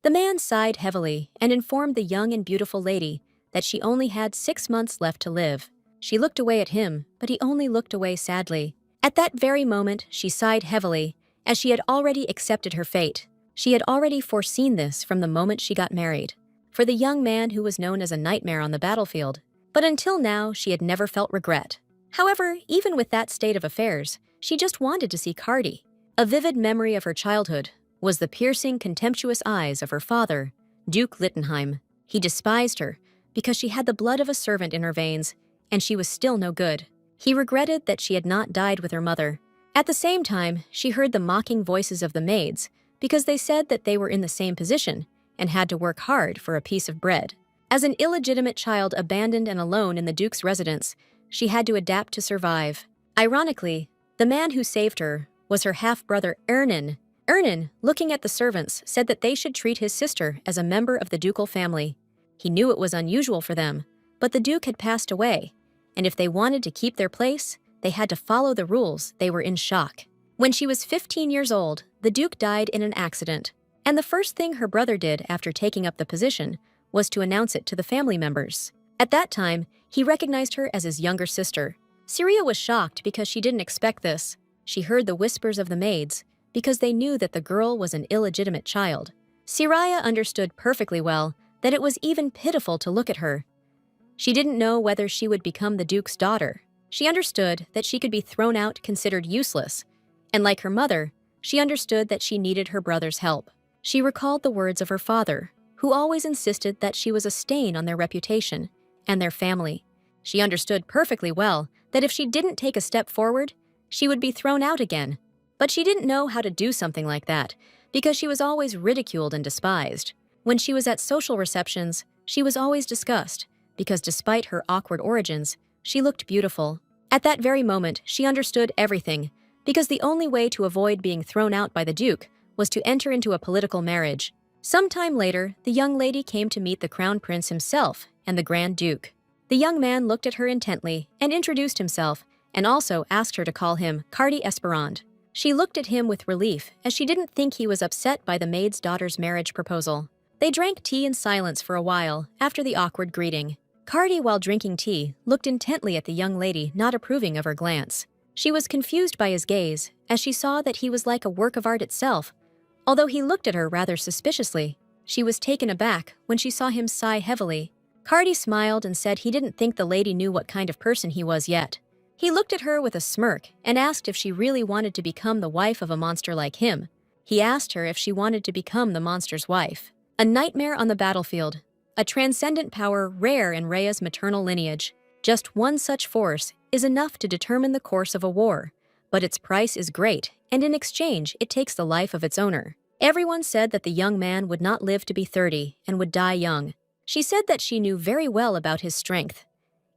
The man sighed heavily and informed the young and beautiful lady that she only had 6 months left to live. She looked away at him, but he only looked away sadly. At that very moment, she sighed heavily, as she had already accepted her fate. She had already foreseen this from the moment she got married, for the young man who was known as a nightmare on the battlefield. But until now, she had never felt regret. However, even with that state of affairs, she just wanted to see Cardi. A vivid memory of her childhood was the piercing, contemptuous eyes of her father, Duke Littenheim. He despised her because she had the blood of a servant in her veins, and she was still no good. He regretted that she had not died with her mother. At the same time, she heard the mocking voices of the maids because they said that they were in the same position and had to work hard for a piece of bread. As an illegitimate child abandoned and alone in the Duke's residence, she had to adapt to survive. Ironically, the man who saved her was her half-brother Ernan. Ernan, looking at the servants, said that they should treat his sister as a member of the ducal family. He knew it was unusual for them, but the Duke had passed away, and if they wanted to keep their place, they had to follow the rules. They were in shock. When she was 15 years old, the Duke died in an accident, and the first thing her brother did after taking up the position was to announce it to the family members. At that time, he recognized her as his younger sister. Syria was shocked because she didn't expect this. She heard the whispers of the maids because they knew that the girl was an illegitimate child. Syria understood perfectly well that it was even pitiful to look at her. She didn't know whether she would become the Duke's daughter. She understood that she could be thrown out, considered useless, and like her mother, she understood that she needed her brother's help. She recalled the words of her father, who always insisted that she was a stain on their reputation and their family. She understood perfectly well that if she didn't take a step forward, she would be thrown out again. But she didn't know how to do something like that because she was always ridiculed and despised. When she was at social receptions, she was always discussed because despite her awkward origins, she looked beautiful. At that very moment, she understood everything because the only way to avoid being thrown out by the Duke was to enter into a political marriage. Sometime later, the young lady came to meet the Crown Prince himself and the Grand Duke. The young man looked at her intently and introduced himself and also asked her to call him Cardi Esperand. She looked at him with relief as she didn't think he was upset by the maid's daughter's marriage proposal. They drank tea in silence for a while after the awkward greeting. Cardi, while drinking tea, looked intently at the young lady, not approving of her glance. She was confused by his gaze as she saw that he was like a work of art itself. Although he looked at her rather suspiciously, she was taken aback when she saw him sigh heavily. Cardi smiled and said he didn't think the lady knew what kind of person he was yet. He looked at her with a smirk and asked if she really wanted to become the wife of a monster like him. He asked her if she wanted to become the monster's wife. A nightmare on the battlefield, a transcendent power rare in Rhea's maternal lineage. Just one such force is enough to determine the course of a war, but its price is great, and in exchange it takes the life of its owner. Everyone said that the young man would not live to be 30 and would die young. She said that she knew very well about his strength.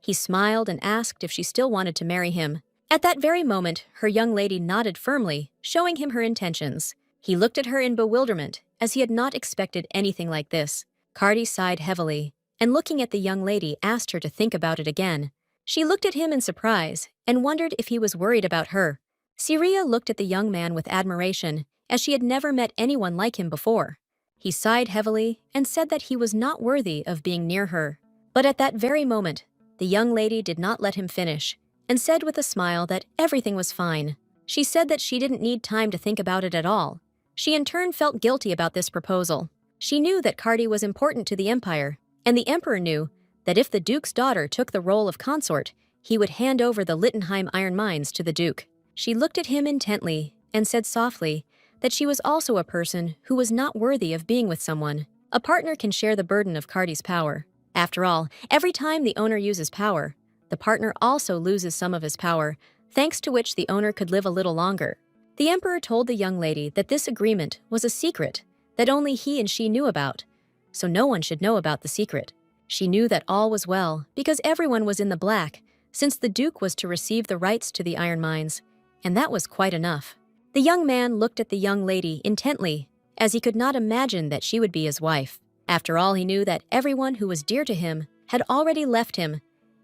He smiled and asked if she still wanted to marry him. At that very moment, her young lady nodded firmly, showing him her intentions. He looked at her in bewilderment, as he had not expected anything like this. Cardi sighed heavily, and looking at the young lady, asked her to think about it again. She looked at him in surprise and wondered if he was worried about her. Syria looked at the young man with admiration, as she had never met anyone like him before. He sighed heavily and said that he was not worthy of being near her. But at that very moment, the young lady did not let him finish, and said with a smile that everything was fine. She said that she didn't need time to think about it at all. She in turn felt guilty about this proposal. She knew that Cardi was important to the empire, and the emperor knew that if the Duke's daughter took the role of consort, he would hand over the Littenheim iron mines to the Duke. She looked at him intently and said softly that she was also a person who was not worthy of being with someone. A partner can share the burden of Cardi's power. After all, every time the owner uses power, the partner also loses some of his power, thanks to which the owner could live a little longer. The emperor told the young lady that this agreement was a secret that only he and she knew about, so no one should know about the secret. She knew that all was well because everyone was in the black, since the Duke was to receive the rights to the iron mines, and that was quite enough. The young man looked at the young lady intently, as he could not imagine that she would be his wife. After all, he knew that everyone who was dear to him had already left him.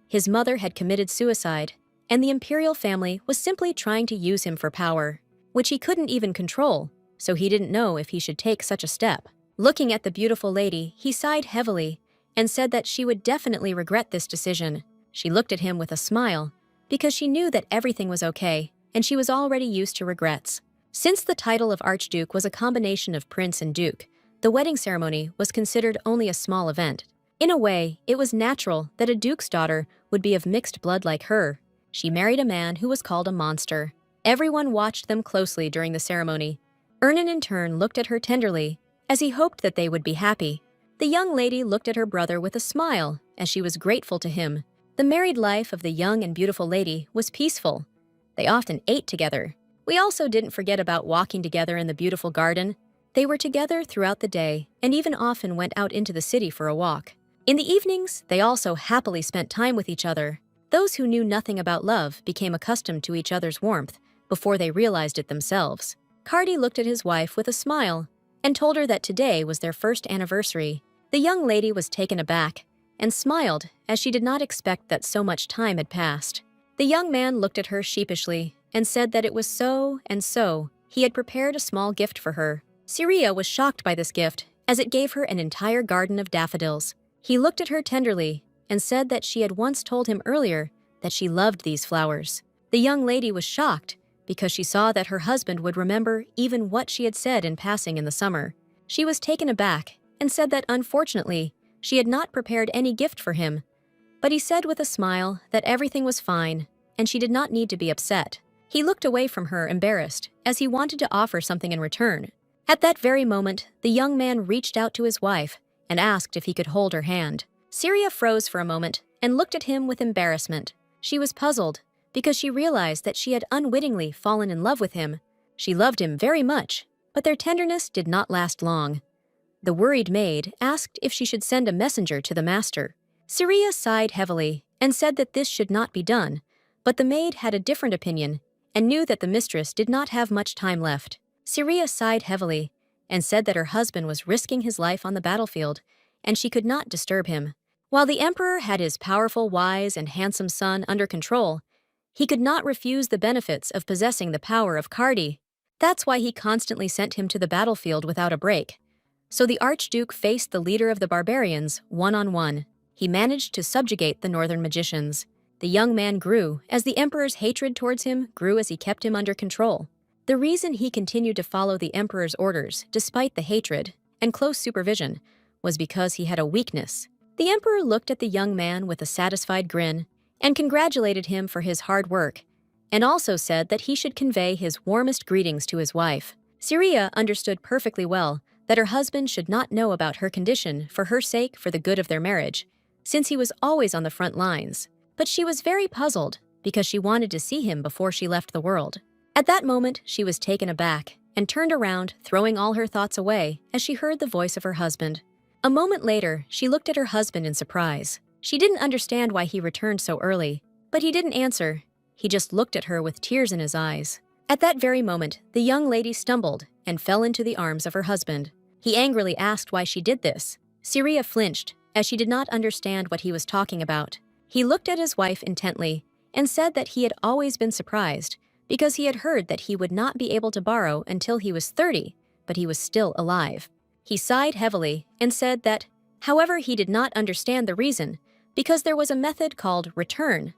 His mother had committed suicide, and the imperial family was simply trying to use him for power, which he couldn't even control, so he didn't know if he should take such a step. Looking at the beautiful lady, he sighed heavily and said that she would definitely regret this decision. She looked at him with a smile because she knew that everything was okay and she was already used to regrets. Since the title of Archduke was a combination of prince and duke, the wedding ceremony was considered only a small event. In a way, it was natural that a duke's daughter would be of mixed blood like her. She married a man who was called a monster. Everyone watched them closely during the ceremony. Ernan in turn looked at her tenderly, as he hoped that they would be happy. The young lady looked at her brother with a smile, as she was grateful to him. The married life of the young and beautiful lady was peaceful. They often ate together. We also didn't forget about walking together in the beautiful garden. They were together throughout the day, and even often went out into the city for a walk. In the evenings, they also happily spent time with each other. Those who knew nothing about love became accustomed to each other's warmth before they realized it themselves. Cardi looked at his wife with a smile and told her that today was their first anniversary. The young lady was taken aback and smiled as she did not expect that so much time had passed. The young man looked at her sheepishly and said that it was so and so. He had prepared a small gift for her. Seer was shocked by this gift as it gave her an entire garden of daffodils. He looked at her tenderly and said that she had once told him earlier that she loved these flowers. The young lady was shocked because she saw that her husband would remember even what she had said in passing in the summer. She was taken aback and said that unfortunately, she had not prepared any gift for him, but he said with a smile that everything was fine and she did not need to be upset. He looked away from her embarrassed as he wanted to offer something in return. At that very moment, the young man reached out to his wife and asked if he could hold her hand. Seer froze for a moment and looked at him with embarrassment. She was puzzled because she realized that she had unwittingly fallen in love with him. She loved him very much, but their tenderness did not last long. The worried maid asked if she should send a messenger to the master. Seer sighed heavily and said that this should not be done, but the maid had a different opinion and knew that the mistress did not have much time left. Seer sighed heavily and said that her husband was risking his life on the battlefield, and she could not disturb him. While the emperor had his powerful, wise, and handsome son under control, he could not refuse the benefits of possessing the power of Cardi. That's why he constantly sent him to the battlefield without a break. So the Archduke faced the leader of the barbarians one-on-one. He managed to subjugate the northern magicians. The young man grew as the emperor's hatred towards him grew as he kept him under control. The reason he continued to follow the emperor's orders despite the hatred and close supervision was because he had a weakness. The emperor looked at the young man with a satisfied grin and congratulated him for his hard work, and also said that he should convey his warmest greetings to his wife. Seer understood perfectly well that her husband should not know about her condition for her sake, for the good of their marriage, since he was always on the front lines. But she was very puzzled because she wanted to see him before she left the world. At that moment, she was taken aback and turned around, throwing all her thoughts away as she heard the voice of her husband. A moment later, she looked at her husband in surprise. She didn't understand why he returned so early, but he didn't answer. He just looked at her with tears in his eyes. At that very moment, the young lady stumbled and fell into the arms of her husband. He angrily asked why she did this. Seer flinched, as she did not understand what he was talking about. He looked at his wife intently and said that he had always been surprised because he had heard that he would not be able to borrow until he was 30, but he was still alive. He sighed heavily and said that, however, he did not understand the reason, because there was a method called return.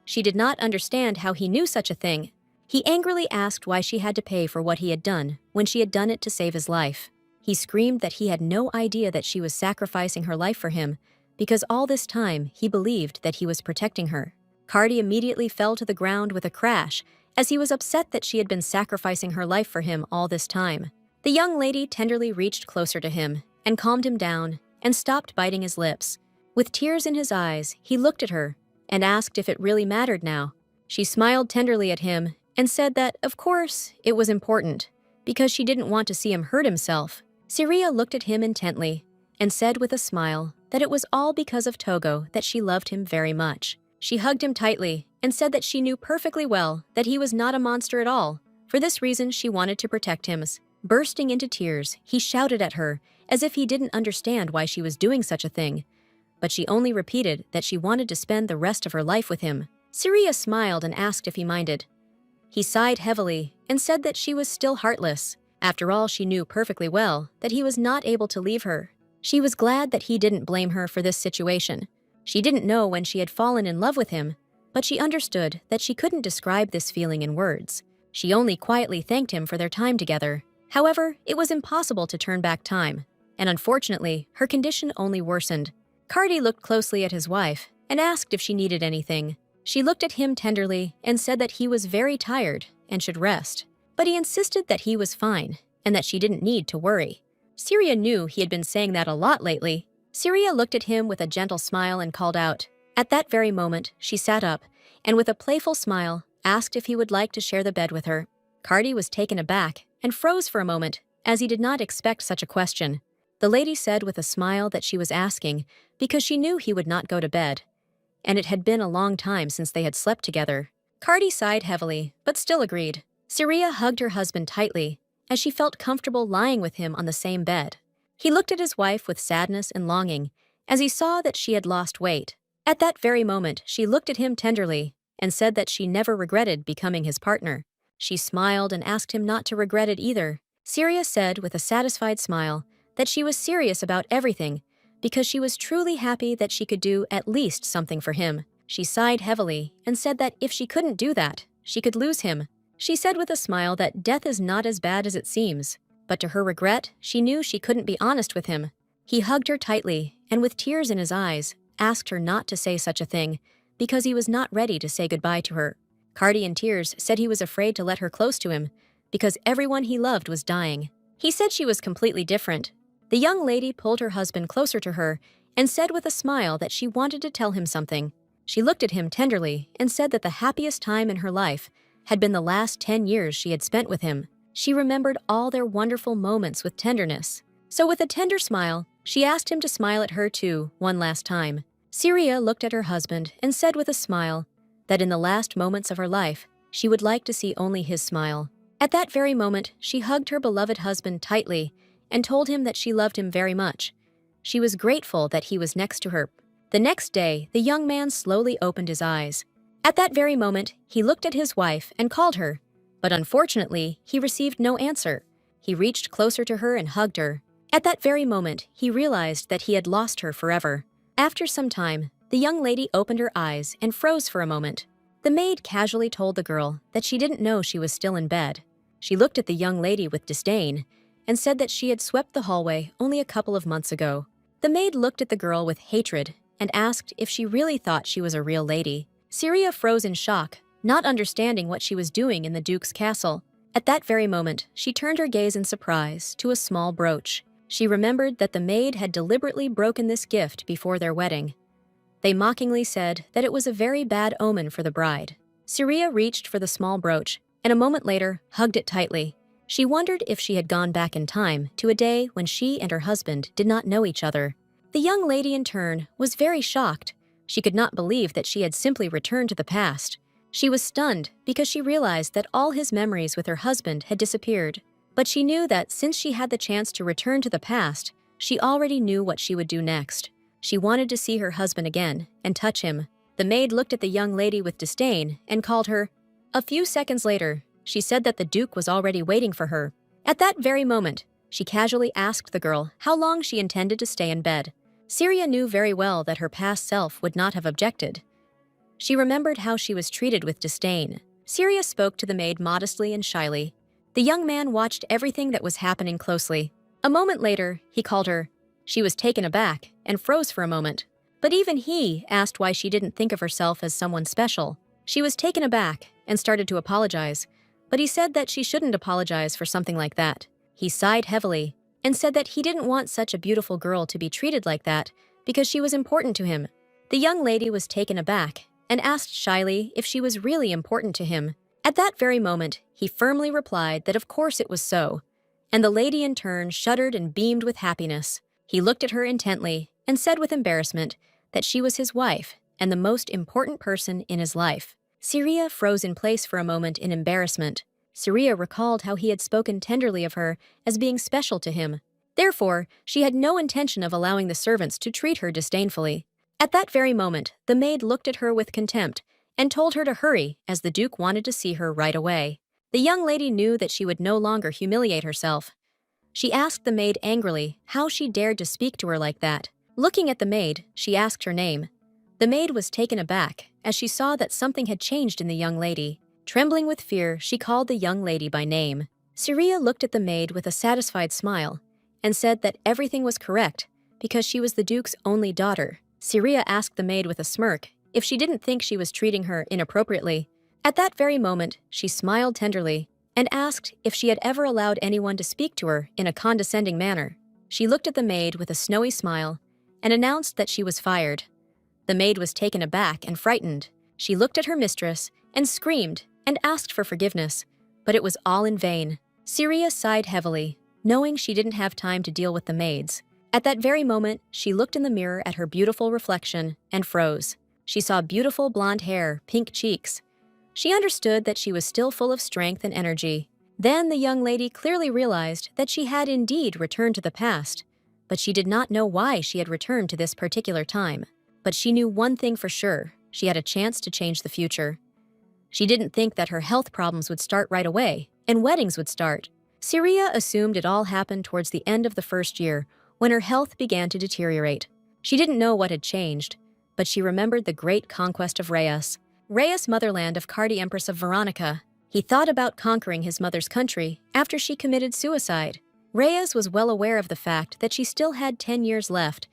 She did not understand how he knew such a thing. He angrily asked why she had to pay for what he had done when she had done it to save his life. He screamed that he had no idea that she was sacrificing her life for him, because all this time he believed that he was protecting her. Cardi immediately fell to the ground with a crash, as he was upset that she had been sacrificing her life for him all this time. The young lady tenderly reached closer to him and calmed him down and stopped biting his lips. With tears in his eyes, he looked at her and asked if it really mattered now. She smiled tenderly at him and said that, of course, it was important, because she didn't want to see him hurt himself. Seer looked at him intently and said with a smile that it was all because of Togo that she loved him very much. She hugged him tightly and said that she knew perfectly well that he was not a monster at all. For this reason, she wanted to protect him. Bursting into tears, he shouted at her as if he didn't understand why she was doing such a thing. But she only repeated that she wanted to spend the rest of her life with him. Seer smiled and asked if he minded. He sighed heavily and said that she was still heartless. After all, she knew perfectly well that he was not able to leave her. She was glad that he didn't blame her for this situation. She didn't know when she had fallen in love with him, but she understood that she couldn't describe this feeling in words. She only quietly thanked him for their time together. However, it was impossible to turn back time, and unfortunately, her condition only worsened. Cardi looked closely at his wife and asked if she needed anything. She looked at him tenderly and said that he was very tired and should rest. But he insisted that he was fine and that she didn't need to worry. Syria knew he had been saying that a lot lately. Syria looked at him with a gentle smile and called out. At that very moment, she sat up and with a playful smile asked if he would like to share the bed with her. Cardi was taken aback and froze for a moment as he did not expect such a question. The lady said with a smile that she was asking because she knew he would not go to bed, and it had been a long time since they had slept together. Cardi sighed heavily, but still agreed. Syria hugged her husband tightly as she felt comfortable lying with him on the same bed. He looked at his wife with sadness and longing as he saw that she had lost weight. At that very moment, she looked at him tenderly and said that she never regretted becoming his partner. She smiled and asked him not to regret it either. Syria said with a satisfied smile that she was serious about everything because she was truly happy that she could do at least something for him. She sighed heavily and said that if she couldn't do that, she could lose him. She said with a smile that death is not as bad as it seems, but to her regret, she knew she couldn't be honest with him. He hugged her tightly and with tears in his eyes, asked her not to say such a thing because he was not ready to say goodbye to her. Cardi in tears said he was afraid to let her close to him because everyone he loved was dying. He said she was completely different. The young lady pulled her husband closer to her and said with a smile that she wanted to tell him something. She looked at him tenderly and said that the happiest time in her life had been the last 10 years she had spent with him. She remembered all their wonderful moments with tenderness. So with a tender smile, she asked him to smile at her too, one last time. Syria looked at her husband and said with a smile that in the last moments of her life, she would like to see only his smile. At that very moment, she hugged her beloved husband tightly and told him that she loved him very much. She was grateful that he was next to her. The next day, the young man slowly opened his eyes. At that very moment, he looked at his wife and called her, but unfortunately, he received no answer. He reached closer to her and hugged her. At that very moment, he realized that he had lost her forever. After some time, the young lady opened her eyes and froze for a moment. The maid casually told the girl that she didn't know she was still in bed. She looked at the young lady with disdain and said that she had swept the hallway only a couple of months ago. The maid looked at the girl with hatred and asked if she really thought she was a real lady. Syria froze in shock, not understanding what she was doing in the Duke's castle. At that very moment, she turned her gaze in surprise to a small brooch. She remembered that the maid had deliberately broken this gift before their wedding. They mockingly said that it was a very bad omen for the bride. Syria reached for the small brooch and a moment later hugged it tightly. She wondered if she had gone back in time to a day when she and her husband did not know each other. The young lady in turn was very shocked. She could not believe that she had simply returned to the past. She was stunned because she realized that all his memories with her husband had disappeared. But she knew that since she had the chance to return to the past, she already knew what she would do next. She wanted to see her husband again and touch him. The maid looked at the young lady with disdain and called her. A few seconds later, she said that the Duke was already waiting for her. At that very moment, she casually asked the girl how long she intended to stay in bed. Syria knew very well that her past self would not have objected. She remembered how she was treated with disdain. Syria spoke to the maid modestly and shyly. The young man watched everything that was happening closely. A moment later, he called her. She was taken aback and froze for a moment. But even he asked why she didn't think of herself as someone special. She was taken aback and started to apologize, but he said that she shouldn't apologize for something like that. He sighed heavily and said that he didn't want such a beautiful girl to be treated like that because she was important to him. The young lady was taken aback and asked shyly if she was really important to him. At that very moment, he firmly replied that of course it was so, and the lady in turn shuddered and beamed with happiness. He looked at her intently and said with embarrassment that she was his wife and the most important person in his life. Syria froze in place for a moment in embarrassment. Syria recalled how he had spoken tenderly of her as being special to him. Therefore, she had no intention of allowing the servants to treat her disdainfully. At that very moment, the maid looked at her with contempt and told her to hurry as the Duke wanted to see her right away. The young lady knew that she would no longer humiliate herself. She asked the maid angrily how she dared to speak to her like that. Looking at the maid, she asked her name. The maid was taken aback as she saw that something had changed in the young lady. Trembling with fear, she called the young lady by name. Seer looked at the maid with a satisfied smile and said that everything was correct because she was the Duke's only daughter. Seer asked the maid with a smirk if she didn't think she was treating her inappropriately. At that very moment, she smiled tenderly and asked if she had ever allowed anyone to speak to her in a condescending manner. She looked at the maid with a snowy smile and announced that she was fired. The maid was taken aback and frightened. She looked at her mistress and screamed and asked for forgiveness, but it was all in vain. Seer sighed heavily, knowing she didn't have time to deal with the maids. At that very moment, she looked in the mirror at her beautiful reflection and froze. She saw beautiful blonde hair, pink cheeks. She understood that she was still full of strength and energy. Then the young lady clearly realized that she had indeed returned to the past, but she did not know why she had returned to this particular time. But she knew one thing for sure: she had a chance to change the future. She didn't think that her health problems would start right away, and weddings would start. Seer assumed it all happened towards the end of the first year, when her health began to deteriorate. She didn't know what had changed, but she remembered the great conquest of Reyes' motherland of Cardi, Empress of Veronica. He thought about conquering his mother's country after she committed suicide. Reyes was well aware of the fact that she still had 10 years left,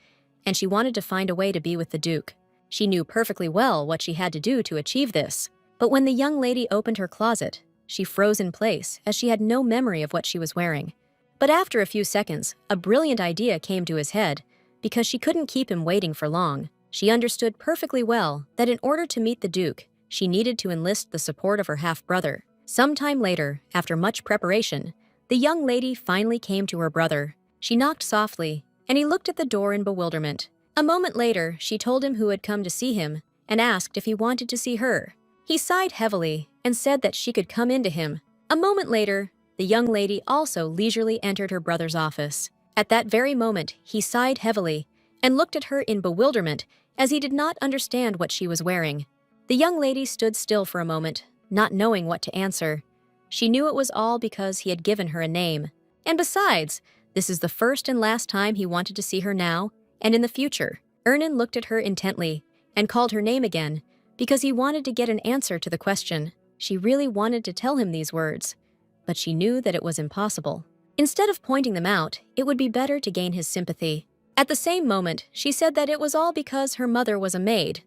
and she wanted to find a way to be with the Duke. She knew perfectly well what she had to do to achieve this. But when the young lady opened her closet, she froze in place as she had no memory of what she was wearing. But after a few seconds, a brilliant idea came to his head, because she couldn't keep him waiting for long. She understood perfectly well that in order to meet the Duke, she needed to enlist the support of her half-brother. Sometime later, after much preparation, the young lady finally came to her brother. She knocked softly, and he looked at the door in bewilderment. A moment later, she told him who had come to see him and asked if he wanted to see her. He sighed heavily and said that she could come in to him. A moment later, the young lady also leisurely entered her brother's office. At that very moment, he sighed heavily and looked at her in bewilderment as he did not understand what she was wearing. The young lady stood still for a moment, not knowing what to answer. She knew it was all because he had given her a name. And besides, this is the first and last time he wanted to see her now and in the future. Ernan looked at her intently and called her name again because he wanted to get an answer to the question. She really wanted to tell him these words, but she knew that it was impossible. Instead of pointing them out, it would be better to gain his sympathy. At the same moment, she said that it was all because her mother was a maid.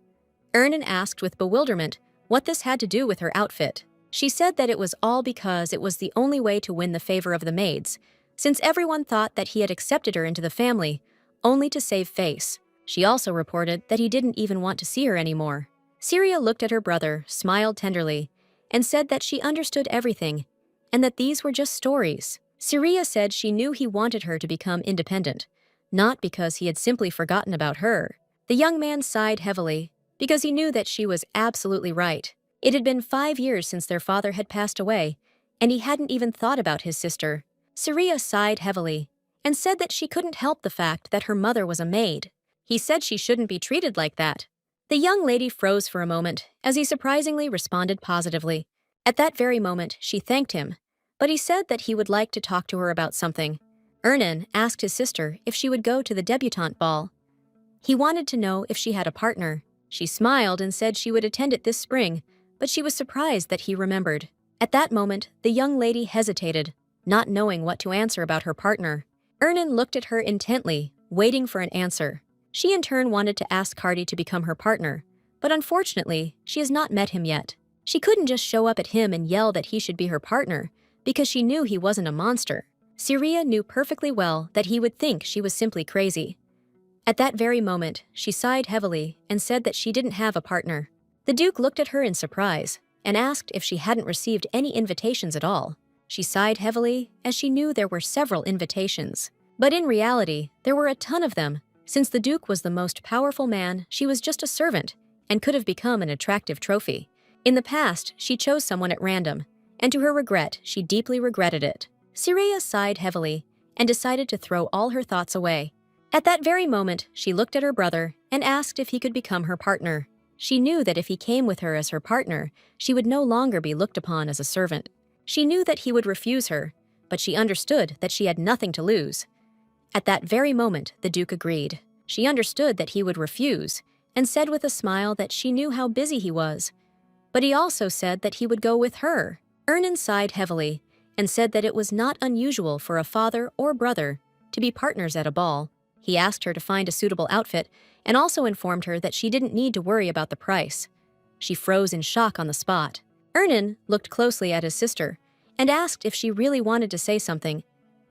Ernan asked with bewilderment what this had to do with her outfit. She said that it was all because it was the only way to win the favor of the maids, since everyone thought that he had accepted her into the family, only to save face. She also reported that he didn't even want to see her anymore. Seer looked at her brother, smiled tenderly, and said that she understood everything, and that these were just stories. Seer said she knew he wanted her to become independent, not because he had simply forgotten about her. The young man sighed heavily, because he knew that she was absolutely right. It had been 5 years since their father had passed away, and he hadn't even thought about his sister. Seer sighed heavily, and said that she couldn't help the fact that her mother was a maid. He said she shouldn't be treated like that. The young lady froze for a moment, as he surprisingly responded positively. At that very moment, she thanked him, but he said that he would like to talk to her about something. Ernan asked his sister if she would go to the debutant ball. He wanted to know if she had a partner. She smiled and said she would attend it this spring, but she was surprised that he remembered. At that moment, the young lady hesitated, not knowing what to answer about her partner. Ernan looked at her intently, waiting for an answer. She in turn wanted to ask Cardi to become her partner, but unfortunately, she has not met him yet. She couldn't just show up at him and yell that he should be her partner, because she knew he wasn't a monster. Seer knew perfectly well that he would think she was simply crazy. At that very moment, she sighed heavily and said that she didn't have a partner. The Duke looked at her in surprise and asked if she hadn't received any invitations at all. She sighed heavily as she knew there were several invitations. But in reality, there were a ton of them. Since the Duke was the most powerful man, she was just a servant and could have become an attractive trophy. In the past, she chose someone at random, and to her regret, she deeply regretted it. Seer sighed heavily and decided to throw all her thoughts away. At that very moment, she looked at her brother and asked if he could become her partner. She knew that if he came with her as her partner, she would no longer be looked upon as a servant. She knew that he would refuse her, but she understood that she had nothing to lose. At that very moment, the Duke agreed. She understood that he would refuse, and said with a smile that she knew how busy he was. But he also said that he would go with her. Ernan sighed heavily, and said that it was not unusual for a father or brother to be partners at a ball. He asked her to find a suitable outfit, and also informed her that she didn't need to worry about the price. She froze in shock on the spot. Ernan looked closely at his sister, and asked if she really wanted to say something.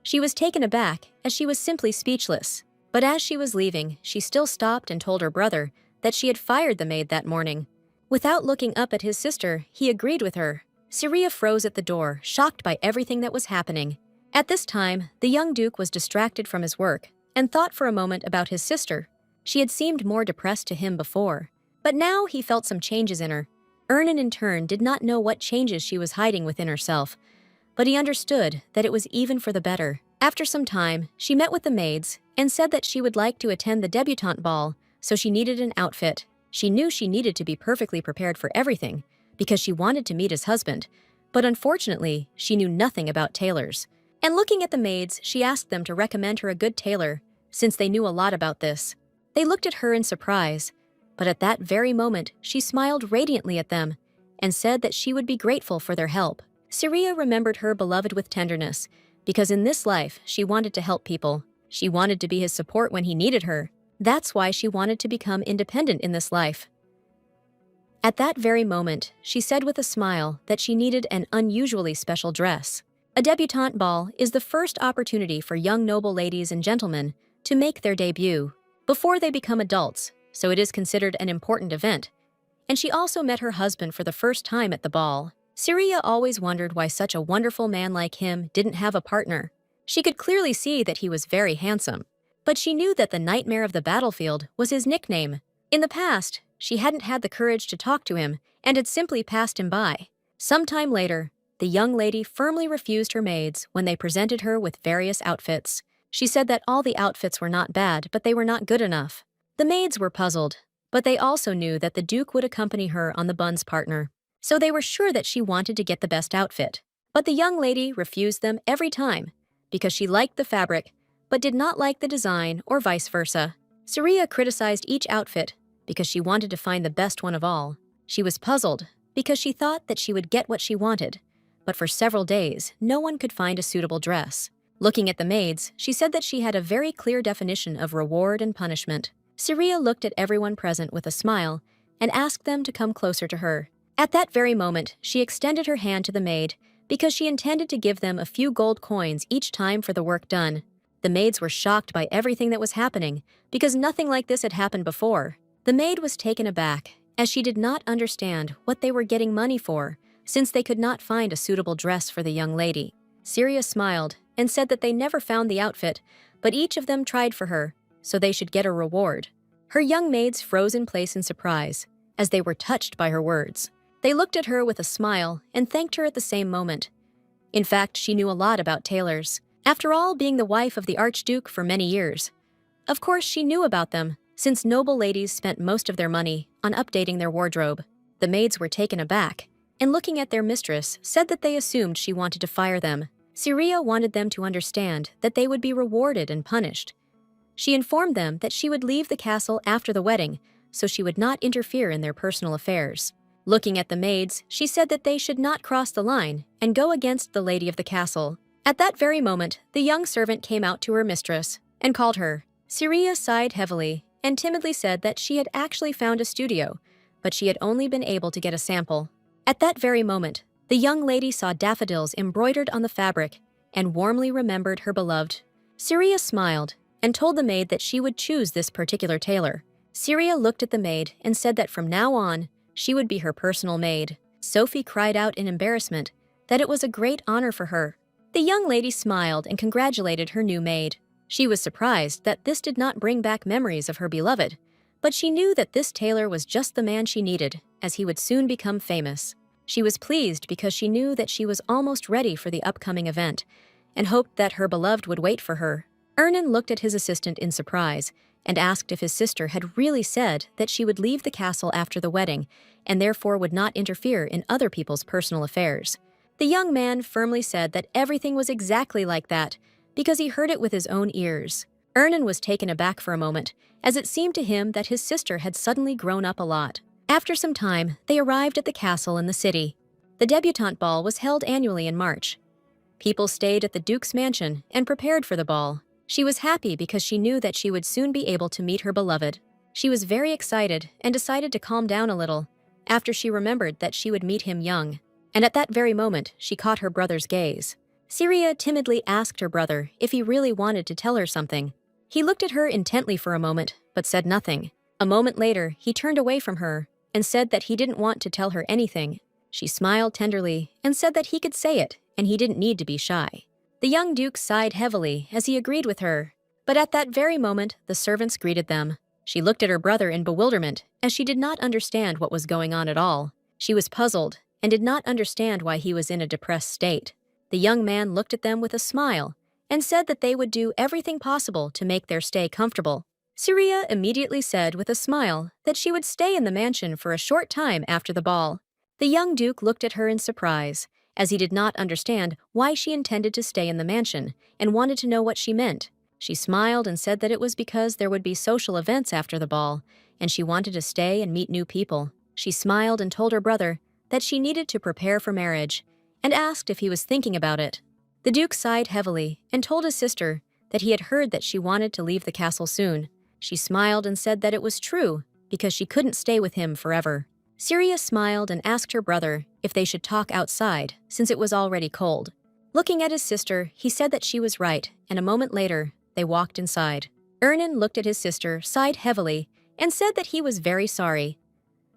She was taken aback, as she was simply speechless. But as she was leaving, she still stopped and told her brother that she had fired the maid that morning. Without looking up at his sister, he agreed with her. Seer froze at the door, shocked by everything that was happening. At this time, the young Duke was distracted from his work, and thought for a moment about his sister. She had seemed more depressed to him before, but now he felt some changes in her. Ernan in turn did not know what changes she was hiding within herself, but he understood that it was even for the better. After some time, she met with the maids and said that she would like to attend the debutant ball, so she needed an outfit. She knew she needed to be perfectly prepared for everything, because she wanted to meet his husband, but unfortunately, she knew nothing about tailors. And looking at the maids, she asked them to recommend her a good tailor, since they knew a lot about this. They looked at her in surprise, but at that very moment, she smiled radiantly at them and said that she would be grateful for their help. Seer remembered her beloved with tenderness, because in this life, she wanted to help people. She wanted to be his support when he needed her. That's why she wanted to become independent in this life. At that very moment, she said with a smile that she needed an unusually special dress. A debutante ball is the first opportunity for young noble ladies and gentlemen to make their debut before they become adults, so it is considered an important event. And she also met her husband for the first time at the ball. Seer always wondered why such a wonderful man like him didn't have a partner. She could clearly see that he was very handsome, but she knew that the nightmare of the battlefield was his nickname. In the past, she hadn't had the courage to talk to him and had simply passed him by. Sometime later, the young lady firmly refused her maids when they presented her with various outfits. She said that all the outfits were not bad, but they were not good enough. The maids were puzzled, but they also knew that the Duke would accompany her on the buns partner, so they were sure that she wanted to get the best outfit. But the young lady refused them every time, because she liked the fabric, but did not like the design or vice versa. Seer criticized each outfit because she wanted to find the best one of all. She was puzzled because she thought that she would get what she wanted, but for several days, no one could find a suitable dress. Looking at the maids, she said that she had a very clear definition of reward and punishment. Seer looked at everyone present with a smile and asked them to come closer to her. At that very moment, she extended her hand to the maid because she intended to give them a few gold coins each time for the work done. The maids were shocked by everything that was happening because nothing like this had happened before. The maid was taken aback, as she did not understand what they were getting money for, since they could not find a suitable dress for the young lady. Seer smiled and said that they never found the outfit, but each of them tried for her, so they should get a reward. Her young maids froze in place in surprise, as they were touched by her words. They looked at her with a smile and thanked her at the same moment. In fact, she knew a lot about tailors. After all, being the wife of the Archduke for many years. Of course, she knew about them, since noble ladies spent most of their money on updating their wardrobe. The maids were taken aback, and looking at their mistress, said that they assumed she wanted to fire them. Seer wanted them to understand that they would be rewarded and punished. She informed them that she would leave the castle after the wedding, so she would not interfere in their personal affairs. Looking at the maids, she said that they should not cross the line and go against the lady of the castle. At that very moment, the young servant came out to her mistress and called her. Seer sighed heavily and timidly said that she had actually found a studio, but she had only been able to get a sample. At that very moment, the young lady saw daffodils embroidered on the fabric and warmly remembered her beloved. Seer smiled and told the maid that she would choose this particular tailor. Seer looked at the maid and said that from now on, she would be her personal maid. Sophie cried out in embarrassment that it was a great honor for her. The young lady smiled and congratulated her new maid. She was surprised that this did not bring back memories of her beloved, but she knew that this tailor was just the man she needed, as he would soon become famous. She was pleased because she knew that she was almost ready for the upcoming event, and hoped that her beloved would wait for her. Ernan looked at his assistant in surprise and asked if his sister had really said that she would leave the castle after the wedding and therefore would not interfere in other people's personal affairs. The young man firmly said that everything was exactly like that because he heard it with his own ears. Ernan was taken aback for a moment, as it seemed to him that his sister had suddenly grown up a lot. After some time, they arrived at the castle in the city. The debutante ball was held annually in March. People stayed at the Duke's mansion and prepared for the ball. She was happy because she knew that she would soon be able to meet her beloved. She was very excited and decided to calm down a little after she remembered that she would meet him young. And at that very moment, she caught her brother's gaze. Seer timidly asked her brother if he really wanted to tell her something. He looked at her intently for a moment, but said nothing. A moment later, he turned away from her and said that he didn't want to tell her anything. She smiled tenderly and said that he could say it and he didn't need to be shy. The young Duke sighed heavily as he agreed with her, but at that very moment, the servants greeted them. She looked at her brother in bewilderment as she did not understand what was going on at all. She was puzzled and did not understand why he was in a depressed state. The young man looked at them with a smile and said that they would do everything possible to make their stay comfortable. Seer immediately said with a smile that she would stay in the mansion for a short time after the ball. The young Duke looked at her in surprise, as he did not understand why she intended to stay in the mansion and wanted to know what she meant. She smiled and said that it was because there would be social events after the ball, and she wanted to stay and meet new people. She smiled and told her brother that she needed to prepare for marriage, and asked if he was thinking about it. The Duke sighed heavily and told his sister that he had heard that she wanted to leave the castle soon. She smiled and said that it was true because she couldn't stay with him forever. Seer smiled and asked her brother if they should talk outside since it was already cold. Looking at his sister, he said that she was right, and a moment later, they walked inside. Ernan looked at his sister, sighed heavily, and said that he was very sorry.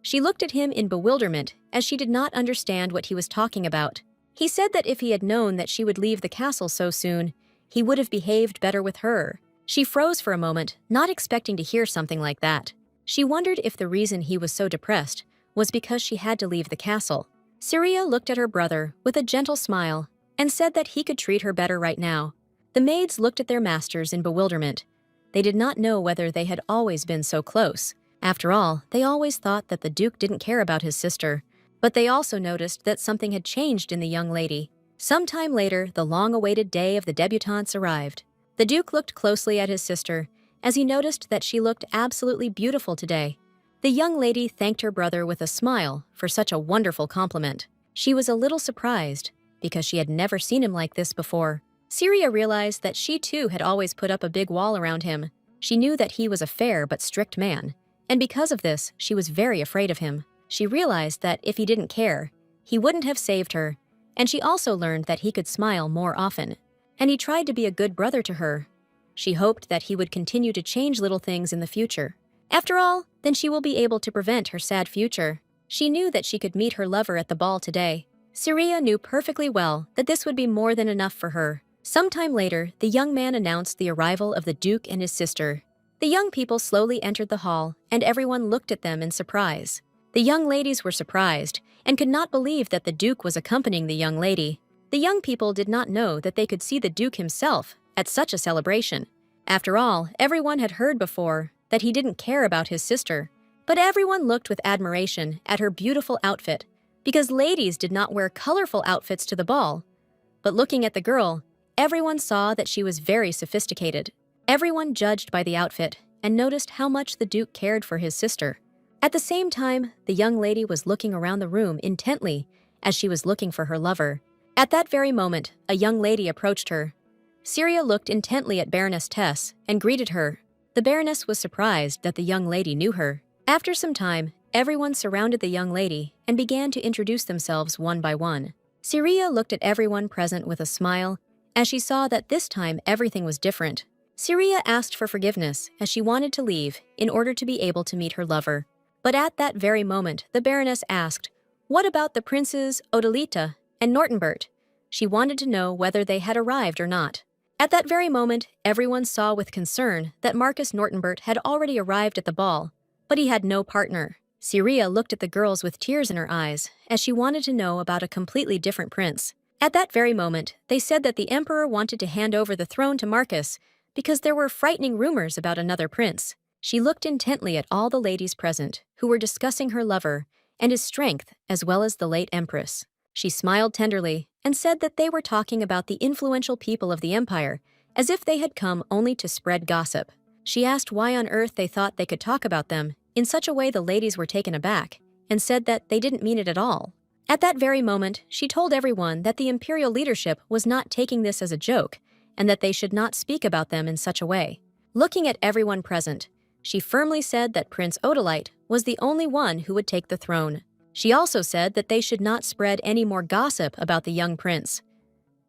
She looked at him in bewilderment as she did not understand what he was talking about. He said that if he had known that she would leave the castle so soon, he would have behaved better with her. She froze for a moment, not expecting to hear something like that. She wondered if the reason he was so depressed was because she had to leave the castle. Seer looked at her brother with a gentle smile and said that he could treat her better right now. The maids looked at their masters in bewilderment. They did not know whether they had always been so close. After all, they always thought that the Duke didn't care about his sister. But they also noticed that something had changed in the young lady. Sometime later, the long-awaited day of the debutantes arrived. The Duke looked closely at his sister as he noticed that she looked absolutely beautiful today. The young lady thanked her brother with a smile for such a wonderful compliment. She was a little surprised because she had never seen him like this before. Seer realized that she too had always put up a big wall around him. She knew that he was a fair but strict man, and because of this, she was very afraid of him. She realized that if he didn't care, he wouldn't have saved her, and she also learned that he could smile more often. And he tried to be a good brother to her. She hoped that he would continue to change little things in the future. After all, then she will be able to prevent her sad future. She knew that she could meet her lover at the ball today. Seer knew perfectly well that this would be more than enough for her. Sometime later, the young man announced the arrival of the Duke and his sister. The young people slowly entered the hall, and everyone looked at them in surprise. The young ladies were surprised and could not believe that the Duke was accompanying the young lady. The young people did not know that they could see the Duke himself at such a celebration. After all, everyone had heard before that he didn't care about his sister. But everyone looked with admiration at her beautiful outfit, because ladies did not wear colorful outfits to the ball. But looking at the girl, everyone saw that she was very sophisticated. Everyone judged by the outfit and noticed how much the Duke cared for his sister. At the same time, the young lady was looking around the room intently as she was looking for her lover. At that very moment, a young lady approached her. Seer looked intently at Baroness Tess and greeted her. The Baroness was surprised that the young lady knew her. After some time, everyone surrounded the young lady and began to introduce themselves one by one. Seer looked at everyone present with a smile as she saw that this time everything was different. Seer asked for forgiveness as she wanted to leave in order to be able to meet her lover. But at that very moment, the Baroness asked, "What about the Princes Odalita and Nortenbert?" She wanted to know whether they had arrived or not. At that very moment, everyone saw with concern that Marcus Nortenbert had already arrived at the ball, but he had no partner. Seer looked at the girls with tears in her eyes as she wanted to know about a completely different prince. At that very moment, they said that the emperor wanted to hand over the throne to Marcus because there were frightening rumors about another prince. She looked intently at all the ladies present, who were discussing her lover and his strength as well as the late empress. She smiled tenderly and said that they were talking about the influential people of the empire, as if they had come only to spread gossip. She asked why on earth they thought they could talk about them. In such a way the ladies were taken aback and said that they didn't mean it at all. At that very moment, she told everyone that the imperial leadership was not taking this as a joke and that they should not speak about them in such a way. Looking at everyone present, she firmly said that Prince Odalite was the only one who would take the throne. She also said that they should not spread any more gossip about the young prince.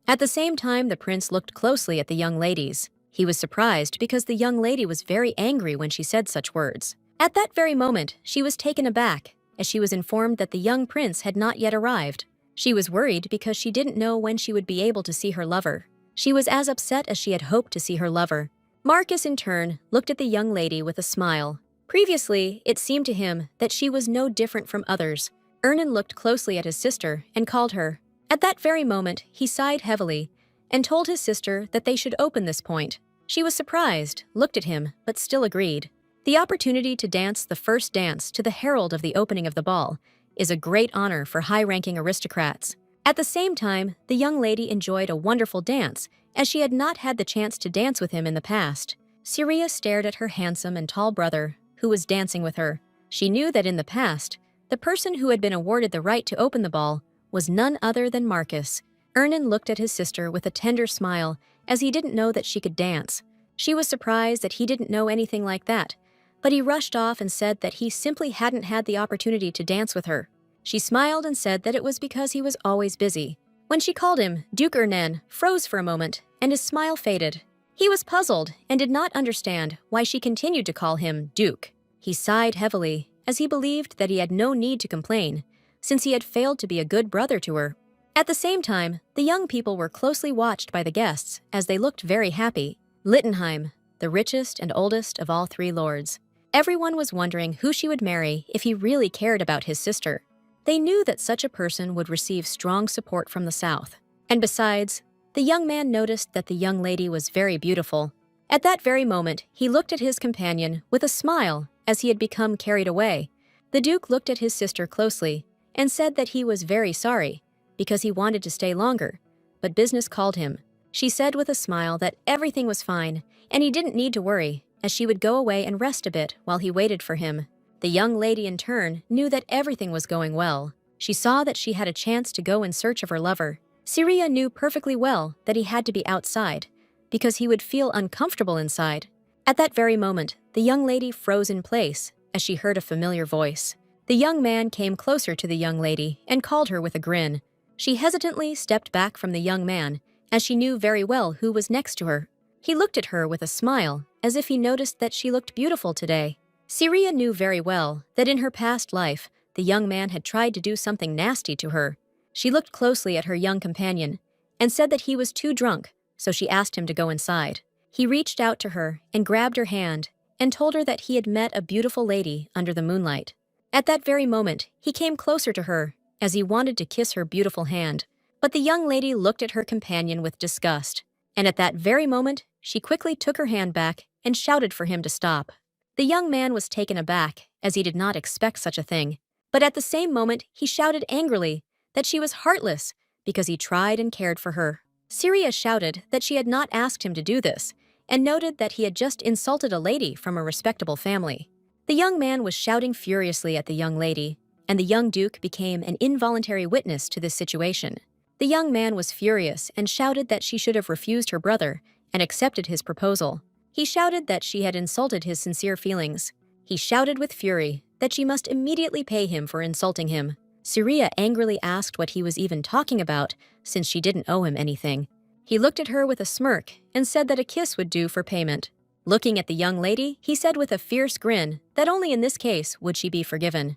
At the same time, the prince looked closely at the young ladies. He was surprised because the young lady was very angry when she said such words. At that very moment, she was taken aback, as she was informed that the young prince had not yet arrived. She was worried because she didn't know when she would be able to see her lover. She was as upset as she had hoped to see her lover. Marcus, in turn, looked at the young lady with a smile. Previously, it seemed to him that she was no different from others. Ernan looked closely at his sister and called her. At that very moment, he sighed heavily and told his sister that they should open this point. She was surprised, looked at him, but still agreed. The opportunity to dance the first dance to the herald of the opening of the ball is a great honor for high-ranking aristocrats. At the same time, the young lady enjoyed a wonderful dance, as she had not had the chance to dance with him in the past. Seer stared at her handsome and tall brother, who was dancing with her. She knew that in the past, the person who had been awarded the right to open the ball was none other than Marcus. Ernan looked at his sister with a tender smile, as he didn't know that she could dance. She was surprised that he didn't know anything like that, but he rushed off and said that he simply hadn't had the opportunity to dance with her. She smiled and said that it was because he was always busy. When she called him, Duke Ernan froze for a moment, and his smile faded. He was puzzled and did not understand why she continued to call him Duke. He sighed heavily, as he believed that he had no need to complain, since he had failed to be a good brother to her. At the same time, the young people were closely watched by the guests, as they looked very happy. Littenheim, the richest and oldest of all three lords. Everyone was wondering who she would marry if he really cared about his sister. They knew that such a person would receive strong support from the south. And besides, the young man noticed that the young lady was very beautiful. At that very moment, he looked at his companion with a smile, as he had become carried away. The Duke looked at his sister closely and said that he was very sorry, because he wanted to stay longer, but business called him. She said with a smile that everything was fine, and he didn't need to worry, as she would go away and rest a bit while he waited for him. The young lady, in turn, knew that everything was going well. She saw that she had a chance to go in search of her lover. Seer knew perfectly well that he had to be outside, because he would feel uncomfortable inside. At that very moment, the young lady froze in place as she heard a familiar voice. The young man came closer to the young lady and called her with a grin. She hesitantly stepped back from the young man, as she knew very well who was next to her. He looked at her with a smile, as if he noticed that she looked beautiful today. Seer knew very well that in her past life, the young man had tried to do something nasty to her. She looked closely at her young companion and said that he was too drunk, so she asked him to go inside. He reached out to her and grabbed her hand and told her that he had met a beautiful lady under the moonlight. At that very moment, he came closer to her, as he wanted to kiss her beautiful hand. But the young lady looked at her companion with disgust, and at that very moment, she quickly took her hand back and shouted for him to stop. The young man was taken aback, as he did not expect such a thing. But at the same moment, he shouted angrily that she was heartless because he tried and cared for her. Seer shouted that she had not asked him to do this, and noted that he had just insulted a lady from a respectable family. The young man was shouting furiously at the young lady, and the young duke became an involuntary witness to this situation. The young man was furious and shouted that she should have refused her brother and accepted his proposal. He shouted that she had insulted his sincere feelings. He shouted with fury that she must immediately pay him for insulting him. Seer angrily asked what he was even talking about, since she didn't owe him anything. He looked at her with a smirk and said that a kiss would do for payment. Looking at the young lady, he said with a fierce grin that only in this case would she be forgiven.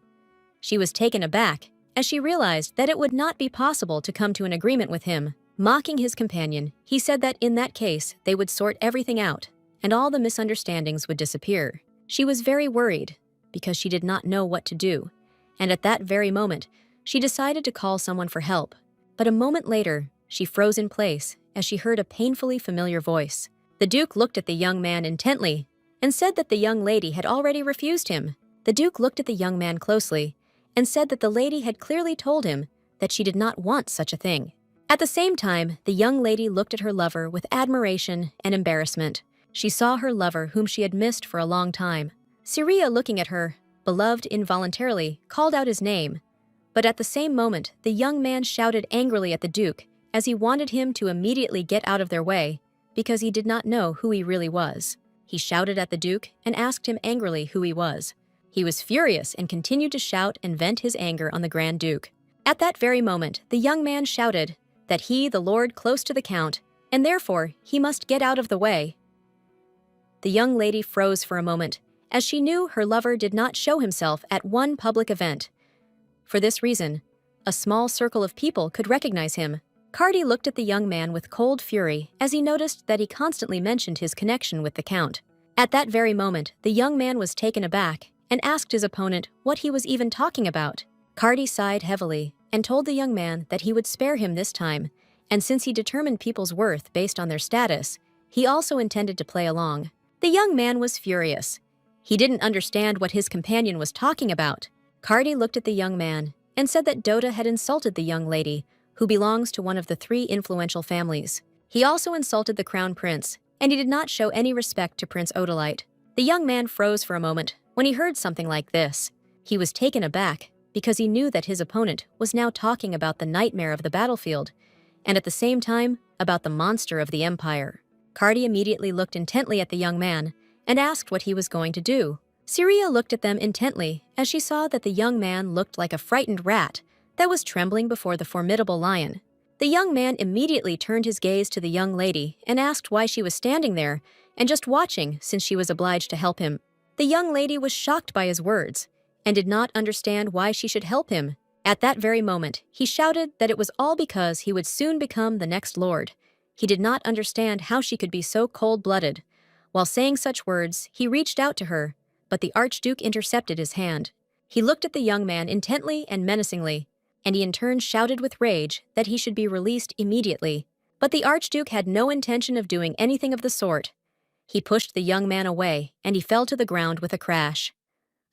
She was taken aback, as she realized that it would not be possible to come to an agreement with him. Mocking his companion, he said that in that case they would sort everything out, and all the misunderstandings would disappear. She was very worried, because she did not know what to do, and at that very moment, she decided to call someone for help. But a moment later, she froze in place as she heard a painfully familiar voice. The Duke looked at the young man intently and said that the young lady had already refused him. The Duke looked at the young man closely and said that the lady had clearly told him that she did not want such a thing. At the same time, the young lady looked at her lover with admiration and embarrassment. She saw her lover whom she had missed for a long time. Seer, looking at her, beloved involuntarily, called out his name. But at the same moment, the young man shouted angrily at the Duke as he wanted him to immediately get out of their way because he did not know who he really was. He shouted at the Duke and asked him angrily who he was. He was furious and continued to shout and vent his anger on the Grand Duke. At that very moment, the young man shouted that he, the lord close to the Count, and therefore he must get out of the way. The young lady froze for a moment, as she knew her lover did not show himself at one public event. For this reason, a small circle of people could recognize him. Carve looked at the young man with cold fury as he noticed that he constantly mentioned his connection with the Count. At that very moment, the young man was taken aback and asked his opponent what he was even talking about. Carve sighed heavily and told the young man that he would spare him this time, and since he determined people's worth based on their status, he also intended to play along. The young man was furious. He didn't understand what his companion was talking about. Carve looked at the young man and said that Dota had insulted the young lady, who belongs to one of the 3 influential families. He also insulted the crown prince, and he did not show any respect to Prince Odolite. The young man froze for a moment when he heard something like this. He was taken aback because he knew that his opponent was now talking about the nightmare of the battlefield, and at the same time about the monster of the empire. Carve immediately looked intently at the young man and asked what he was going to do. Seer looked at them intently as she saw that the young man looked like a frightened rat that was trembling before the formidable lion. The young man immediately turned his gaze to the young lady and asked why she was standing there and just watching since she was obliged to help him. The young lady was shocked by his words and did not understand why she should help him. At that very moment, he shouted that it was all because he would soon become the next lord. He did not understand how she could be so cold-blooded. While saying such words, he reached out to her, but the Archduke intercepted his hand. He looked at the young man intently and menacingly, and he in turn shouted with rage that he should be released immediately. But the Archduke had no intention of doing anything of the sort. He pushed the young man away, and he fell to the ground with a crash.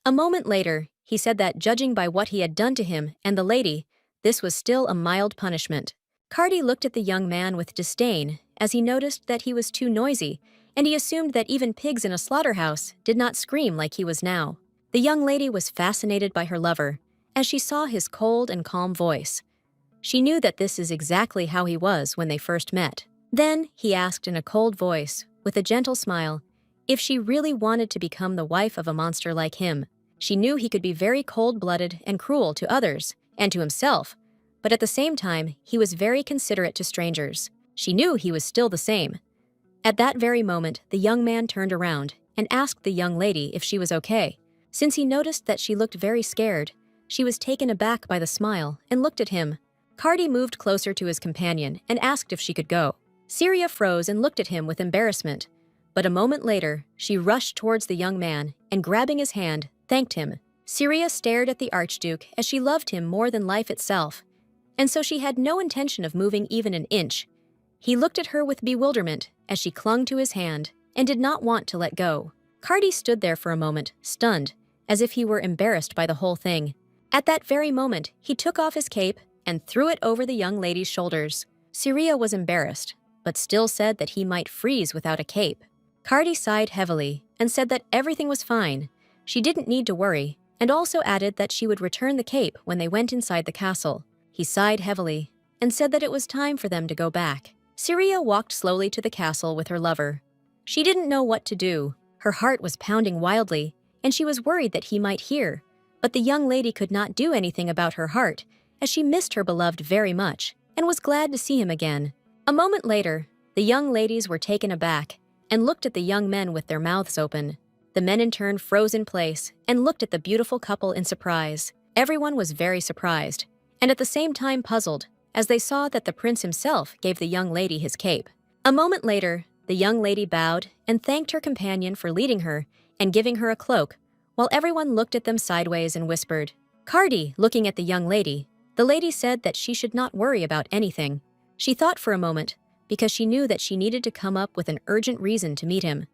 A moment later, he said that judging by what he had done to him and the lady, this was still a mild punishment. Carve looked at the young man with disdain as he noticed that he was too noisy, and he assumed that even pigs in a slaughterhouse did not scream like he was now. The young lady was fascinated by her lover as she saw his cold and calm voice. She knew that this is exactly how he was when they first met. Then he asked in a cold voice, with a gentle smile, if she really wanted to become the wife of a monster like him. She knew he could be very cold-blooded and cruel to others and to himself, but at the same time, he was very considerate to strangers. She knew he was still the same. At that very moment, the young man turned around and asked the young lady if she was okay. Since he noticed that she looked very scared, she was taken aback by the smile and looked at him. Carve moved closer to his companion and asked if she could go. Seer froze and looked at him with embarrassment, but a moment later, she rushed towards the young man and grabbing his hand, thanked him. Seer stared at the Archduke as she loved him more than life itself, and so she had no intention of moving even an inch. He looked at her with bewilderment as she clung to his hand and did not want to let go. Carve stood there for a moment, stunned, as if he were embarrassed by the whole thing. At that very moment, he took off his cape and threw it over the young lady's shoulders. Seer was embarrassed, but still said that he might freeze without a cape. Carve sighed heavily and said that everything was fine. She didn't need to worry, and also added that she would return the cape when they went inside the castle. He sighed heavily and said that it was time for them to go back. Seer walked slowly to the castle with her lover. She didn't know what to do. Her heart was pounding wildly, and she was worried that he might hear. But the young lady could not do anything about her heart, as she missed her beloved very much and was glad to see him again. A moment later, the young ladies were taken aback and looked at the young men with their mouths open. The men in turn froze in place and looked at the beautiful couple in surprise. Everyone was very surprised, and at the same time puzzled, as they saw that the prince himself gave the young lady his cape. A moment later, the young lady bowed and thanked her companion for leading her and giving her a cloak, while everyone looked at them sideways and whispered. Carve, looking at the young lady, the lady said that she should not worry about anything. She thought for a moment, because she knew that she needed to come up with an urgent reason to meet him.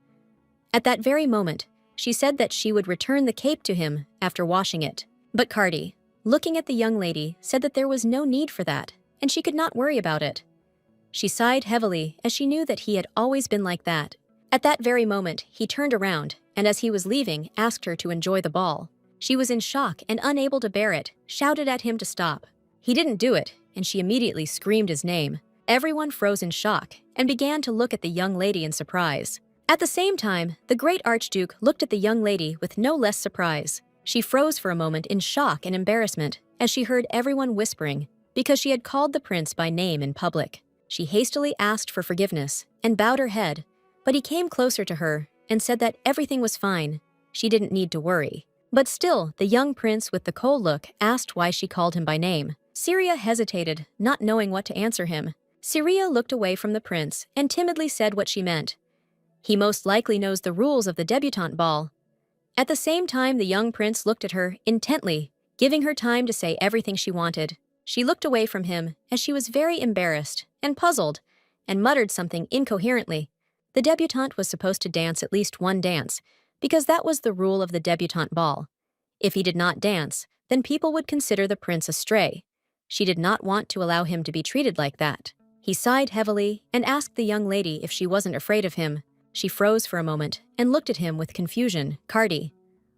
At that very moment, she said that she would return the cape to him after washing it. But Carve, looking at the young lady, said that there was no need for that, and she could not worry about it. She sighed heavily as she knew that he had always been like that. At that very moment, he turned around, and as he was leaving, asked her to enjoy the ball. She was in shock and unable to bear it, shouted at him to stop. He didn't do it, and she immediately screamed his name. Everyone froze in shock and began to look at the young lady in surprise. At the same time, the great Archduke looked at the young lady with no less surprise. She froze for a moment in shock and embarrassment as she heard everyone whispering because she had called the prince by name in public. She hastily asked for forgiveness and bowed her head, but he came closer to her and said that everything was fine. She didn't need to worry. But still, the young prince with the cold look asked why she called him by name. Seer hesitated, not knowing what to answer him. Seer looked away from the prince and timidly said what she meant. He most likely knows the rules of the debutante ball. At the same time, the young prince looked at her intently, giving her time to say everything she wanted. She looked away from him as she was very embarrassed and puzzled and muttered something incoherently. The debutante was supposed to dance at least one dance, because that was the rule of the debutante ball. If he did not dance, then people would consider the prince a stray. She did not want to allow him to be treated like that. He sighed heavily and asked the young lady if she wasn't afraid of him. She froze for a moment and looked at him with confusion. Cardi.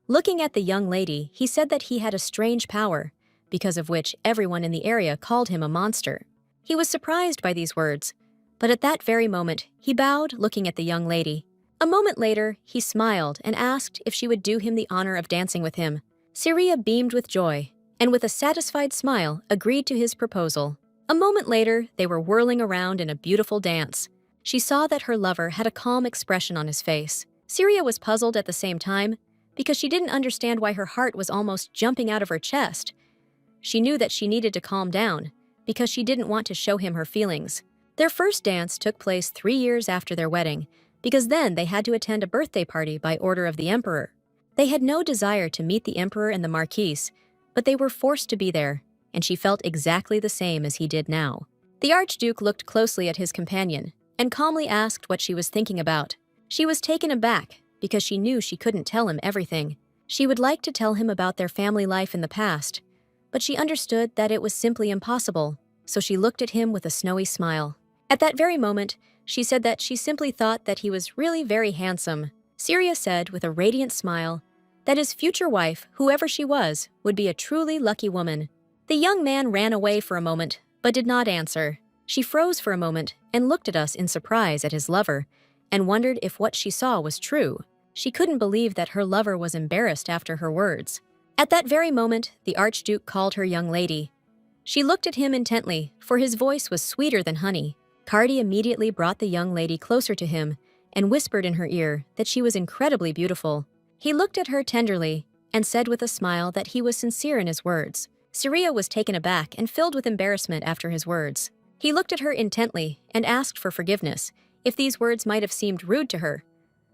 Looking at the young lady, he said that he had a strange power, because of which everyone in the area called him a monster. He was surprised by these words, but at that very moment, he bowed, looking at the young lady. A moment later, he smiled and asked if she would do him the honor of dancing with him. Seer beamed with joy, and with a satisfied smile, agreed to his proposal. A moment later, they were whirling around in a beautiful dance. She saw that her lover had a calm expression on his face. Seer was puzzled at the same time, because she didn't understand why her heart was almost jumping out of her chest. She knew that she needed to calm down, because she didn't want to show him her feelings. Their first dance took place 3 years after their wedding, because then they had to attend a birthday party by order of the emperor. They had no desire to meet the emperor and the marquise, but they were forced to be there, and she felt exactly the same as he did now. The Archduke looked closely at his companion and calmly asked what she was thinking about. She was taken aback because she knew she couldn't tell him everything. She would like to tell him about their family life in the past, but she understood that it was simply impossible, so she looked at him with a snowy smile. At that very moment, she said that she simply thought that he was really very handsome. Seer said with a radiant smile that his future wife, whoever she was, would be a truly lucky woman. The young man ran away for a moment, but did not answer. She froze for a moment and looked at us in surprise at his lover, and wondered if what she saw was true. She couldn't believe that her lover was embarrassed after her words. At that very moment, the Archduke called her young lady. She looked at him intently, for his voice was sweeter than honey. Cardi immediately brought the young lady closer to him and whispered in her ear that she was incredibly beautiful. He looked at her tenderly and said with a smile that he was sincere in his words. Seer was taken aback and filled with embarrassment after his words. He looked at her intently and asked for forgiveness if these words might have seemed rude to her.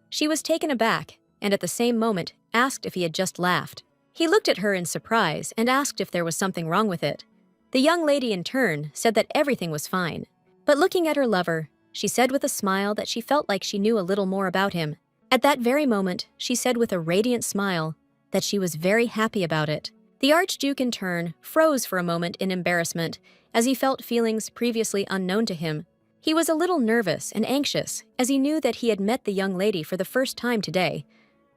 She was taken aback and at the same moment asked if he had just laughed. He looked at her in surprise and asked if there was something wrong with it. The young lady in turn said that everything was fine. But looking at her lover, she said with a smile that she felt like she knew a little more about him. At that very moment, she said with a radiant smile that she was very happy about it. The Archduke in turn froze for a moment in embarrassment as he felt feelings previously unknown to him. He was a little nervous and anxious as he knew that he had met the young lady for the first time today,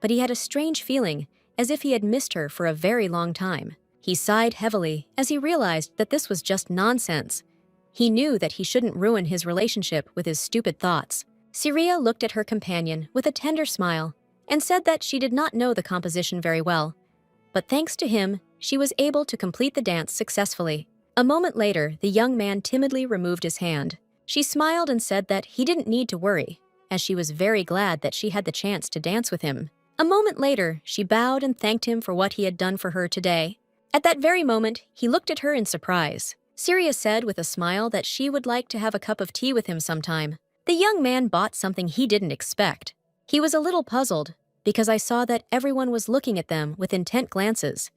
but he had a strange feeling as if he had missed her for a very long time. He sighed heavily as he realized that this was just nonsense. He knew that he shouldn't ruin his relationship with his stupid thoughts. Seer looked at her companion with a tender smile and said that she did not know the composition very well, but thanks to him, she was able to complete the dance successfully. A moment later, the young man timidly removed his hand. She smiled and said that he didn't need to worry, as she was very glad that she had the chance to dance with him. A moment later, she bowed and thanked him for what he had done for her today. At that very moment, he looked at her in surprise. Seer said with a smile that she would like to have a cup of tea with him sometime. The young man bought something he didn't expect. He was a little puzzled, because I saw that everyone was looking at them with intent glances.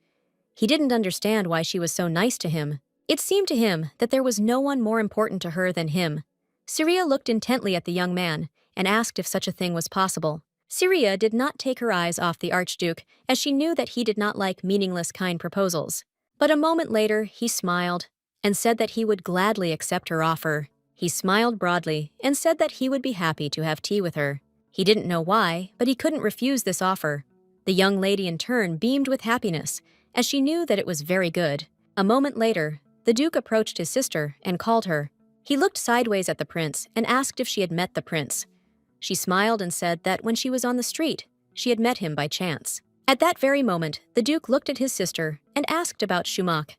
He didn't understand why she was so nice to him. It seemed to him that there was no one more important to her than him. Seer looked intently at the young man and asked if such a thing was possible. Seer did not take her eyes off the Archduke, as she knew that he did not like meaningless kind proposals. But a moment later, he smiled and said that he would gladly accept her offer. He smiled broadly and said that he would be happy to have tea with her. He didn't know why, but he couldn't refuse this offer. The young lady in turn beamed with happiness, as she knew that it was very good. A moment later, the Duke approached his sister and called her. He looked sideways at the prince and asked if she had met the prince. She smiled and said that when she was on the street, she had met him by chance. At that very moment, the Duke looked at his sister and asked about Shumak.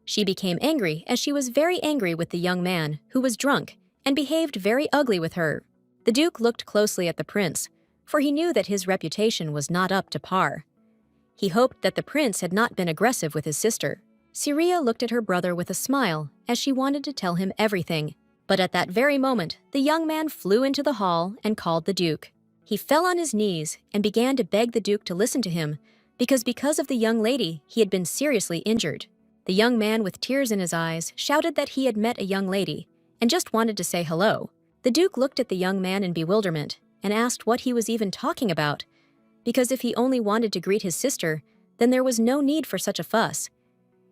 She became angry as she was very angry with the young man, who was drunk, and behaved very ugly with her. The Duke looked closely at the prince, for he knew that his reputation was not up to par. He hoped that the prince had not been aggressive with his sister. Seer looked at her brother with a smile as she wanted to tell him everything. But at that very moment, the young man flew into the hall and called the Duke. He fell on his knees and began to beg the Duke to listen to him, because of the young lady, he had been seriously injured. The young man with tears in his eyes shouted that he had met a young lady and just wanted to say hello. The Duke looked at the young man in bewilderment and asked what he was even talking about, because if he only wanted to greet his sister, then there was no need for such a fuss.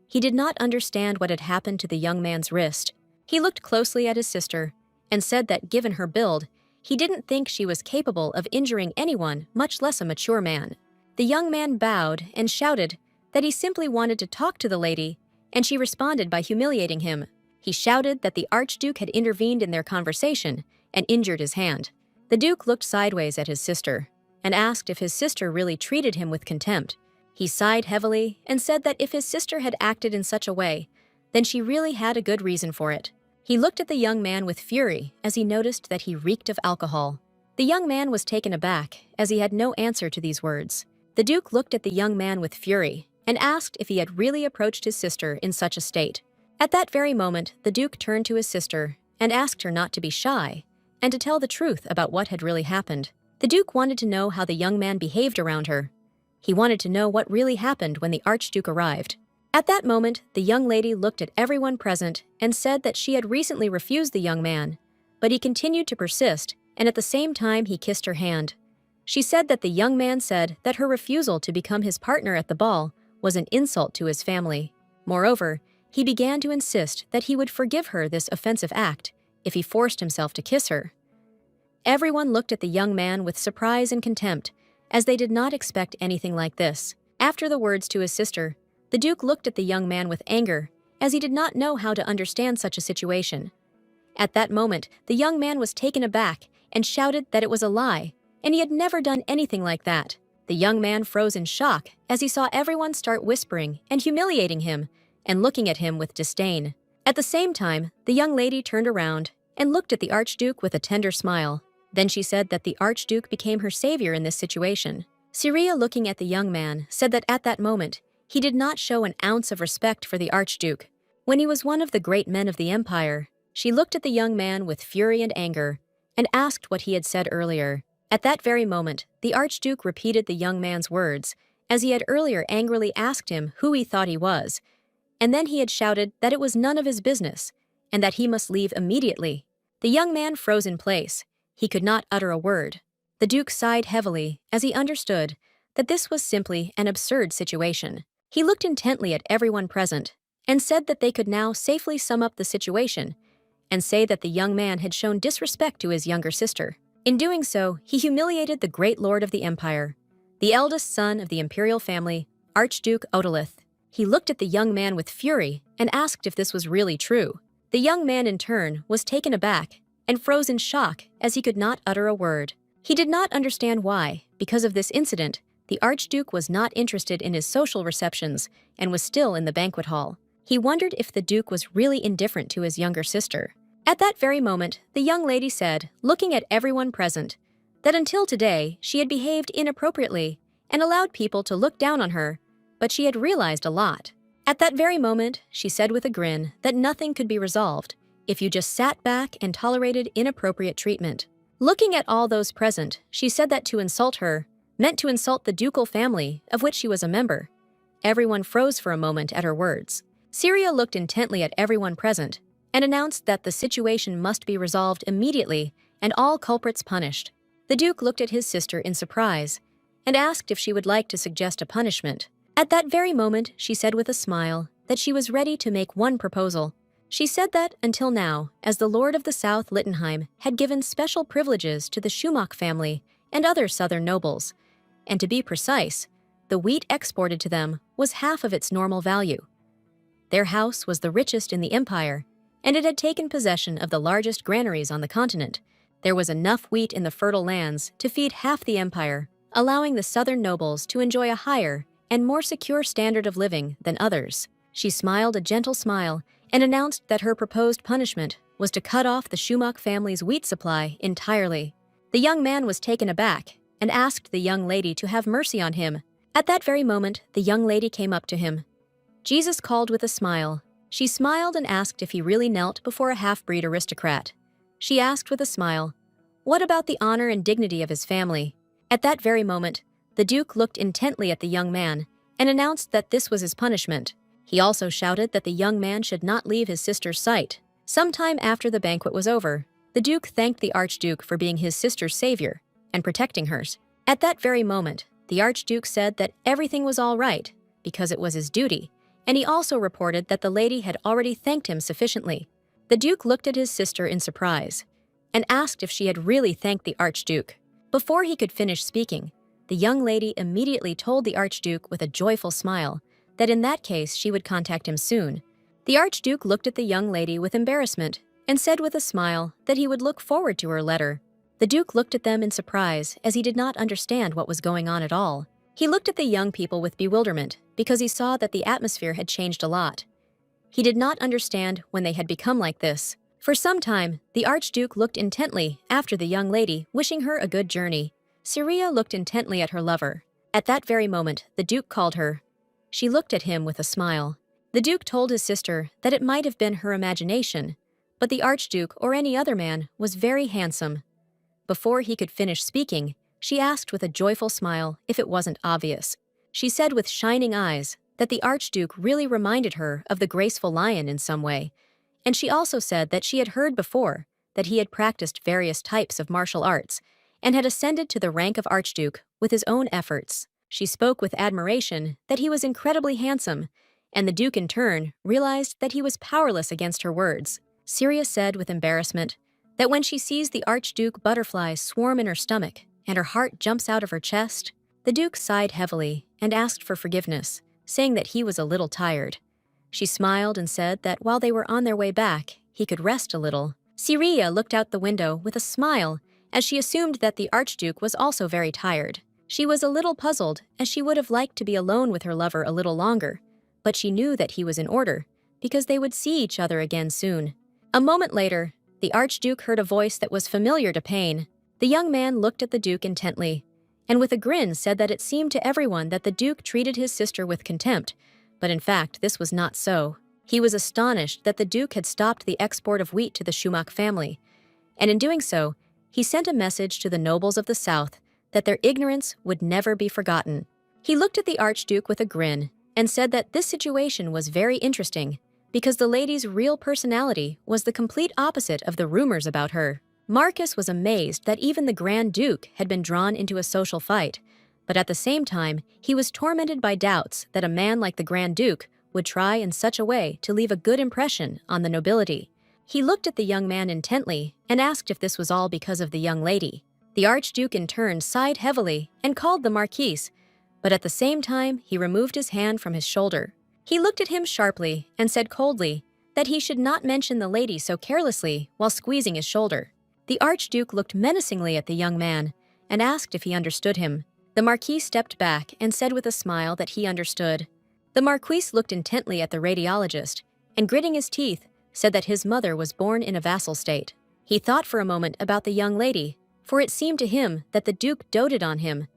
He did not understand what had happened to the young man's wrist. He looked closely at his sister and said that given her build, he didn't think she was capable of injuring anyone, much less a mature man. The young man bowed and shouted that he simply wanted to talk to the lady, and she responded by humiliating him. He shouted that the Archduke had intervened in their conversation and injured his hand. The Duke looked sideways at his sister and asked if his sister really treated him with contempt. He sighed heavily and said that if his sister had acted in such a way, then she really had a good reason for it. He looked at the young man with fury as he noticed that he reeked of alcohol. The young man was taken aback as he had no answer to these words. The Duke looked at the young man with fury and asked if he had really approached his sister in such a state. At that very moment, the Duke turned to his sister and asked her not to be shy and to tell the truth about what had really happened. The Duke wanted to know how the young man behaved around her. He wanted to know what really happened when the Archduke arrived. At that moment, the young lady looked at everyone present and said that she had recently refused the young man, but he continued to persist, and at the same time he kissed her hand. She said that the young man said that her refusal to become his partner at the ball was an insult to his family. Moreover, he began to insist that he would forgive her this offensive act if he forced himself to kiss her. Everyone looked at the young man with surprise and contempt, as they did not expect anything like this. After the words to his sister, the Duke looked at the young man with anger, as he did not know how to understand such a situation. At that moment, the young man was taken aback and shouted that it was a lie, and he had never done anything like that. The young man froze in shock as he saw everyone start whispering and humiliating him and looking at him with disdain. At the same time, the young lady turned around and looked at the Archduke with a tender smile. Then she said that the Archduke became her savior in this situation. Seer, looking at the young man, said that at that moment, he did not show an ounce of respect for the Archduke. When he was one of the great men of the empire, she looked at the young man with fury and anger and asked what he had said earlier. At that very moment, the Archduke repeated the young man's words, as he had earlier angrily asked him who he thought he was, and then he had shouted that it was none of his business and that he must leave immediately. The young man froze in place. He could not utter a word. The Duke sighed heavily as he understood that this was simply an absurd situation. He looked intently at everyone present and said that they could now safely sum up the situation and say that the young man had shown disrespect to his younger sister. In doing so, he humiliated the great lord of the empire, the eldest son of the imperial family, Archduke Odolith. He looked at the young man with fury and asked if this was really true. The young man in turn was taken aback and froze in shock as he could not utter a word. He did not understand why, because of this incident, the Archduke was not interested in his social receptions and was still in the banquet hall. He wondered if the Duke was really indifferent to his younger sister. At that very moment, the young lady said, looking at everyone present, that until today she had behaved inappropriately and allowed people to look down on her, but she had realized a lot. At that very moment, she said with a grin that nothing could be resolved if you just sat back and tolerated inappropriate treatment. Looking at all those present, she said that to insult her meant to insult the ducal family of which she was a member. Everyone froze for a moment at her words. Seer looked intently at everyone present and announced that the situation must be resolved immediately and all culprits punished. The Duke looked at his sister in surprise and asked if she would like to suggest a punishment. At that very moment, she said with a smile that she was ready to make one proposal. She said that, until now, as the Lord of the South Littenheim had given special privileges to the Schumacher family and other southern nobles, and to be precise, the wheat exported to them was half of its normal value. Their house was the richest in the empire, and it had taken possession of the largest granaries on the continent. There was enough wheat in the fertile lands to feed half the empire, allowing the southern nobles to enjoy a higher and more secure standard of living than others. She smiled a gentle smile and announced that her proposed punishment was to cut off the Schumacher family's wheat supply entirely. The young man was taken aback and asked the young lady to have mercy on him. At that very moment, the young lady came up to him. Jesus called with a smile. She smiled and asked if he really knelt before a half-breed aristocrat. She asked with a smile, "What about the honor and dignity of his family?" At that very moment, the Duke looked intently at the young man and announced that this was his punishment. He also shouted that the young man should not leave his sister's sight. Sometime after the banquet was over, the Duke thanked the Archduke for being his sister's savior and protecting hers. At that very moment, the Archduke said that everything was all right because it was his duty, and he also reported that the lady had already thanked him sufficiently. The Duke looked at his sister in surprise and asked if she had really thanked the Archduke. Before he could finish speaking, the young lady immediately told the Archduke with a joyful smile that in that case she would contact him soon. The Archduke looked at the young lady with embarrassment and said with a smile that he would look forward to her letter. The Duke looked at them in surprise as he did not understand what was going on at all. He looked at the young people with bewilderment because he saw that the atmosphere had changed a lot. He did not understand when they had become like this. For some time, the Archduke looked intently after the young lady, wishing her a good journey. Seer looked intently at her lover. At that very moment, the Duke called her. She looked at him with a smile. The Duke told his sister that it might have been her imagination, but the Archduke or any other man was very handsome. Before he could finish speaking, she asked with a joyful smile if it wasn't obvious. She said with shining eyes that the Archduke really reminded her of the graceful lion in some way, and she also said that she had heard before that he had practiced various types of martial arts and had ascended to the rank of Archduke with his own efforts. She spoke with admiration that he was incredibly handsome, and the Duke in turn realized that he was powerless against her words. Seer said with embarrassment that when she sees the Archduke butterflies swarm in her stomach and her heart jumps out of her chest, the Duke sighed heavily and asked for forgiveness, saying that he was a little tired. She smiled and said that while they were on their way back, he could rest a little. Seer looked out the window with a smile as she assumed that the Archduke was also very tired. She was a little puzzled as she would have liked to be alone with her lover a little longer, but she knew that he was in order because they would see each other again soon. A moment later, the Archduke heard a voice that was familiar to Pain. The young man looked at the Duke intently, and with a grin said that it seemed to everyone that the Duke treated his sister with contempt, but in fact this was not so. He was astonished that the Duke had stopped the export of wheat to the Schumacher family, and in doing so, he sent a message to the nobles of the South that their ignorance would never be forgotten. He looked at the Archduke with a grin and said that this situation was very interesting because the lady's real personality was the complete opposite of the rumors about her. Marcus was amazed that even the Grand Duke had been drawn into a social fight, but at the same time, he was tormented by doubts that a man like the Grand Duke would try in such a way to leave a good impression on the nobility. He looked at the young man intently and asked if this was all because of the young lady. The Archduke in turn sighed heavily and called the Marquise, but at the same time he removed his hand from his shoulder. He looked at him sharply and said coldly that he should not mention the lady so carelessly while squeezing his shoulder. The Archduke looked menacingly at the young man and asked if he understood him. The Marquis stepped back and said with a smile that he understood. The Marquis looked intently at the radiologist and, gritting his teeth, said that his mother was born in a vassal state. He thought for a moment about the young lady, for it seemed to him that the Duke doted on him.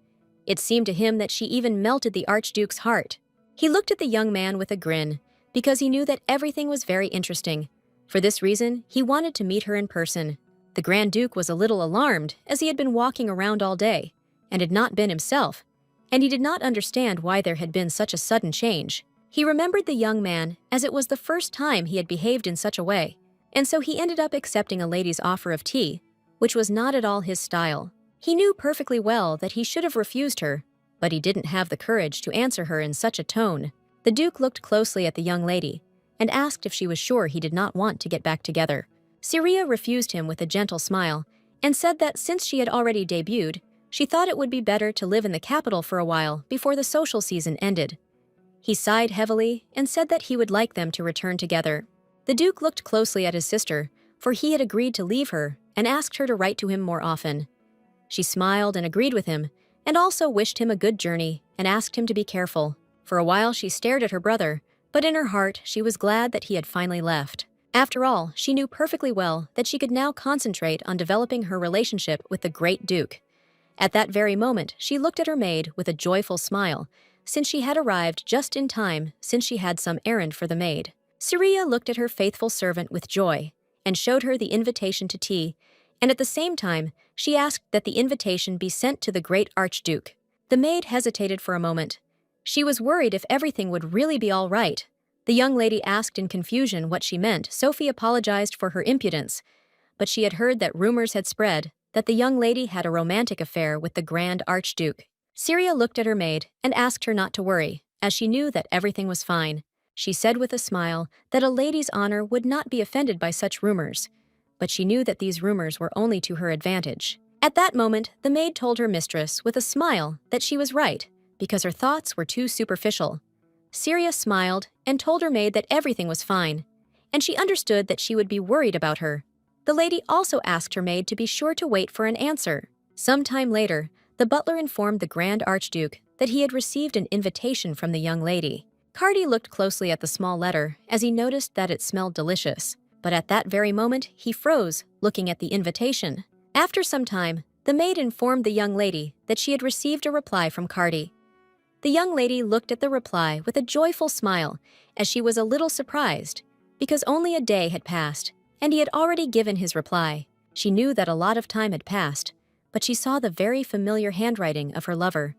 It seemed to him that she even melted the Archduke's heart. He looked at the young man with a grin, because he knew that everything was very interesting. For this reason, he wanted to meet her in person. The Grand Duke was a little alarmed, as he had been walking around all day, and had not been himself, and he did not understand why there had been such a sudden change. He remembered the young man, as it was the first time he had behaved in such a way, and so he ended up accepting a lady's offer of tea, which was not at all his style. He knew perfectly well that he should have refused her, but he didn't have the courage to answer her in such a tone. The Duke looked closely at the young lady and asked if she was sure he did not want to get back together. Seer refused him with a gentle smile and said that since she had already debuted, she thought it would be better to live in the capital for a while before the social season ended. He sighed heavily and said that he would like them to return together. The Duke looked closely at his sister, for he had agreed to leave her and asked her to write to him more often. She smiled and agreed with him, and also wished him a good journey and asked him to be careful. For a while she stared at her brother, but in her heart she was glad that he had finally left. After all, she knew perfectly well that she could now concentrate on developing her relationship with the great Duke. At that very moment, she looked at her maid with a joyful smile, since she had arrived just in time since she had some errand for the maid. Seer looked at her faithful servant with joy and showed her the invitation to tea, and at the same time, she asked that the invitation be sent to the great Archduke. The maid hesitated for a moment. She was worried if everything would really be all right. The young lady asked in confusion what she meant. Sophie apologized for her impudence, but she had heard that rumors had spread that the young lady had a romantic affair with the Grand Archduke. Seer looked at her maid and asked her not to worry, as she knew that everything was fine. She said with a smile that a lady's honor would not be offended by such rumors, but she knew that these rumors were only to her advantage. At that moment, the maid told her mistress with a smile that she was right, because her thoughts were too superficial. Seer smiled and told her maid that everything was fine, and she understood that she would be worried about her. The lady also asked her maid to be sure to wait for an answer. Some time later, the butler informed the Grand Archduke that he had received an invitation from the young lady. Cardi looked closely at the small letter as he noticed that it smelled delicious, but at that very moment he froze, looking at the invitation. After some time, the maid informed the young lady that she had received a reply from Cardi. The young lady looked at the reply with a joyful smile, as she was a little surprised, because only a day had passed, and he had already given his reply. She knew that a lot of time had passed, but she saw the very familiar handwriting of her lover.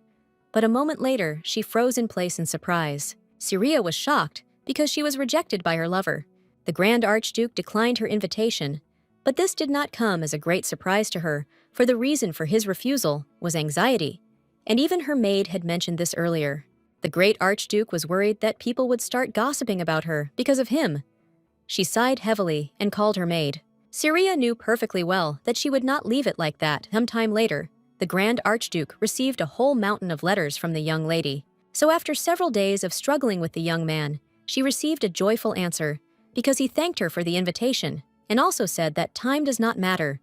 But a moment later, she froze in place in surprise. Seer was shocked because she was rejected by her lover. The Grand Archduke declined her invitation, but this did not come as a great surprise to her, for the reason for his refusal was anxiety. And even her maid had mentioned this earlier. The great Archduke was worried that people would start gossiping about her because of him. She sighed heavily and called her maid. Seer knew perfectly well that she would not leave it like that. Some time later, the Grand Archduke received a whole mountain of letters from the young lady. So after several days of struggling with the young man, she received a joyful answer, because he thanked her for the invitation and also said that time does not matter,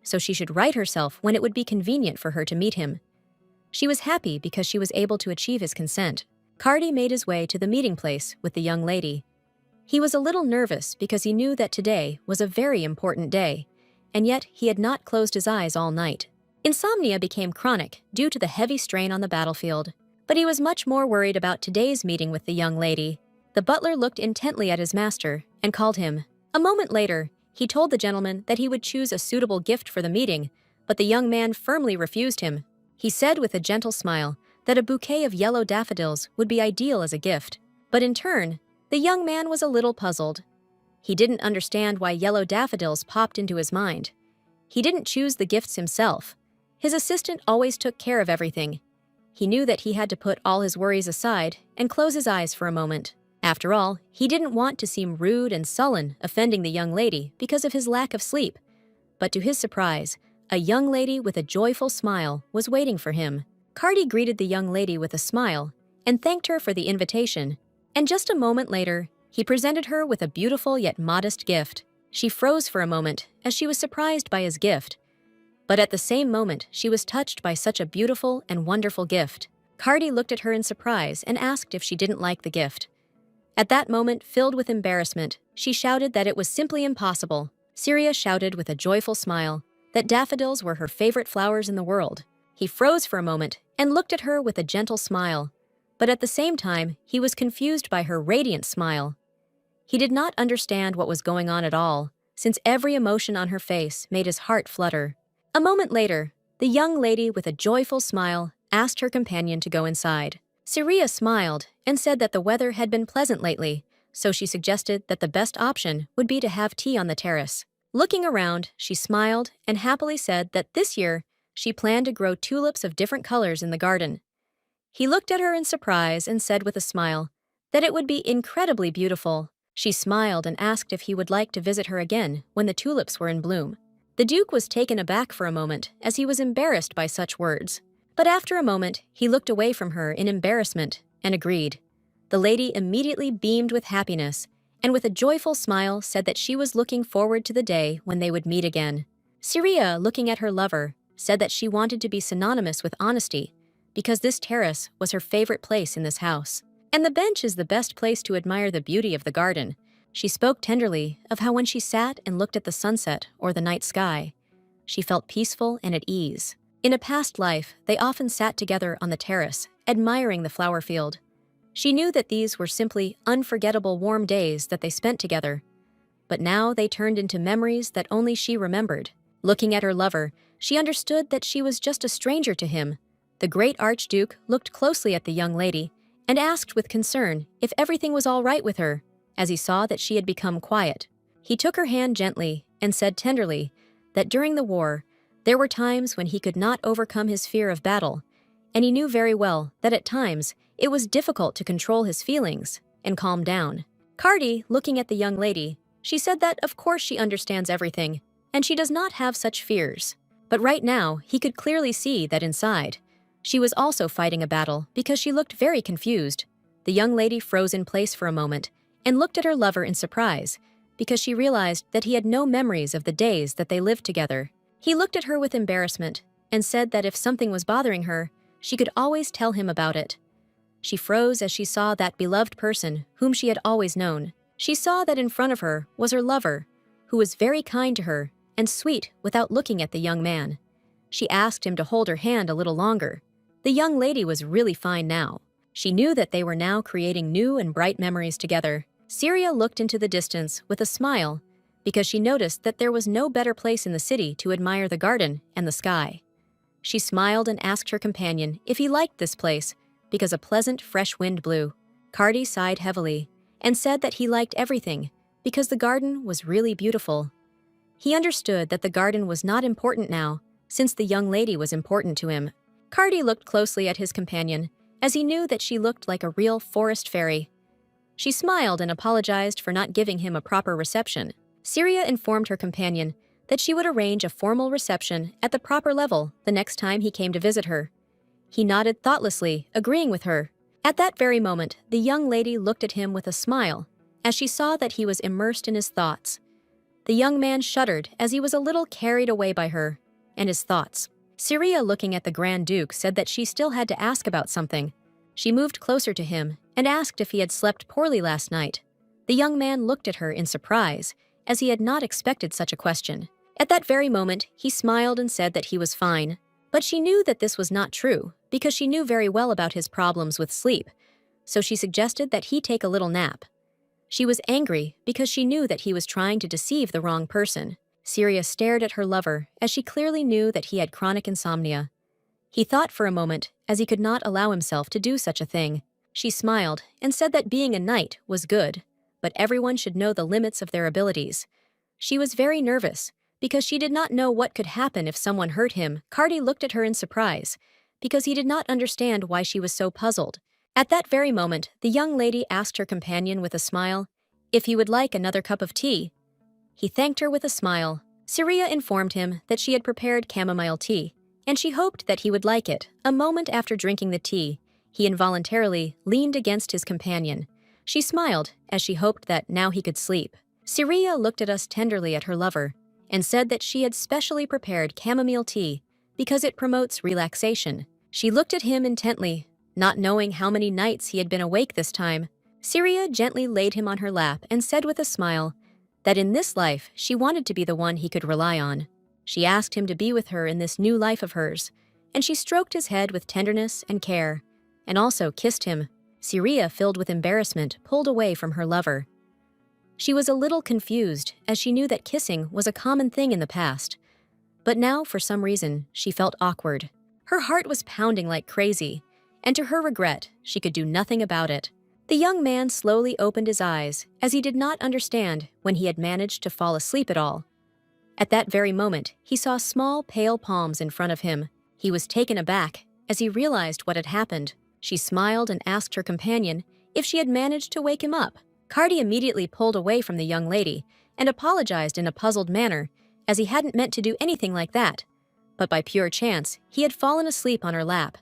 so she should write herself when it would be convenient for her to meet him. She was happy because she was able to achieve his consent. Cardi made his way to the meeting place with the young lady. He was a little nervous because he knew that today was a very important day, and yet he had not closed his eyes all night. Insomnia became chronic due to the heavy strain on the battlefield, but he was much more worried about today's meeting with the young lady. The butler looked intently at his master and called him. A moment later, he told the gentleman that he would choose a suitable gift for the meeting, but the young man firmly refused him. He said with a gentle smile that a bouquet of yellow daffodils would be ideal as a gift, but in turn, the young man was a little puzzled. He didn't understand why yellow daffodils popped into his mind. He didn't choose the gifts himself. His assistant always took care of everything. He knew that he had to put all his worries aside and close his eyes for a moment. After all, he didn't want to seem rude and sullen, offending the young lady because of his lack of sleep. But to his surprise, a young lady with a joyful smile was waiting for him. Cardi greeted the young lady with a smile and thanked her for the invitation, and just a moment later, he presented her with a beautiful yet modest gift. She froze for a moment as she was surprised by his gift, but at the same moment, she was touched by such a beautiful and wonderful gift. Cardi looked at her in surprise and asked if she didn't like the gift. At that moment, filled with embarrassment, she shouted that it was simply impossible. Seer shouted with a joyful smile that daffodils were her favorite flowers in the world. He froze for a moment and looked at her with a gentle smile, but at the same time, he was confused by her radiant smile. He did not understand what was going on at all, since every emotion on her face made his heart flutter. A moment later, the young lady with a joyful smile asked her companion to go inside. Seer smiled and said that the weather had been pleasant lately, so she suggested that the best option would be to have tea on the terrace. Looking around, she smiled and happily said that this year she planned to grow tulips of different colors in the garden. He looked at her in surprise and said with a smile that it would be incredibly beautiful. She smiled and asked if he would like to visit her again when the tulips were in bloom. The Duke was taken aback for a moment as he was embarrassed by such words. But after a moment, he looked away from her in embarrassment and agreed. The lady immediately beamed with happiness and with a joyful smile said that she was looking forward to the day when they would meet again. Seer, looking at her lover, said that she wanted to be synonymous with honesty because this terrace was her favorite place in this house. And the bench is the best place to admire the beauty of the garden. She spoke tenderly of how when she sat and looked at the sunset or the night sky, she felt peaceful and at ease. In a past life, they often sat together on the terrace, admiring the flower field. She knew that these were simply unforgettable warm days that they spent together. But now they turned into memories that only she remembered. Looking at her lover, she understood that she was just a stranger to him. The great Archduke looked closely at the young lady and asked with concern if everything was all right with her, as he saw that she had become quiet. He took her hand gently and said tenderly that during the war, there were times when he could not overcome his fear of battle, and he knew very well that at times it was difficult to control his feelings and calm down. Cardi, looking at the young lady, she said that of course she understands everything, and she does not have such fears. But right now, he could clearly see that inside, she was also fighting a battle because she looked very confused. The young lady froze in place for a moment and looked at her lover in surprise because she realized that he had no memories of the days that they lived together. He looked at her with embarrassment and said that if something was bothering her, she could always tell him about it. She froze as she saw that beloved person whom she had always known. She saw that in front of her was her lover, who was very kind to her and sweet without looking at the young man. She asked him to hold her hand a little longer. The young lady was really fine now. She knew that they were now creating new and bright memories together. Seer looked into the distance with a smile because she noticed that there was no better place in the city to admire the garden and the sky. She smiled and asked her companion if he liked this place because a pleasant, fresh wind blew. Cardi sighed heavily and said that he liked everything because the garden was really beautiful. He understood that the garden was not important now since the young lady was important to him. Cardi looked closely at his companion as he knew that she looked like a real forest fairy. She smiled and apologized for not giving him a proper reception. Seer informed her companion that she would arrange a formal reception at the proper level the next time he came to visit her. He nodded thoughtlessly, agreeing with her. At that very moment, the young lady looked at him with a smile as she saw that he was immersed in his thoughts. The young man shuddered as he was a little carried away by her and his thoughts. Seer, looking at the Grand Duke, said that she still had to ask about something. She moved closer to him and asked if he had slept poorly last night. The young man looked at her in surprise, as he had not expected such a question. At that very moment, he smiled and said that he was fine. But she knew that this was not true, because she knew very well about his problems with sleep, so she suggested that he take a little nap. She was angry because she knew that he was trying to deceive the wrong person. Seer stared at her lover as she clearly knew that he had chronic insomnia. He thought for a moment as he could not allow himself to do such a thing. She smiled and said that being a knight was good, but everyone should know the limits of their abilities. She was very nervous because she did not know what could happen if someone hurt him. Cardi looked at her in surprise because he did not understand why she was so puzzled. At that very moment, the young lady asked her companion with a smile if he would like another cup of tea. He thanked her with a smile. Seer informed him that she had prepared chamomile tea, and she hoped that he would like it. A moment after drinking the tea, he involuntarily leaned against his companion. She smiled as she hoped that now he could sleep. Seer looked at us tenderly at her lover and said that she had specially prepared chamomile tea because it promotes relaxation. She looked at him intently, not knowing how many nights he had been awake this time. Seer gently laid him on her lap and said with a smile that in this life she wanted to be the one he could rely on. She asked him to be with her in this new life of hers, and she stroked his head with tenderness and care, and also kissed him. Seer, filled with embarrassment, pulled away from her lover. She was a little confused as she knew that kissing was a common thing in the past, but now, for some reason, she felt awkward. Her heart was pounding like crazy, and to her regret, she could do nothing about it. The young man slowly opened his eyes, as he did not understand when he had managed to fall asleep at all. At that very moment, he saw small, pale palms in front of him. He was taken aback as he realized what had happened. She smiled and asked her companion if she had managed to wake him up. Cardi immediately pulled away from the young lady and apologized in a puzzled manner, as he hadn't meant to do anything like that. But by pure chance, he had fallen asleep on her lap.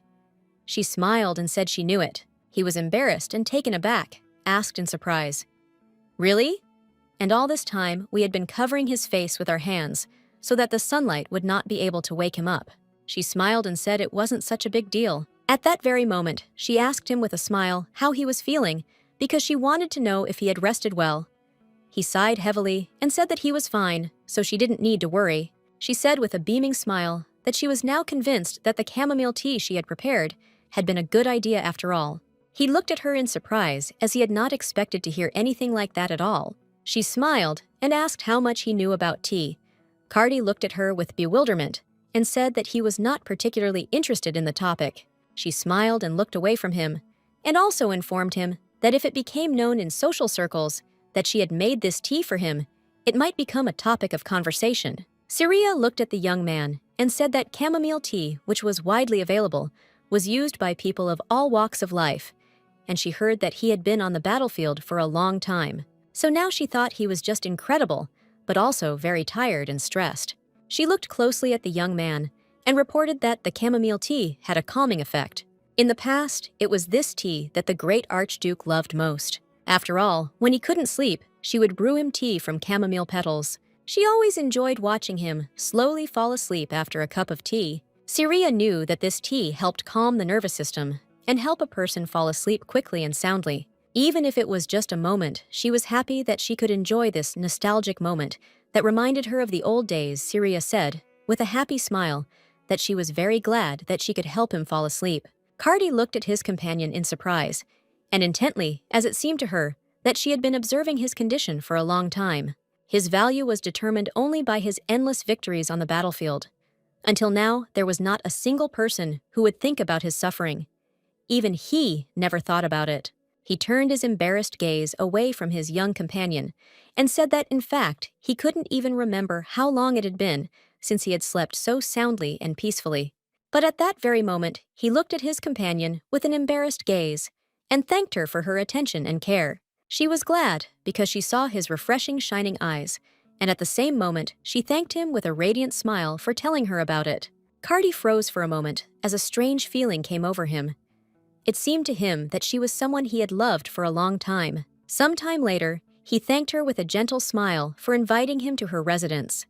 She smiled and said she knew it. He was embarrassed and taken aback, asked in surprise, "Really?" And all this time, we had been covering his face with our hands so that the sunlight would not be able to wake him up. She smiled and said it wasn't such a big deal. At that very moment, she asked him with a smile how he was feeling because she wanted to know if he had rested well. He sighed heavily and said that he was fine, so she didn't need to worry. She said with a beaming smile that she was now convinced that the chamomile tea she had prepared had been a good idea after all. He looked at her in surprise, as he had not expected to hear anything like that at all. She smiled and asked how much he knew about tea. Cardi looked at her with bewilderment and said that he was not particularly interested in the topic. She smiled and looked away from him, and also informed him that if it became known in social circles that she had made this tea for him, it might become a topic of conversation. Seer looked at the young man and said that chamomile tea, which was widely available, was used by people of all walks of life, and she heard that he had been on the battlefield for a long time. So now she thought he was just incredible, but also very tired and stressed. She looked closely at the young man and reported that the chamomile tea had a calming effect. In the past, it was this tea that the great Archduke loved most. After all, when he couldn't sleep, she would brew him tea from chamomile petals. She always enjoyed watching him slowly fall asleep after a cup of tea. Seer knew that this tea helped calm the nervous system and help a person fall asleep quickly and soundly. Even if it was just a moment, she was happy that she could enjoy this nostalgic moment that reminded her of the old days. Seer said, with a happy smile, that she was very glad that she could help him fall asleep. Cardi looked at his companion in surprise, and intently, as it seemed to her that she had been observing his condition for a long time. His value was determined only by his endless victories on the battlefield. Until now, there was not a single person who would think about his suffering. Even he never thought about it. He turned his embarrassed gaze away from his young companion and said that, in fact, he couldn't even remember how long it had been since he had slept so soundly and peacefully. But at that very moment, he looked at his companion with an embarrassed gaze and thanked her for her attention and care. She was glad because she saw his refreshing shining eyes, and at the same moment, she thanked him with a radiant smile for telling her about it. Cardi froze for a moment as a strange feeling came over him. It seemed to him that she was someone he had loved for a long time. Some time later, he thanked her with a gentle smile for inviting him to her residence.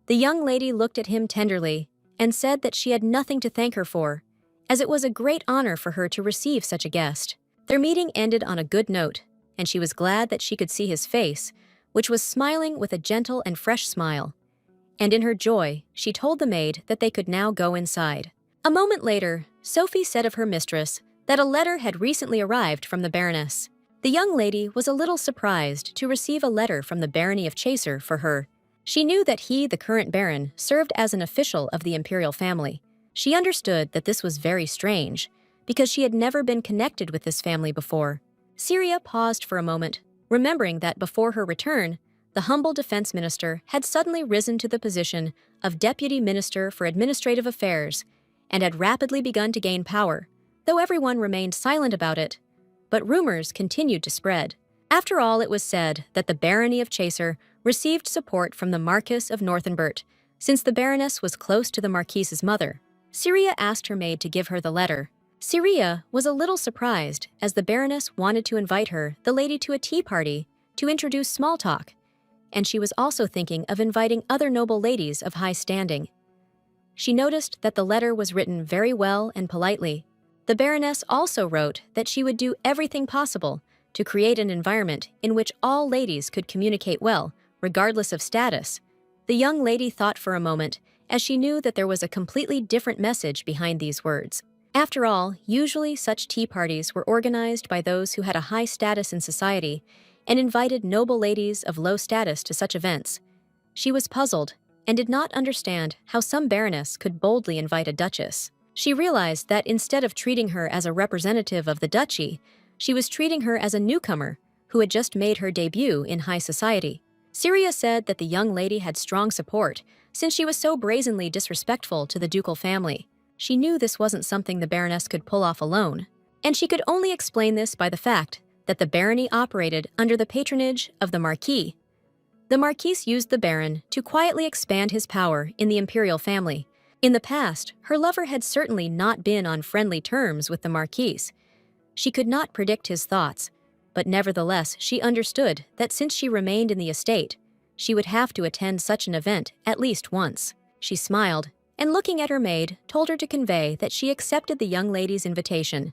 The young lady looked at him tenderly and said that she had nothing to thank her for, as it was a great honor for her to receive such a guest. Their meeting ended on a good note, and she was glad that she could see his face, which was smiling with a gentle and fresh smile. And in her joy, she told the maid that they could now go inside. A moment later, Sophie said of her mistress that a letter had recently arrived from the Baroness. The young lady was a little surprised to receive a letter from the barony of Chaser for her. She knew that he, the current baron, served as an official of the imperial family. She understood that this was very strange, because she had never been connected with this family before. Seer paused for a moment, remembering that before her return, the humble defense minister had suddenly risen to the position of deputy minister for administrative affairs and had rapidly begun to gain power, though everyone remained silent about it. But rumors continued to spread. After all, it was said that the barony of Chaser received support from the Marquis of Northumberland, since the Baroness was close to the Marquise's mother. Seer asked her maid to give her the letter. Seer was a little surprised, as the Baroness wanted to invite her, the lady, to a tea party to introduce small talk, and she was also thinking of inviting other noble ladies of high standing. She noticed that the letter was written very well and politely. The Baroness also wrote that she would do everything possible to create an environment in which all ladies could communicate well, regardless of status. The young lady thought for a moment, as she knew that there was a completely different message behind these words. After all, usually such tea parties were organized by those who had a high status in society and invited noble ladies of low status to such events. She was puzzled and did not understand how some baroness could boldly invite a duchess. She realized that instead of treating her as a representative of the duchy, she was treating her as a newcomer who had just made her debut in high society. Seer said that the young lady had strong support since she was so brazenly disrespectful to the ducal family. She knew this wasn't something the Baroness could pull off alone. and she could only explain this by the fact that the barony operated under the patronage of the Marquis. The Marquis used the Baron to quietly expand his power in the imperial family. In the past, her lover had certainly not been on friendly terms with the Marquis. She could not predict his thoughts, but nevertheless she understood that since she remained in the estate, she would have to attend such an event at least once. She smiled, and looking at her maid, told her to convey that she accepted the young lady's invitation.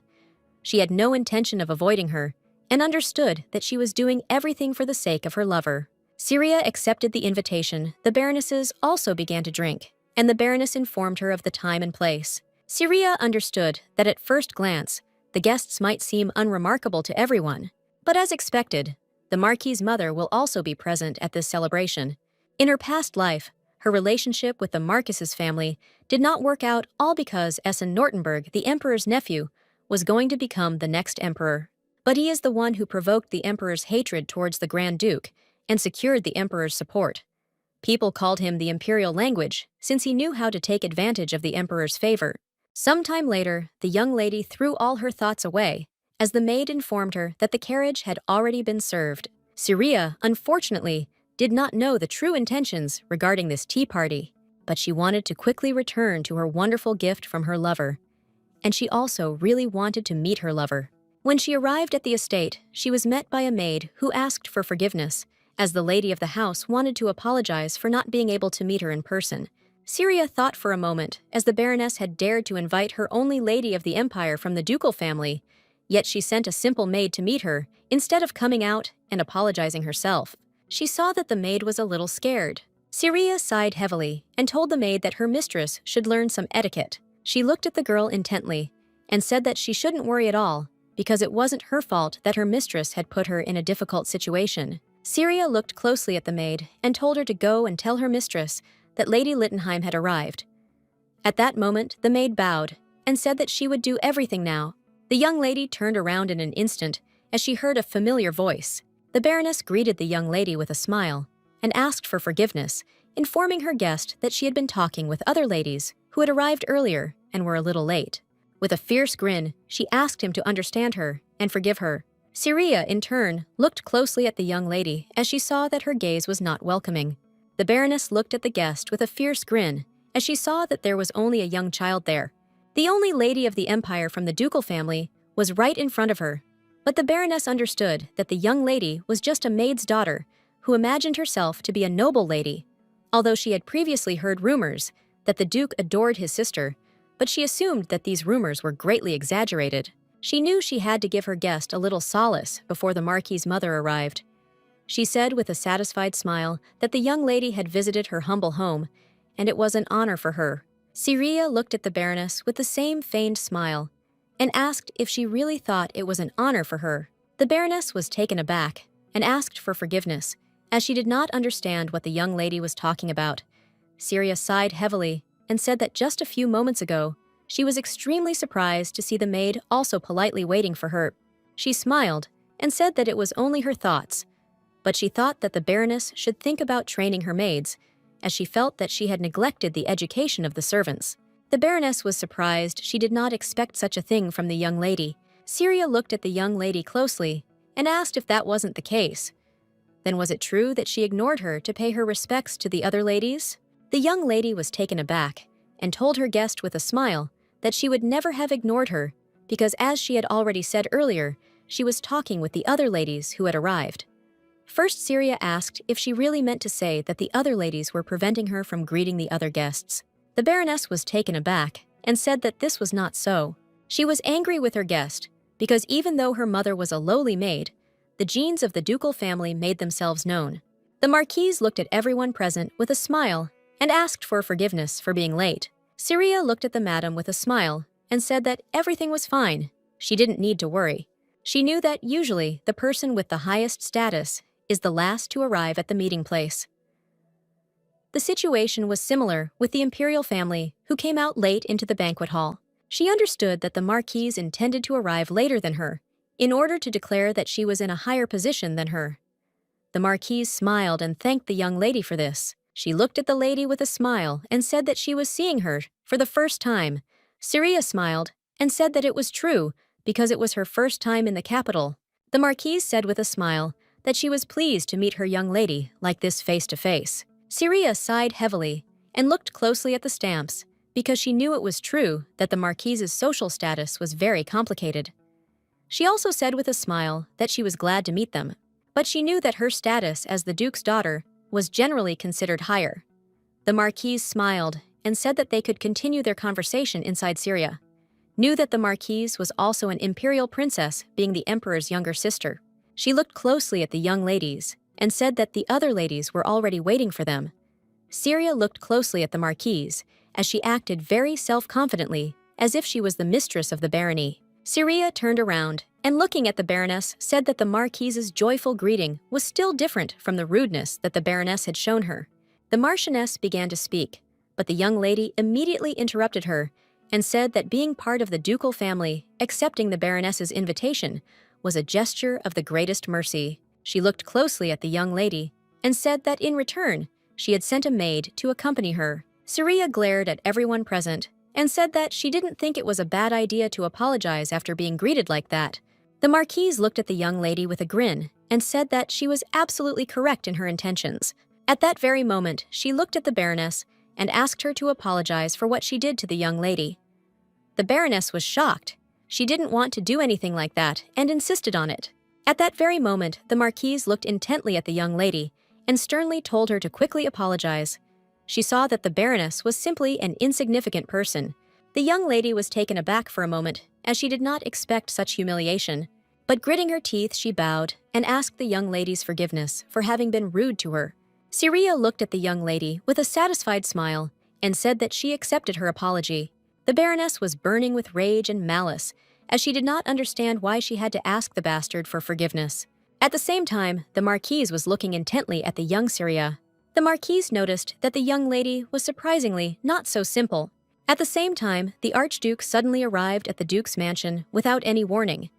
She had no intention of avoiding her, and understood that she was doing everything for the sake of her lover. Seer accepted the invitation. The baronesses also began to drink, and the baroness informed her of the time and place. Seer understood that at first glance, the guests might seem unremarkable to everyone, but as expected, the Marquis's mother will also be present at this celebration. In her past life, her relationship with the Marquis's family did not work out, all because Essen-Nortenberg, the emperor's nephew, was going to become the next emperor. But he is the one who provoked the emperor's hatred towards the Grand Duke and secured the emperor's support. People called him the imperial language, since he knew how to take advantage of the emperor's favor. Sometime later, the young lady threw all her thoughts away, as the maid informed her that the carriage had already been served. Seer, unfortunately, did not know the true intentions regarding this tea party, but she wanted to quickly return to her wonderful gift from her lover, and she also really wanted to meet her lover. When she arrived at the estate, she was met by a maid who asked for forgiveness, as the lady of the house wanted to apologize for not being able to meet her in person. Seer thought for a moment, as the baroness had dared to invite her only lady of the empire from the ducal family, yet she sent a simple maid to meet her, instead of coming out and apologizing herself. She saw that the maid was a little scared. Seer sighed heavily and told the maid that her mistress should learn some etiquette. She looked at the girl intently and said that she shouldn't worry at all, because it wasn't her fault that her mistress had put her in a difficult situation. Seer looked closely at the maid and told her to go and tell her mistress that Lady Littenheim had arrived. At that moment, the maid bowed and said that she would do everything now. The young lady turned around in an instant as she heard a familiar voice. The baroness greeted the young lady with a smile and asked for forgiveness, informing her guest that she had been talking with other ladies who had arrived earlier and were a little late. With a fierce grin, she asked him to understand her and forgive her. Seer, in turn, looked closely at the young lady as she saw that her gaze was not welcoming. The baroness looked at the guest with a fierce grin as she saw that there was only a young child there. The only lady of the empire from the ducal family was right in front of her, but the baroness understood that the young lady was just a maid's daughter who imagined herself to be a noble lady. Although she had previously heard rumors that the duke adored his sister, but she assumed that these rumors were greatly exaggerated. She knew she had to give her guest a little solace before the Marquis's mother arrived. She said with a satisfied smile that the young lady had visited her humble home, and it was an honor for her. Seer looked at the baroness with the same feigned smile and asked if she really thought it was an honor for her. The baroness was taken aback and asked for forgiveness, as she did not understand what the young lady was talking about. Seer sighed heavily and said that just a few moments ago, she was extremely surprised to see the maid also politely waiting for her. She smiled and said that it was only her thoughts, but she thought that the baroness should think about training her maids, as she felt that she had neglected the education of the servants. The baroness was surprised. She did not expect such a thing from the young lady. Seer looked at the young lady closely and asked if that wasn't the case. Then was it true that she ignored her to pay her respects to the other ladies? The young lady was taken aback and told her guest with a smile that she would never have ignored her, because as she had already said earlier, she was talking with the other ladies who had arrived. First, Seer asked if she really meant to say that the other ladies were preventing her from greeting the other guests. The baroness was taken aback and said that this was not so. She was angry with her guest, because even though her mother was a lowly maid, the genes of the ducal family made themselves known. The Marquis looked at everyone present with a smile and asked for forgiveness for being late. Seer looked at the madam with a smile and said that everything was fine. She didn't need to worry. She knew that usually the person with the highest status is the last to arrive at the meeting place. The situation was similar with the imperial family, who came out late into the banquet hall. She understood that the Marquis intended to arrive later than her, in order to declare that she was in a higher position than her. The Marquis smiled and thanked the young lady for this. She looked at the lady with a smile and said that she was seeing her for the first time. Seer smiled and said that it was true, because it was her first time in the capital. The Marquise said with a smile that she was pleased to meet her young lady like this face to face. Seer sighed heavily and looked closely at the stamps because she knew it was true that the Marquise's social status was very complicated. She also said with a smile that she was glad to meet them, but she knew that her status as the Duke's daughter was generally considered higher. The Marquise smiled and said that they could continue their conversation inside Syria. Knew that the Marquise was also an imperial princess, being the emperor's younger sister. She looked closely at the young ladies and said that the other ladies were already waiting for them. Syria looked closely at the Marquise as she acted very self-confidently, as if she was the mistress of the barony. Syria turned around and, looking at the Baroness, said that the Marquise's joyful greeting was still different from the rudeness that the Baroness had shown her. The Marchioness began to speak, but the young lady immediately interrupted her and said that being part of the ducal family, accepting the Baroness's invitation, was a gesture of the greatest mercy. She looked closely at the young lady and said that in return, she had sent a maid to accompany her. Syria glared at everyone present and said that she didn't think it was a bad idea to apologize after being greeted like that. The Marquise looked at the young lady with a grin and said that she was absolutely correct in her intentions. At that very moment, she looked at the Baroness and asked her to apologize for what she did to the young lady. The Baroness was shocked. She didn't want to do anything like that and insisted on it. At that very moment, the Marquise looked intently at the young lady and sternly told her to quickly apologize. She saw that the Baroness was simply an insignificant person. The young lady was taken aback for a moment, as she did not expect such humiliation. But gritting her teeth, she bowed and asked the young lady's forgiveness for having been rude to her. Syria looked at the young lady with a satisfied smile and said that she accepted her apology. The Baroness was burning with rage and malice, as she did not understand why she had to ask the bastard for forgiveness. At the same time, the Marquise was looking intently at the young Syria. The Marquise noticed that the young lady was surprisingly not so simple. At the same time, the Archduke suddenly arrived at the Duke's mansion without any warning.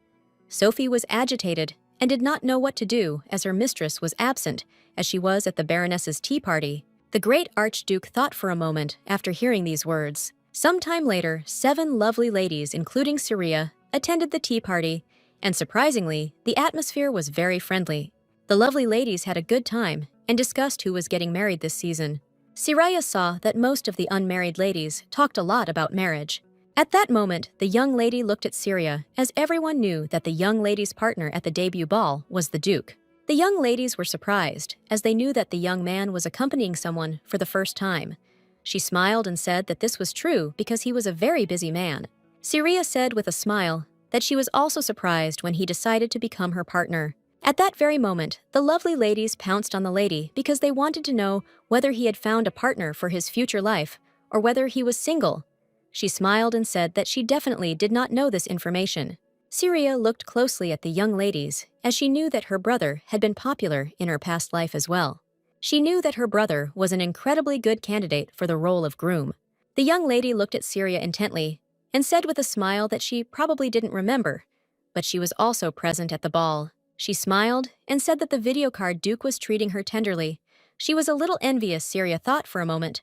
Sophie was agitated and did not know what to do as her mistress was absent, as she was at the Baroness's tea party. The great Archduke thought for a moment after hearing these words. Some time later, 7 lovely ladies, including Syria, attended the tea party, and surprisingly, the atmosphere was very friendly. The lovely ladies had a good time and discussed who was getting married this season. Syria saw that most of the unmarried ladies talked a lot about marriage. At that moment, the young lady looked at Syria, as everyone knew that the young lady's partner at the debut ball was the Duke. The young ladies were surprised, as they knew that the young man was accompanying someone for the first time. She smiled and said that this was true because he was a very busy man. Syria said with a smile that she was also surprised when he decided to become her partner. At that very moment, the lovely ladies pounced on the lady because they wanted to know whether he had found a partner for his future life or whether he was single. She smiled and said that she definitely did not know this information. Syria looked closely at the young ladies, as she knew that her brother had been popular in her past life as well. She knew that her brother was an incredibly good candidate for the role of groom. The young lady looked at Syria intently and said with a smile that she probably didn't remember, but she was also present at the ball. She smiled and said that the video card Duke was treating her tenderly. She was a little envious, Syria thought for a moment.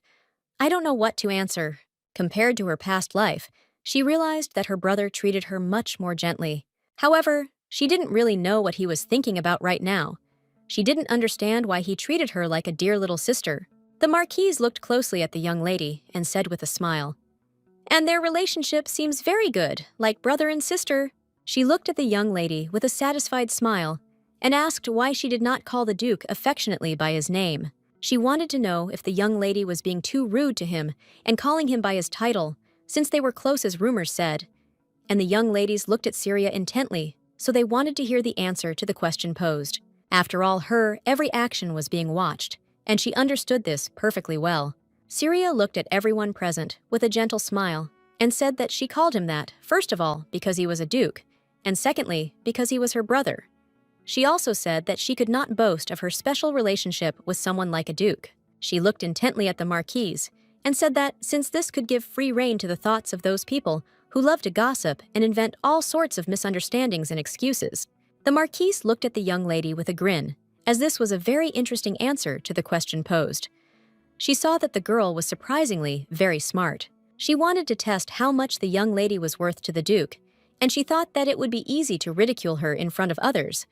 I don't know what to answer. Compared to her past life, she realized that her brother treated her much more gently. However, she didn't really know what he was thinking about right now. She didn't understand why he treated her like a dear little sister. The Marquise looked closely at the young lady and said with a smile, "And their relationship seems very good, like brother and sister." She looked at the young lady with a satisfied smile and asked why she did not call the Duke affectionately by his name. She wanted to know if the young lady was being too rude to him and calling him by his title, since they were close as rumors said. And the young ladies looked at Syria intently, so they wanted to hear the answer to the question posed. After all, her every action was being watched, and she understood this perfectly well. Syria looked at everyone present with a gentle smile and said that she called him that, first of all, because he was a duke, and secondly, because he was her brother. She also said that she could not boast of her special relationship with someone like a duke. She looked intently at the Marquise and said that since this could give free rein to the thoughts of those people who love to gossip and invent all sorts of misunderstandings and excuses. The Marquise looked at the young lady with a grin, as this was a very interesting answer to the question posed. She saw that the girl was surprisingly very smart. She wanted to test how much the young lady was worth to the Duke, and she thought that it would be easy to ridicule her in front of others.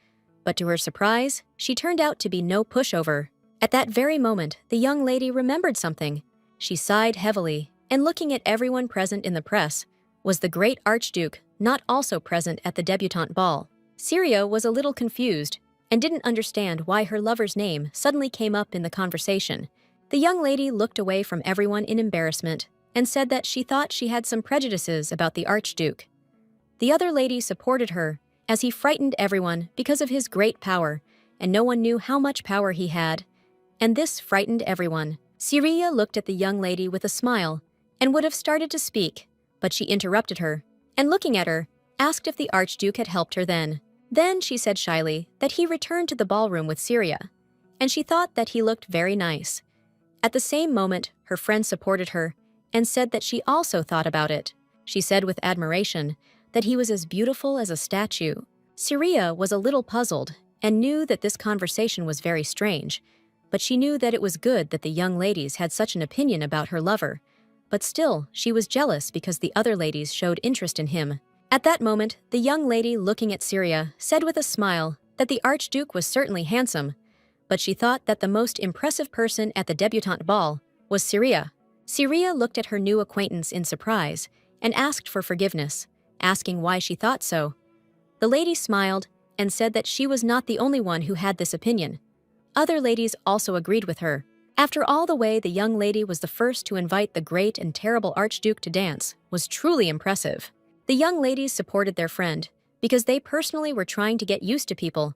But to her surprise, she turned out to be no pushover. At that very moment, the young lady remembered something. She sighed heavily, and looking at everyone present in the press, was the great Archduke not also present at the debutante ball? Seer was a little confused and didn't understand why her lover's name suddenly came up in the conversation. The young lady looked away from everyone in embarrassment and said that she thought she had some prejudices about the Archduke. The other lady supported her, as he frightened everyone because of his great power, and no one knew how much power he had. And this frightened everyone. Seer looked at the young lady with a smile and would have started to speak, but she interrupted her, and looking at her, asked if the Archduke had helped her then. Then she said shyly that he returned to the ballroom with Seer, and she thought that he looked very nice. At the same moment, her friend supported her and said that she also thought about it. She said with admiration that he was as beautiful as a statue. Seer was a little puzzled and knew that this conversation was very strange, but she knew that it was good that the young ladies had such an opinion about her lover. But still, she was jealous because the other ladies showed interest in him. At that moment, the young lady looking at Seer said with a smile that the Archduke was certainly handsome, but she thought that the most impressive person at the debutante ball was Seer. Seer looked at her new acquaintance in surprise and asked for forgiveness, asking why she thought so. The lady smiled and said that she was not the only one who had this opinion. Other ladies also agreed with her. After all, the way the young lady was the first to invite the great and terrible Archduke to dance was truly impressive. The young ladies supported their friend because they personally were trying to get used to people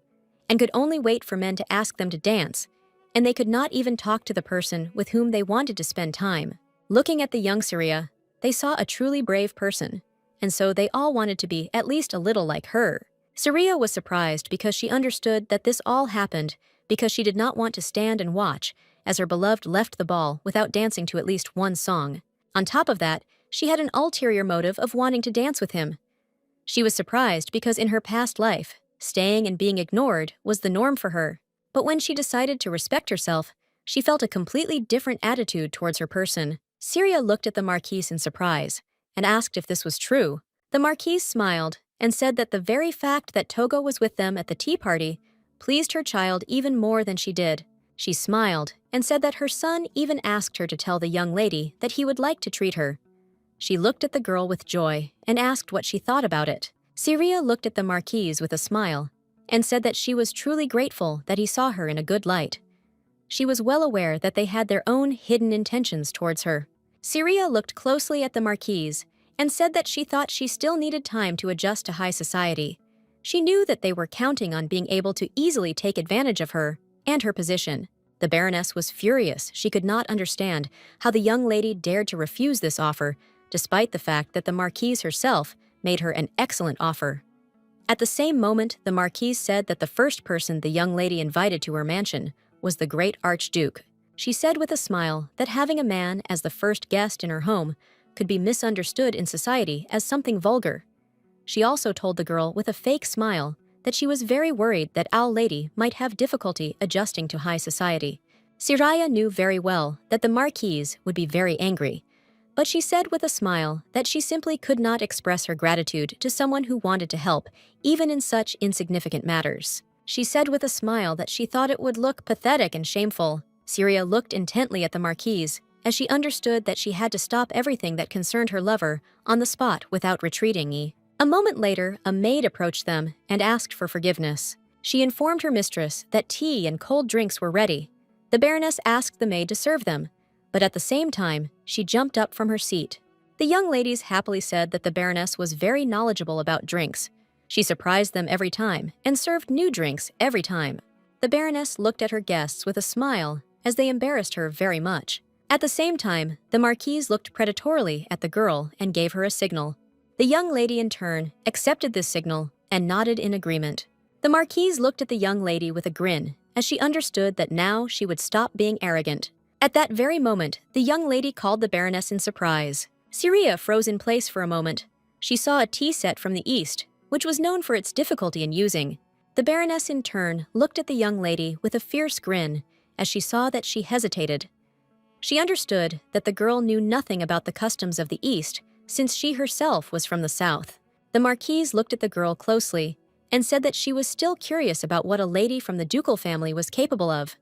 and could only wait for men to ask them to dance, and they could not even talk to the person with whom they wanted to spend time. Looking at the young Seer, they saw a truly brave person, and so they all wanted to be at least a little like her. Seer was surprised because she understood that this all happened because she did not want to stand and watch as her beloved left the ball without dancing to at least one song. On top of that, she had an ulterior motive of wanting to dance with him. She was surprised because in her past life, staying and being ignored was the norm for her. But when she decided to respect herself, she felt a completely different attitude towards her person. Seer looked at the Marquise in surprise and asked if this was true. The Marquise smiled and said that the very fact that Togo was with them at the tea party pleased her child even more than she did. She smiled and said that her son even asked her to tell the young lady that he would like to treat her. She looked at the girl with joy and asked what she thought about it. Seer looked at the Marquise with a smile and said that she was truly grateful that he saw her in a good light. She was well aware that they had their own hidden intentions towards her. Seer looked closely at the Marquise and said that she thought she still needed time to adjust to high society. She knew that they were counting on being able to easily take advantage of her and her position. The Baroness was furious. She could not understand how the young lady dared to refuse this offer, despite the fact that the Marquise herself made her an excellent offer. At the same moment, the Marquise said that the first person the young lady invited to her mansion was the great Archduke. She said with a smile that having a man as the first guest in her home could be misunderstood in society as something vulgar. She also told the girl with a fake smile that she was very worried that our lady might have difficulty adjusting to high society. Seer knew very well that the Marquise would be very angry, but she said with a smile that she simply could not express her gratitude to someone who wanted to help, even in such insignificant matters. She said with a smile that she thought it would look pathetic and shameful. Seer looked intently at the Marquise, as she understood that she had to stop everything that concerned her lover on the spot without retreating. A moment later, a maid approached them and asked for forgiveness. She informed her mistress that tea and cold drinks were ready. The Baroness asked the maid to serve them, but at the same time, she jumped up from her seat. The young ladies happily said that the Baroness was very knowledgeable about drinks. She surprised them every time and served new drinks every time. The Baroness looked at her guests with a smile as they embarrassed her very much. At the same time, the Marquise looked predatorily at the girl and gave her a signal. The young lady in turn accepted this signal and nodded in agreement. The Marquise looked at the young lady with a grin as she understood that now she would stop being arrogant. At that very moment, the young lady called the Baroness in surprise. Seer froze in place for a moment. She saw a tea set from the east, which was known for its difficulty in using. The Baroness in turn looked at the young lady with a fierce grin as she saw that she hesitated. She understood that the girl knew nothing about the customs of the East since she herself was from the South. The Marquise looked at the girl closely and said that she was still curious about what a lady from the ducal family was capable of.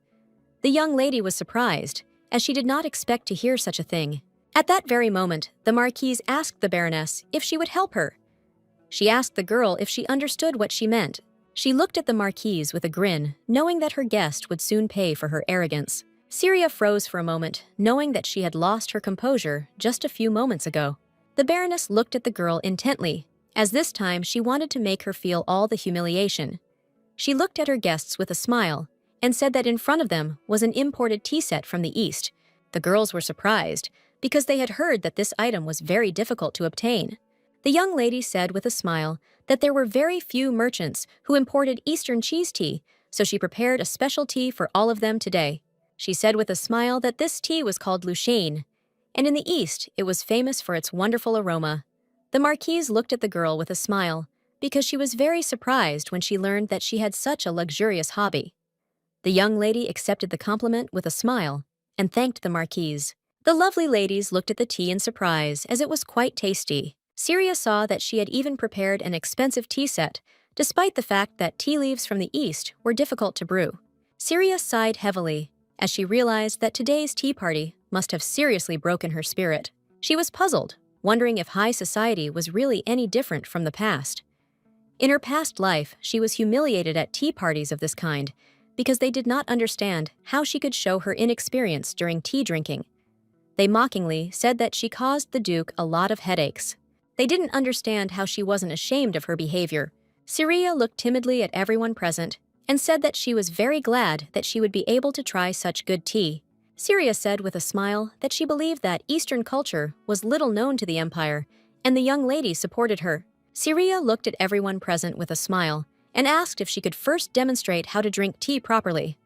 The young lady was surprised, as she did not expect to hear such a thing. At that very moment, the Marquise asked the Baroness if she would help her. She asked the girl if she understood what she meant. She looked at the Marquise with a grin, knowing that her guest would soon pay for her arrogance. Syria froze for a moment, knowing that she had lost her composure just a few moments ago. The Baroness looked at the girl intently, as this time she wanted to make her feel all the humiliation. She looked at her guests with a smile, and said that in front of them was an imported tea set from the East. The girls were surprised, because they had heard that this item was very difficult to obtain. The young lady said with a smile that there were very few merchants who imported Eastern cheese tea, so she prepared a special tea for all of them today. She said with a smile that this tea was called Lucane, and in the East it was famous for its wonderful aroma. The Marquise looked at the girl with a smile, because she was very surprised when she learned that she had such a luxurious hobby. The young lady accepted the compliment with a smile and thanked the Marquise. The lovely ladies looked at the tea in surprise, as it was quite tasty. Syria saw that she had even prepared an expensive tea set, despite the fact that tea leaves from the East were difficult to brew. Syria sighed heavily, as she realized that today's tea party must have seriously broken her spirit. She was puzzled, wondering if high society was really any different from the past. In her past life, she was humiliated at tea parties of this kind, because they did not understand how she could show her inexperience during tea drinking. They mockingly said that she caused the Duke a lot of headaches. They didn't understand how she wasn't ashamed of her behavior. Syria looked timidly at everyone present and said that she was very glad that she would be able to try such good tea. Syria said with a smile that she believed that Eastern culture was little known to the Empire, and the young lady supported her. Syria looked at everyone present with a smile and asked if she could first demonstrate how to drink tea properly.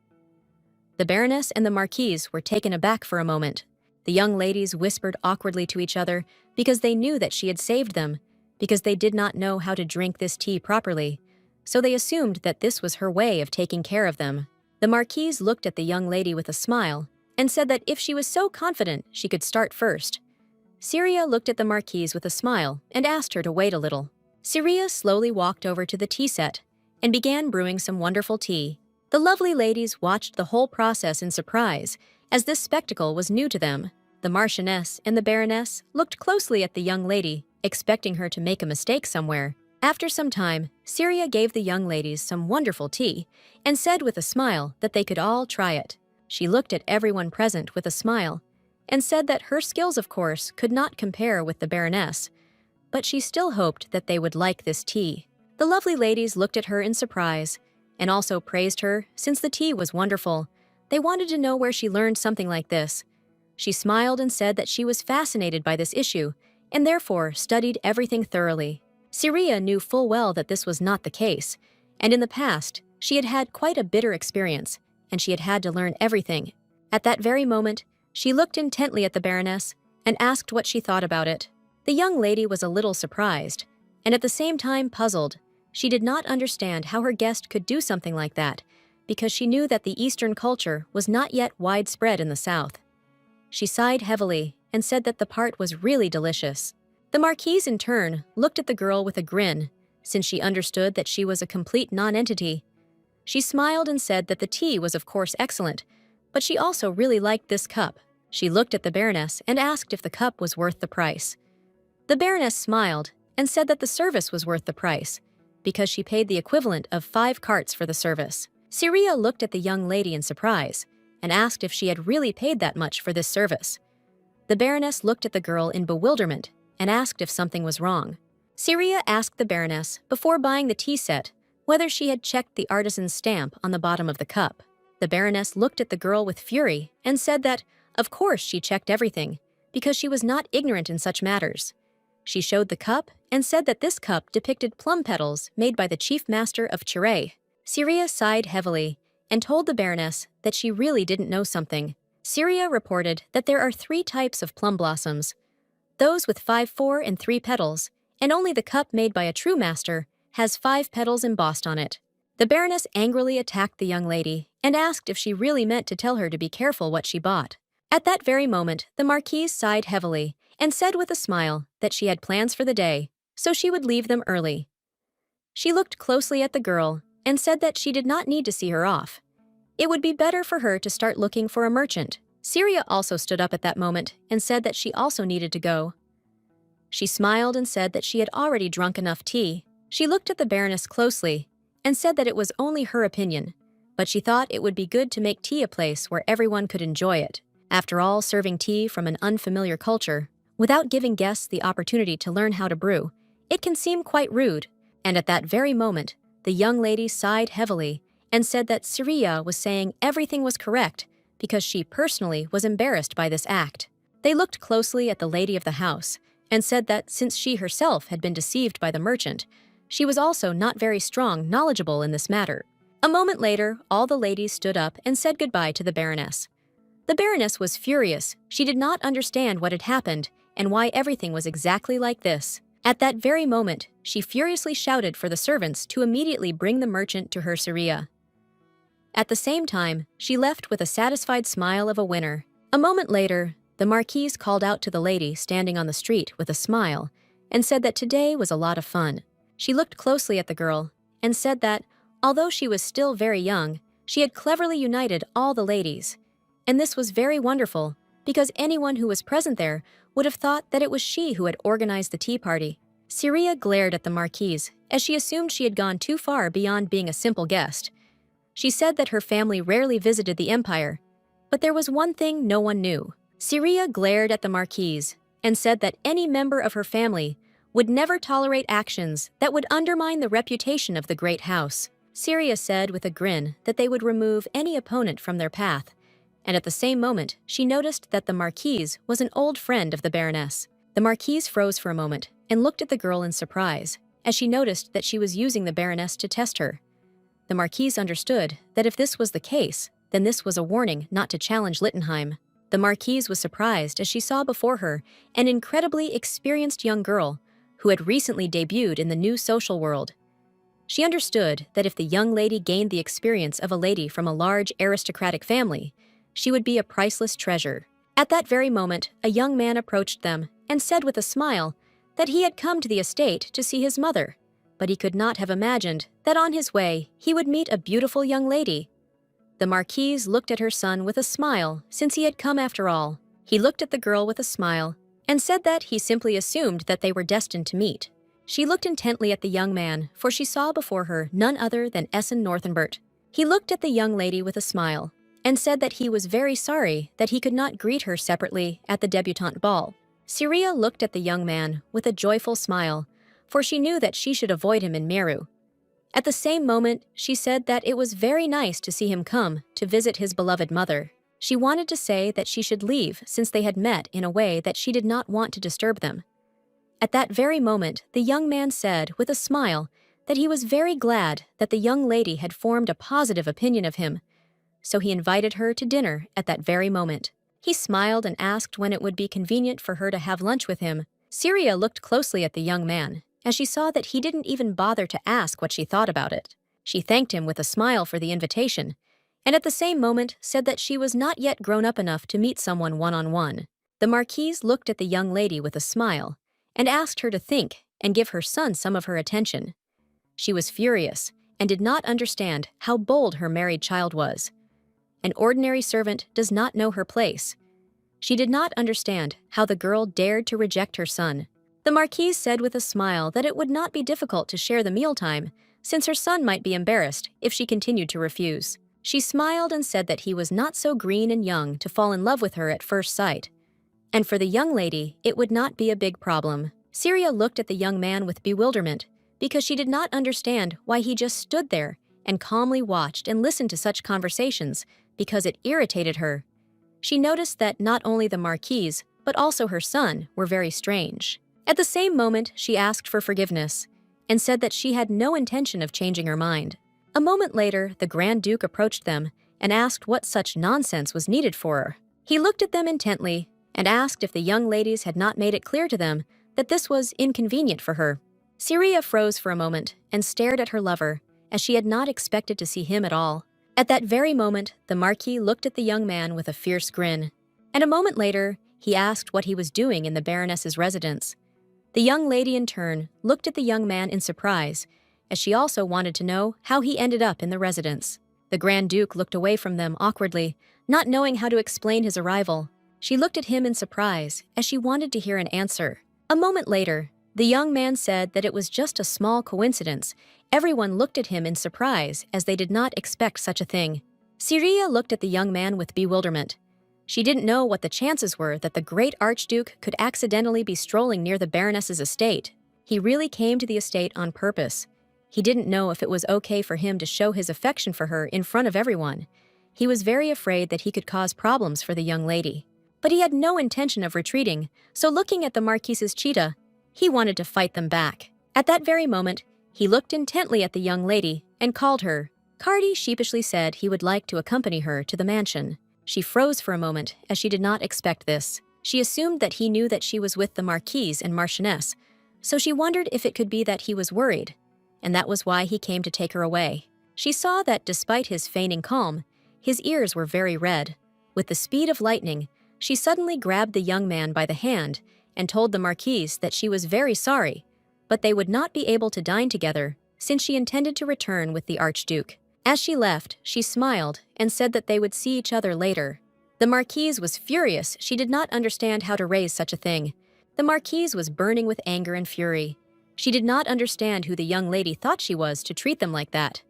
The Baroness and the Marquise were taken aback for a moment. The young ladies whispered awkwardly to each other because they knew that she had saved them, because they did not know how to drink this tea properly, so they assumed that this was her way of taking care of them. The Marquise looked at the young lady with a smile and said that if she was so confident, she could start first. Syria looked at the Marquise with a smile and asked her to wait a little. Syria slowly walked over to the tea set and began brewing some wonderful tea. The lovely ladies watched the whole process in surprise, as this spectacle was new to them. The Marchioness and the Baroness looked closely at the young lady, expecting her to make a mistake somewhere. After some time, Syria gave the young ladies some wonderful tea and said with a smile that they could all try it. She looked at everyone present with a smile and said that her skills, of course, could not compare with the Baroness, but she still hoped that they would like this tea. The lovely ladies looked at her in surprise and also praised her since the tea was wonderful. They wanted to know where she learned something like this. She smiled and said that she was fascinated by this issue and therefore studied everything thoroughly. Syria knew full well that this was not the case, and in the past, she had had quite a bitter experience, and she had had to learn everything. At that very moment, she looked intently at the Baroness and asked what she thought about it. The young lady was a little surprised, and at the same time puzzled. She did not understand how her guest could do something like that, because she knew that the Eastern culture was not yet widespread in the South. She sighed heavily and said that the part was really delicious. The Marquise, in turn, looked at the girl with a grin, since she understood that she was a complete non-entity. She smiled and said that the tea was of course excellent, but she also really liked this cup. She looked at the Baroness and asked if the cup was worth the price. The Baroness smiled and said that the service was worth the price, because she paid the equivalent of 5 carts for the service. Syria looked at the young lady in surprise and asked if she had really paid that much for this service. The Baroness looked at the girl in bewilderment and asked if something was wrong. Syria asked the Baroness, before buying the tea set, whether she had checked the artisan's stamp on the bottom of the cup. The Baroness looked at the girl with fury and said that, of course, she checked everything, because she was not ignorant in such matters. She showed the cup and said that this cup depicted plum petals made by the chief master of Cherishes. Syria sighed heavily and told the Baroness that she really didn't know something. Syria reported that there are 3 types of plum blossoms, those with 5, 4, and 3 petals, and only the cup made by a true master has 5 petals embossed on it. The Baroness angrily attacked the young lady and asked if she really meant to tell her to be careful what she bought. At that very moment, the Marquise sighed heavily and said with a smile that she had plans for the day, so she would leave them early. She looked closely at the girl and said that she did not need to see her off. It would be better for her to start looking for a merchant. Syria also stood up at that moment and said that she also needed to go. She smiled and said that she had already drunk enough tea. She looked at the Baroness closely and said that it was only her opinion, but she thought it would be good to make tea a place where everyone could enjoy it. After all, serving tea from an unfamiliar culture, without giving guests the opportunity to learn how to brew, it can seem quite rude. And at that very moment, the young lady sighed heavily and said that Syria was saying everything was correct because she personally was embarrassed by this act. They looked closely at the lady of the house and said that since she herself had been deceived by the merchant, she was also not very knowledgeable in this matter. A moment later, all the ladies stood up and said goodbye to the Baroness. The Baroness was furious. She did not understand what had happened and why everything was exactly like this. At that very moment, she furiously shouted for the servants to immediately bring the merchant to her Syria. At the same time, she left with a satisfied smile of a winner. A moment later, the Marquise called out to the lady standing on the street with a smile and said that today was a lot of fun. She looked closely at the girl and said that, although she was still very young, she had cleverly united all the ladies. And this was very wonderful, because anyone who was present there would have thought that it was she who had organized the tea party. Syria glared at the Marquise, as she assumed she had gone too far beyond being a simple guest. She said that her family rarely visited the Empire, but there was one thing no one knew. Syria glared at the Marquise and said that any member of her family would never tolerate actions that would undermine the reputation of the great house. Syria said with a grin that they would remove any opponent from their path, and at the same moment, she noticed that the Marquise was an old friend of the Baroness. The Marquise froze for a moment and looked at the girl in surprise, as she noticed that she was using the Baroness to test her. The Marquise understood that if this was the case, then this was a warning not to challenge Littenheim. The Marquise was surprised as she saw before her an incredibly experienced young girl who had recently debuted in the new social world. She understood that if the young lady gained the experience of a lady from a large aristocratic family, she would be a priceless treasure. At that very moment, a young man approached them and said with a smile that he had come to the estate to see his mother, but he could not have imagined that on his way he would meet a beautiful young lady. The Marquise looked at her son with a smile, since he had come after all. He looked at the girl with a smile and said that he simply assumed that they were destined to meet. She looked intently at the young man, for she saw before her none other than Essen Northernbert. He looked at the young lady with a smile and said that he was very sorry that he could not greet her separately at the debutante ball. Syria looked at the young man with a joyful smile, for she knew that she should avoid him in Meru. At the same moment, she said that it was very nice to see him come to visit his beloved mother. She wanted to say that she should leave since they had met in a way that she did not want to disturb them. At that very moment, the young man said with a smile that he was very glad that the young lady had formed a positive opinion of him, so he invited her to dinner at that very moment. He smiled and asked when it would be convenient for her to have lunch with him. Syria looked closely at the young man, as she saw that he didn't even bother to ask what she thought about it. She thanked him with a smile for the invitation, and at the same moment said that she was not yet grown up enough to meet someone one-on-one. The Marquise looked at the young lady with a smile and asked her to think and give her son some of her attention. She was furious and did not understand how bold her married child was. An ordinary servant does not know her place. She did not understand how the girl dared to reject her son. The Marquise said with a smile that it would not be difficult to share the mealtime, since her son might be embarrassed if she continued to refuse. She smiled and said that he was not so green and young to fall in love with her at first sight, and for the young lady, it would not be a big problem. Syria looked at the young man with bewilderment, because she did not understand why he just stood there and calmly watched and listened to such conversations, because it irritated her. She noticed that not only the Marquise, but also her son, were very strange. At the same moment, she asked for forgiveness, and said that she had no intention of changing her mind. A moment later, the Grand Duke approached them and asked what such nonsense was needed for her. He looked at them intently and asked if the young ladies had not made it clear to them that this was inconvenient for her. Syria froze for a moment and stared at her lover, as she had not expected to see him at all. At that very moment, the Marquis looked at the young man with a fierce grin, and a moment later, he asked what he was doing in the Baroness's residence. The young lady in turn looked at the young man in surprise, as she also wanted to know how he ended up in the residence. The Grand Duke looked away from them awkwardly, not knowing how to explain his arrival. She looked at him in surprise, as she wanted to hear an answer. A moment later, the young man said that it was just a small coincidence. Everyone looked at him in surprise, as they did not expect such a thing. Seer looked at the young man with bewilderment. She didn't know what the chances were that the great Archduke could accidentally be strolling near the Baroness's estate. He really came to the estate on purpose. He didn't know if it was okay for him to show his affection for her in front of everyone. He was very afraid that he could cause problems for the young lady. But he had no intention of retreating, so looking at the Marquise's cheetah, he wanted to fight them back. At that very moment, he looked intently at the young lady and called her. Cardi sheepishly said he would like to accompany her to the mansion. She froze for a moment, as she did not expect this. She assumed that he knew that she was with the Marquise and Marchioness, so she wondered if it could be that he was worried, and that was why he came to take her away. She saw that despite his feigning calm, his ears were very red. With the speed of lightning, she suddenly grabbed the young man by the hand and told the Marquise that she was very sorry, but they would not be able to dine together since she intended to return with the Archduke. As she left, she smiled and said that they would see each other later. The Marquise was furious. She did not understand how to raise such a thing. The Marquise was burning with anger and fury. She did not understand who the young lady thought she was to treat them like that.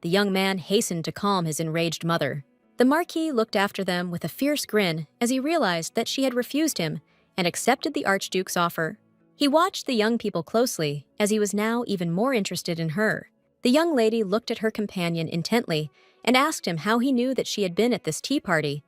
The young man hastened to calm his enraged mother. The Marquis looked after them with a fierce grin as he realized that she had refused him and accepted the Archduke's offer. He watched the young people closely, as he was now even more interested in her. The young lady looked at her companion intently and asked him how he knew that she had been at this tea party.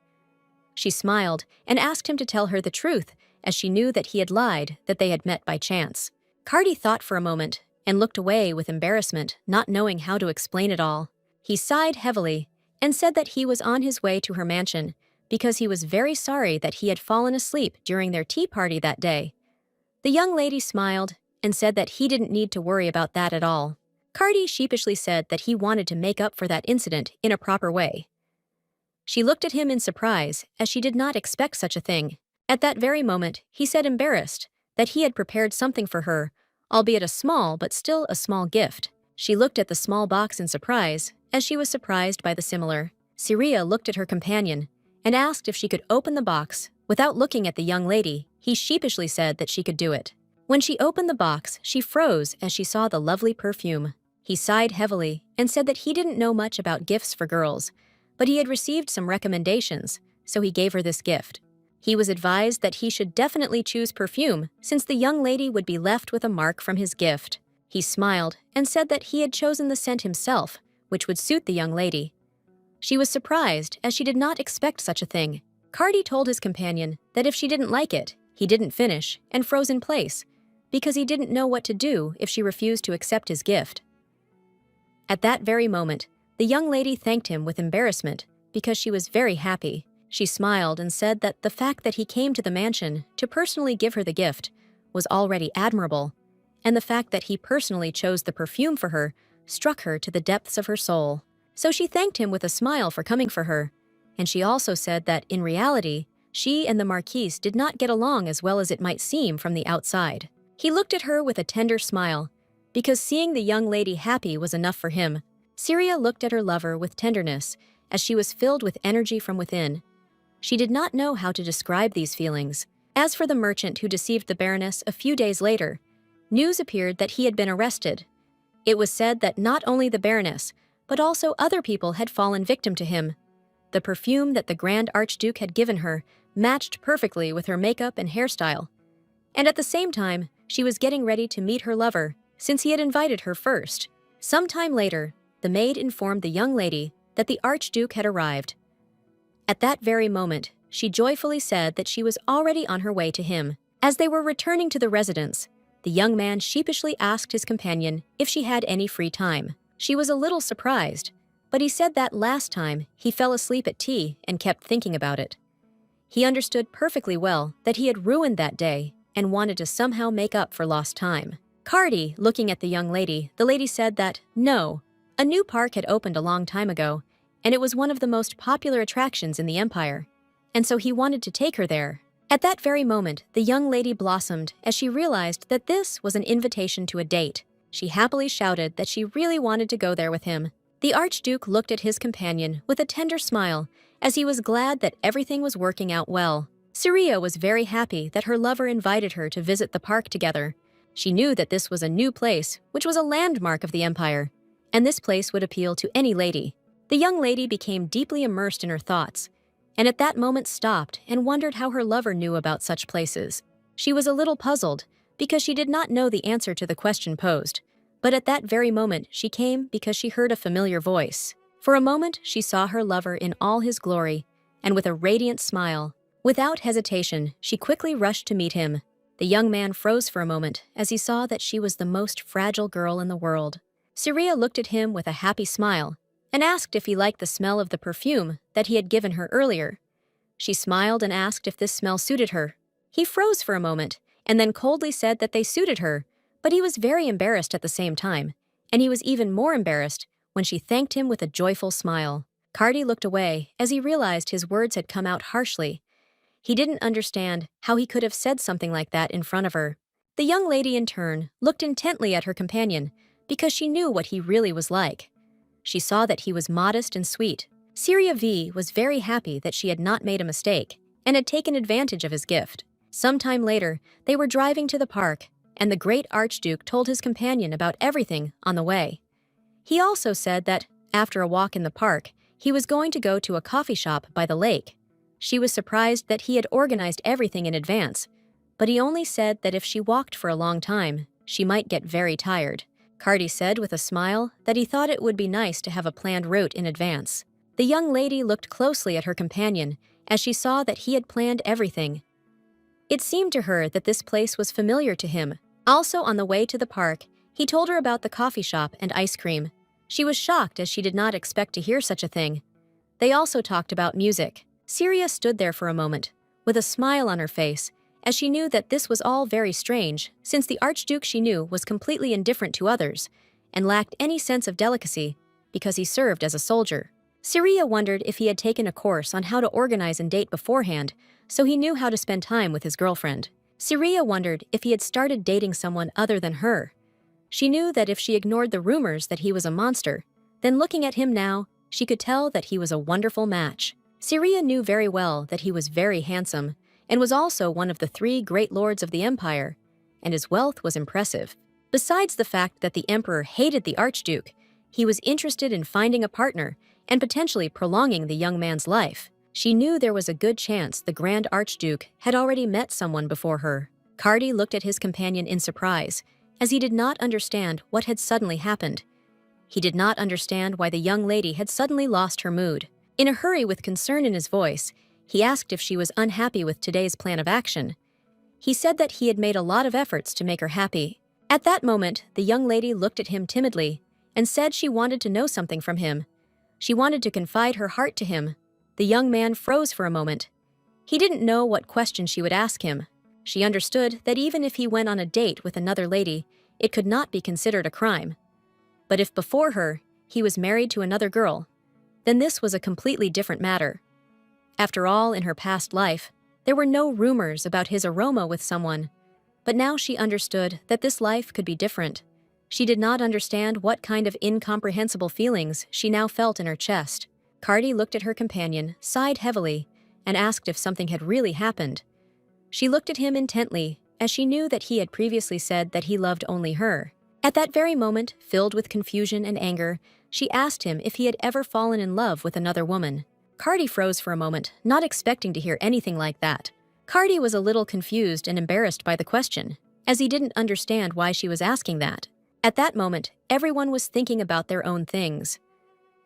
She smiled and asked him to tell her the truth, as she knew that he had lied, that they had met by chance. Cardi thought for a moment and looked away with embarrassment, not knowing how to explain it all. He sighed heavily and said that he was on his way to her mansion because he was very sorry that he had fallen asleep during their tea party that day. The young lady smiled and said that he didn't need to worry about that at all. Cardi sheepishly said that he wanted to make up for that incident in a proper way. She looked at him in surprise, as she did not expect such a thing. At that very moment, he said embarrassed that he had prepared something for her, albeit a small but still a small gift. She looked at the small box in surprise, as she was surprised by the similar. Seer looked at her companion and asked if she could open the box. Without looking at the young lady, he sheepishly said that she could do it. When she opened the box, she froze as she saw the lovely perfume. He sighed heavily and said that he didn't know much about gifts for girls, but he had received some recommendations, so he gave her this gift. He was advised that he should definitely choose perfume, since the young lady would be left with a mark from his gift. He smiled and said that he had chosen the scent himself, which would suit the young lady. She was surprised, as she did not expect such a thing. Cardi told his companion that if she didn't like it, he didn't finish and froze in place, because he didn't know what to do if she refused to accept his gift. At that very moment, the young lady thanked him with embarrassment because she was very happy. She smiled and said that the fact that he came to the mansion to personally give her the gift was already admirable, and the fact that he personally chose the perfume for her struck her to the depths of her soul. So she thanked him with a smile for coming for her, and she also said that, in reality, she and the Marquise did not get along as well as it might seem from the outside. He looked at her with a tender smile, because seeing the young lady happy was enough for him. Seer looked at her lover with tenderness, as she was filled with energy from within. She did not know how to describe these feelings. As for the merchant who deceived the Baroness a few days later, news appeared that he had been arrested. It was said that not only the Baroness, but also other people had fallen victim to him. The perfume that the Grand Archduke had given her matched perfectly with her makeup and hairstyle. And at the same time, she was getting ready to meet her lover, since he had invited her first. Some time later, the maid informed the young lady that the Archduke had arrived. At that very moment, she joyfully said that she was already on her way to him. As they were returning to the residence, the young man sheepishly asked his companion if she had any free time. She was a little surprised, but he said that last time he fell asleep at tea and kept thinking about it. He understood perfectly well that he had ruined that day and wanted to somehow make up for lost time. Cardi, looking at the young lady, the lady said that, no, a new park had opened a long time ago, and it was one of the most popular attractions in the empire, and so he wanted to take her there. At that very moment, the young lady blossomed as she realized that this was an invitation to a date. She happily shouted that she really wanted to go there with him. The Archduke looked at his companion with a tender smile, as he was glad that everything was working out well. Seer was very happy that her lover invited her to visit the park together. She knew that this was a new place, which was a landmark of the empire, and this place would appeal to any lady. The young lady became deeply immersed in her thoughts, and at that moment stopped and wondered how her lover knew about such places. She was a little puzzled, because she did not know the answer to the question posed. But at that very moment she came because she heard a familiar voice. For a moment she saw her lover in all his glory, and with a radiant smile. Without hesitation, she quickly rushed to meet him. The young man froze for a moment as he saw that she was the most fragile girl in the world. Seer looked at him with a happy smile and asked if he liked the smell of the perfume that he had given her earlier. She smiled and asked if this smell suited her. He froze for a moment and then coldly said that they suited her, but he was very embarrassed at the same time, and he was even more embarrassed when she thanked him with a joyful smile. Cardi looked away as he realized his words had come out harshly. He didn't understand how he could have said something like that in front of her. The young lady, in turn, looked intently at her companion because she knew what he really was like. She saw that he was modest and sweet. Seer was very happy that she had not made a mistake and had taken advantage of his gift. Sometime later, they were driving to the park, and the great Archduke told his companion about everything on the way. He also said that, after a walk in the park, he was going to go to a coffee shop by the lake. She was surprised that he had organized everything in advance, but he only said that if she walked for a long time, she might get very tired. Cardi said with a smile that he thought it would be nice to have a planned route in advance. The young lady looked closely at her companion as she saw that he had planned everything. It seemed to her that this place was familiar to him. Also, on the way to the park, he told her about the coffee shop and ice cream. She was shocked as she did not expect to hear such a thing. They also talked about music. Seer stood there for a moment, with a smile on her face, as she knew that this was all very strange, since the Archduke she knew was completely indifferent to others, and lacked any sense of delicacy, because he served as a soldier. Seer wondered if he had taken a course on how to organize and date beforehand, so he knew how to spend time with his girlfriend. Seer wondered if he had started dating someone other than her. She knew that if she ignored the rumors that he was a monster, then looking at him now, she could tell that he was a wonderful match. Seer knew very well that he was very handsome, and was also one of the 3 great lords of the empire, and his wealth was impressive. Besides the fact that the emperor hated the Archduke, he was interested in finding a partner and potentially prolonging the young man's life. She knew there was a good chance the Grand Archduke had already met someone before her. Cardi looked at his companion in surprise, as he did not understand what had suddenly happened. He did not understand why the young lady had suddenly lost her mood. In a hurry, with concern in his voice, he asked if she was unhappy with today's plan of action. He said that he had made a lot of efforts to make her happy. At that moment, the young lady looked at him timidly and said she wanted to know something from him. She wanted to confide her heart to him. The young man froze for a moment. He didn't know what question she would ask him. She understood that even if he went on a date with another lady, it could not be considered a crime. But if before her, he was married to another girl, then this was a completely different matter. After all, in her past life, there were no rumors about his aroma with someone. But now she understood that this life could be different. She did not understand what kind of incomprehensible feelings she now felt in her chest. Cardi looked at her companion, sighed heavily, and asked if something had really happened. She looked at him intently, as she knew that he had previously said that he loved only her. At that very moment, filled with confusion and anger, she asked him if he had ever fallen in love with another woman. Cardi froze for a moment, not expecting to hear anything like that. Cardi was a little confused and embarrassed by the question, as he didn't understand why she was asking that. At that moment, everyone was thinking about their own things.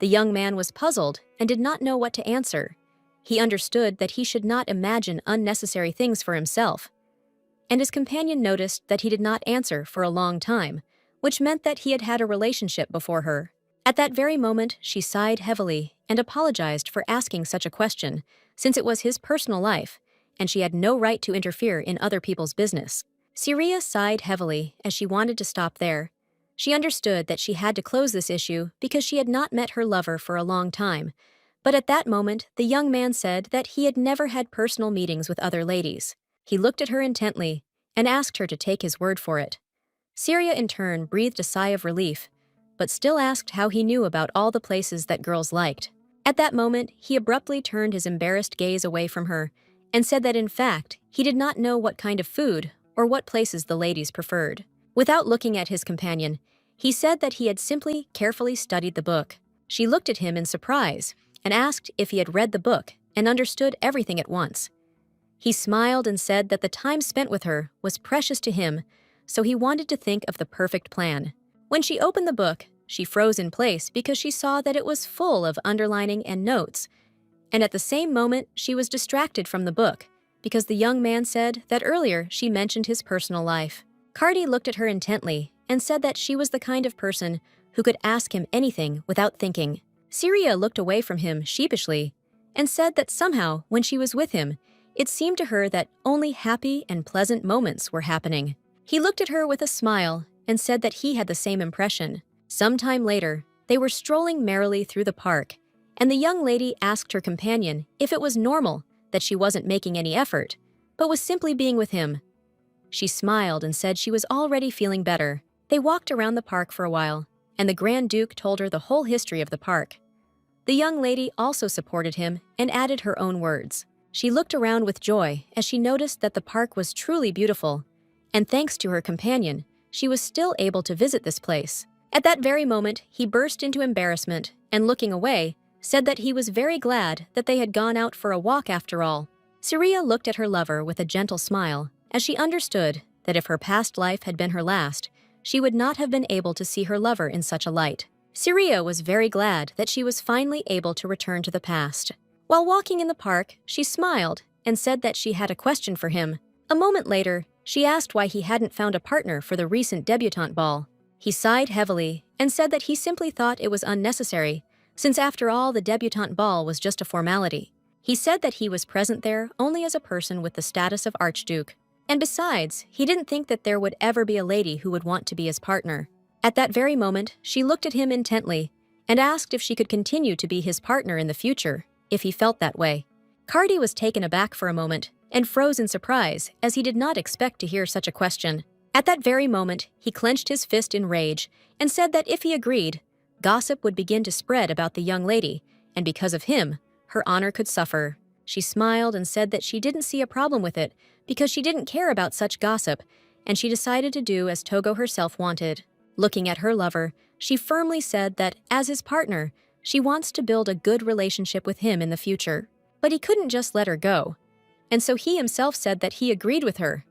The young man was puzzled and did not know what to answer. He understood that he should not imagine unnecessary things for himself. And his companion noticed that he did not answer for a long time, which meant that he had had a relationship before her. At that very moment, she sighed heavily and apologized for asking such a question, since it was his personal life, and she had no right to interfere in other people's business. Seer sighed heavily as she wanted to stop there. She understood that she had to close this issue because she had not met her lover for a long time, But at that moment, the young man said that he had never had personal meetings with other ladies. He looked at her intently and asked her to take his word for it. Syria in turn breathed a sigh of relief, but still asked how he knew about all the places that girls liked. At that moment, he abruptly turned his embarrassed gaze away from her and said that in fact, he did not know what kind of food or what places the ladies preferred. Without looking at his companion, he said that he had simply carefully studied the book. She looked at him in surprise and asked if he had read the book and understood everything at once. He smiled and said that the time spent with her was precious to him, so he wanted to think of the perfect plan. When she opened the book, she froze in place because she saw that it was full of underlining and notes, and at the same moment she was distracted from the book because the young man said that earlier she mentioned his personal life. Cardi looked at her intently and said that she was the kind of person who could ask him anything without thinking. Syria looked away from him sheepishly and said that somehow, when she was with him, it seemed to her that only happy and pleasant moments were happening. He looked at her with a smile and said that he had the same impression. Sometime later, they were strolling merrily through the park, and the young lady asked her companion if it was normal that she wasn't making any effort, but was simply being with him. She smiled and said she was already feeling better. They walked around the park for a while, and the Grand Duke told her the whole history of the park. The young lady also supported him and added her own words. She looked around with joy as she noticed that the park was truly beautiful, and thanks to her companion, she was still able to visit this place. At that very moment, he burst into embarrassment and, looking away, said that he was very glad that they had gone out for a walk after all. Syria looked at her lover with a gentle smile, as she understood that if her past life had been her last, she would not have been able to see her lover in such a light. Syria was very glad that she was finally able to return to the past. While walking in the park, she smiled and said that she had a question for him. A moment later, she asked why he hadn't found a partner for the recent debutante ball. He sighed heavily and said that he simply thought it was unnecessary, since after all the debutante ball was just a formality. He said that he was present there only as a person with the status of Archduke, and besides, he didn't think that there would ever be a lady who would want to be his partner. At that very moment, she looked at him intently and asked if she could continue to be his partner in the future, if he felt that way. Cardi was taken aback for a moment and froze in surprise, as he did not expect to hear such a question. At that very moment, he clenched his fist in rage and said that if he agreed, gossip would begin to spread about the young lady, and because of him, her honor could suffer. She smiled and said that she didn't see a problem with it because she didn't care about such gossip, and she decided to do as Togo herself wanted. Looking at her lover, she firmly said that, as his partner, she wants to build a good relationship with him in the future. But he couldn't just let her go, and so he himself said that he agreed with her.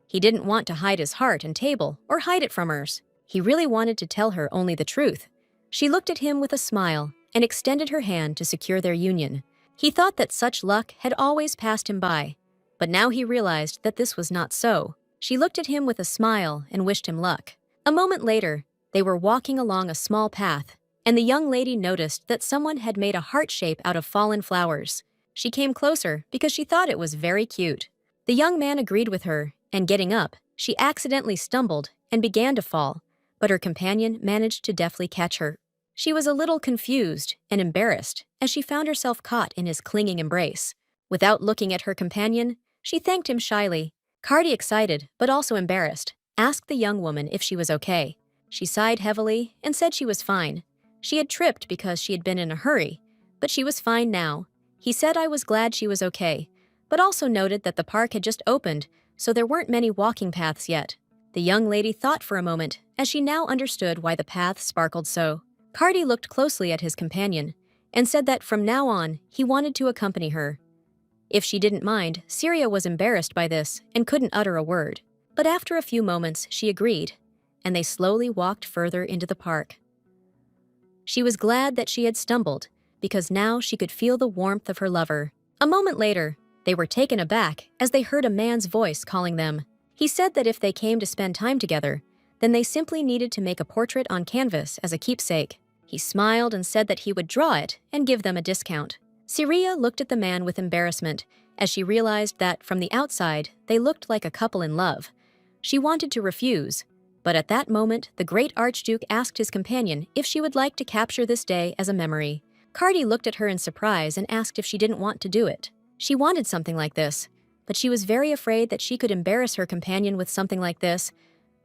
He didn't want to hide his heart and table or hide it from hers. He really wanted to tell her only the truth. She looked at him with a smile and extended her hand to secure their union. He thought that such luck had always passed him by, but now he realized that this was not so. She looked at him with a smile and wished him luck. A moment later, they were walking along a small path, and the young lady noticed that someone had made a heart shape out of fallen flowers. She came closer because she thought it was very cute. The young man agreed with her, and getting up, she accidentally stumbled and began to fall, but her companion managed to deftly catch her. She was a little confused and embarrassed as she found herself caught in his clinging embrace. Without looking at her companion, she thanked him shyly. Cardi, excited but also embarrassed, asked the young woman if she was okay. She sighed heavily and said she was fine. She had tripped because she had been in a hurry, but she was fine now. He said I was glad she was okay, but also noted that the park had just opened, so there weren't many walking paths yet. The young lady thought for a moment, as she now understood why the path sparkled so. Cardi looked closely at his companion and said that from now on, he wanted to accompany her. If she didn't mind, Syria was embarrassed by this and couldn't utter a word. But after a few moments, she agreed, and they slowly walked further into the park. She was glad that she had stumbled, because now she could feel the warmth of her lover. A moment later, they were taken aback as they heard a man's voice calling them. He said that if they came to spend time together, then they simply needed to make a portrait on canvas as a keepsake. He smiled and said that he would draw it and give them a discount. Syria looked at the man with embarrassment as she realized that, from the outside, they looked like a couple in love. She wanted to refuse, but at that moment, the great Archduke asked his companion if she would like to capture this day as a memory. Cardi looked at her in surprise and asked if she didn't want to do it. She wanted something like this, but she was very afraid that she could embarrass her companion with something like this.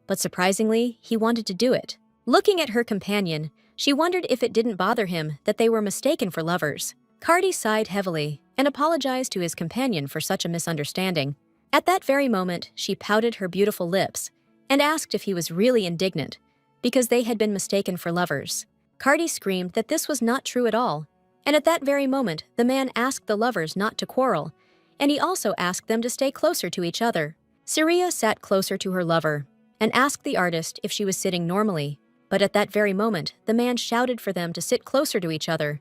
But surprisingly, he wanted to do it. Looking at her companion, she wondered if it didn't bother him that they were mistaken for lovers. Cardi sighed heavily and apologized to his companion for such a misunderstanding. At that very moment, she pouted her beautiful lips and asked if he was really indignant because they had been mistaken for lovers. Cardi screamed that this was not true at all, and at that very moment, the man asked the lovers not to quarrel, and he also asked them to stay closer to each other. Seer sat closer to her lover and asked the artist if she was sitting normally, but at that very moment, the man shouted for them to sit closer to each other.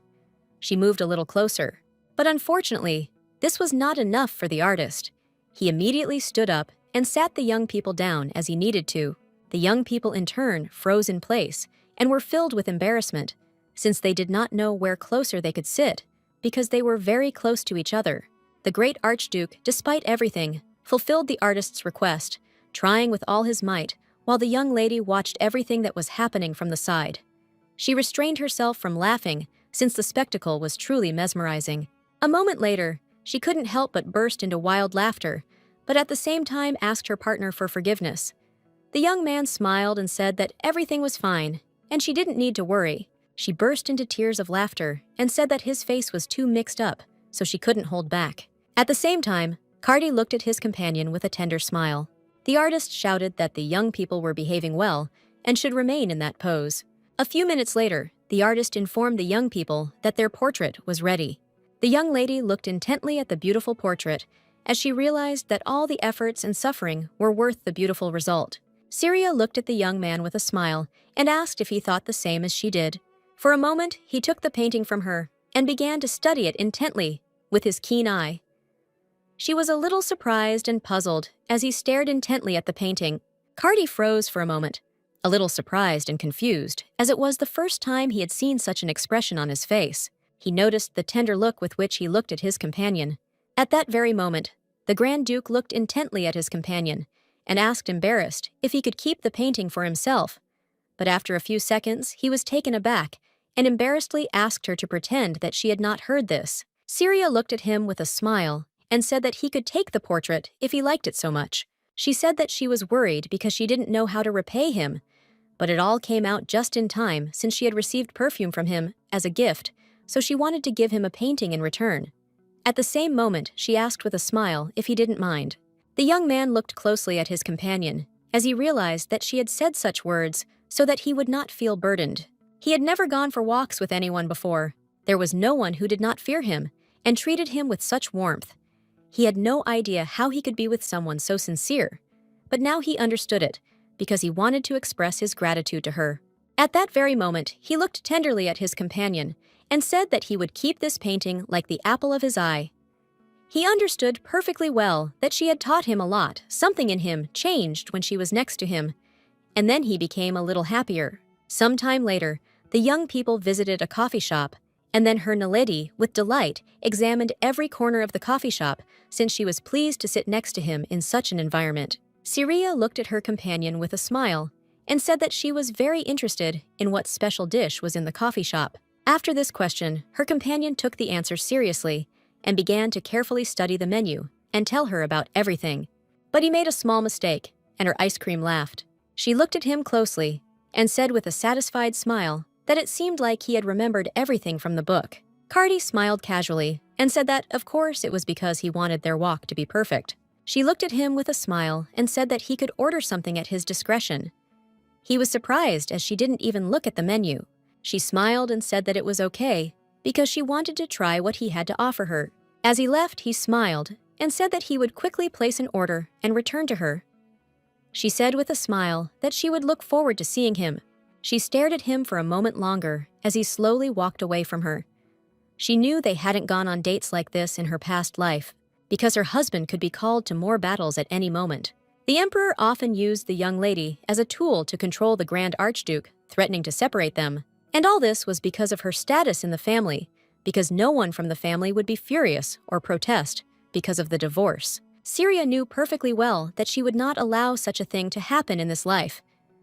She moved a little closer, but unfortunately, this was not enough for the artist. He immediately stood up and sat the young people down as he needed to. The young people in turn froze in place and were filled with embarrassment, since they did not know where closer they could sit, because they were very close to each other. The great Archduke, despite everything, fulfilled the artist's request, trying with all his might, while the young lady watched everything that was happening from the side. She restrained herself from laughing, since the spectacle was truly mesmerizing. A moment later, she couldn't help but burst into wild laughter, but at the same time asked her partner for forgiveness. The young man smiled and said that everything was fine, and she didn't need to worry. She burst into tears of laughter and said that his face was too mixed up, so she couldn't hold back. At the same time, Cardi looked at his companion with a tender smile. The artist shouted that the young people were behaving well and should remain in that pose. A few minutes later, the artist informed the young people that their portrait was ready. The young lady looked intently at the beautiful portrait as she realized that all the efforts and suffering were worth the beautiful result. Seer looked at the young man with a smile and asked if he thought the same as she did. For a moment, he took the painting from her and began to study it intently with his keen eye. She was a little surprised and puzzled as he stared intently at the painting. Cardi froze for a moment, a little surprised and confused, as it was the first time he had seen such an expression on his face. He noticed the tender look with which he looked at his companion. At that very moment, the Grand Duke looked intently at his companion and asked, embarrassed, if he could keep the painting for himself. But after a few seconds, he was taken aback and embarrassedly asked her to pretend that she had not heard this. Seer looked at him with a smile and said that he could take the portrait if he liked it so much. She said that she was worried because she didn't know how to repay him, but it all came out just in time since she had received perfume from him as a gift, so she wanted to give him a painting in return. At the same moment, she asked with a smile if he didn't mind. The young man looked closely at his companion as he realized that she had said such words so that he would not feel burdened. He had never gone for walks with anyone before. There was no one who did not fear him and treated him with such warmth. He had no idea how he could be with someone so sincere, but now he understood it because he wanted to express his gratitude to her. At that very moment, he looked tenderly at his companion and said that he would keep this painting like the apple of his eye. He understood perfectly well that she had taught him a lot. Something in him changed when she was next to him, and then he became a little happier. Some time later, the young people visited a coffee shop, and then her naledi, with delight, examined every corner of the coffee shop since she was pleased to sit next to him in such an environment. Seer looked at her companion with a smile and said that she was very interested in what special dish was in the coffee shop. After this question, her companion took the answer seriously and began to carefully study the menu and tell her about everything. But he made a small mistake, and her ice cream laughed. She looked at him closely and said with a satisfied smile that it seemed like he had remembered everything from the book. Cardi smiled casually and said that, of course, it was because he wanted their walk to be perfect. She looked at him with a smile and said that he could order something at his discretion. He was surprised as she didn't even look at the menu. She smiled and said that it was okay because she wanted to try what he had to offer her. As he left, he smiled and said that he would quickly place an order and return to her. She said with a smile that she would look forward to seeing him. She stared at him for a moment longer as he slowly walked away from her. She knew they hadn't gone on dates like this in her past life, because her husband could be called to more battles at any moment. The emperor often used the young lady as a tool to control the Grand Archduke, threatening to separate them. And all this was because of her status in the family, because no one from the family would be furious or protest because of the divorce. Seer knew perfectly well that she would not allow such a thing to happen in this life.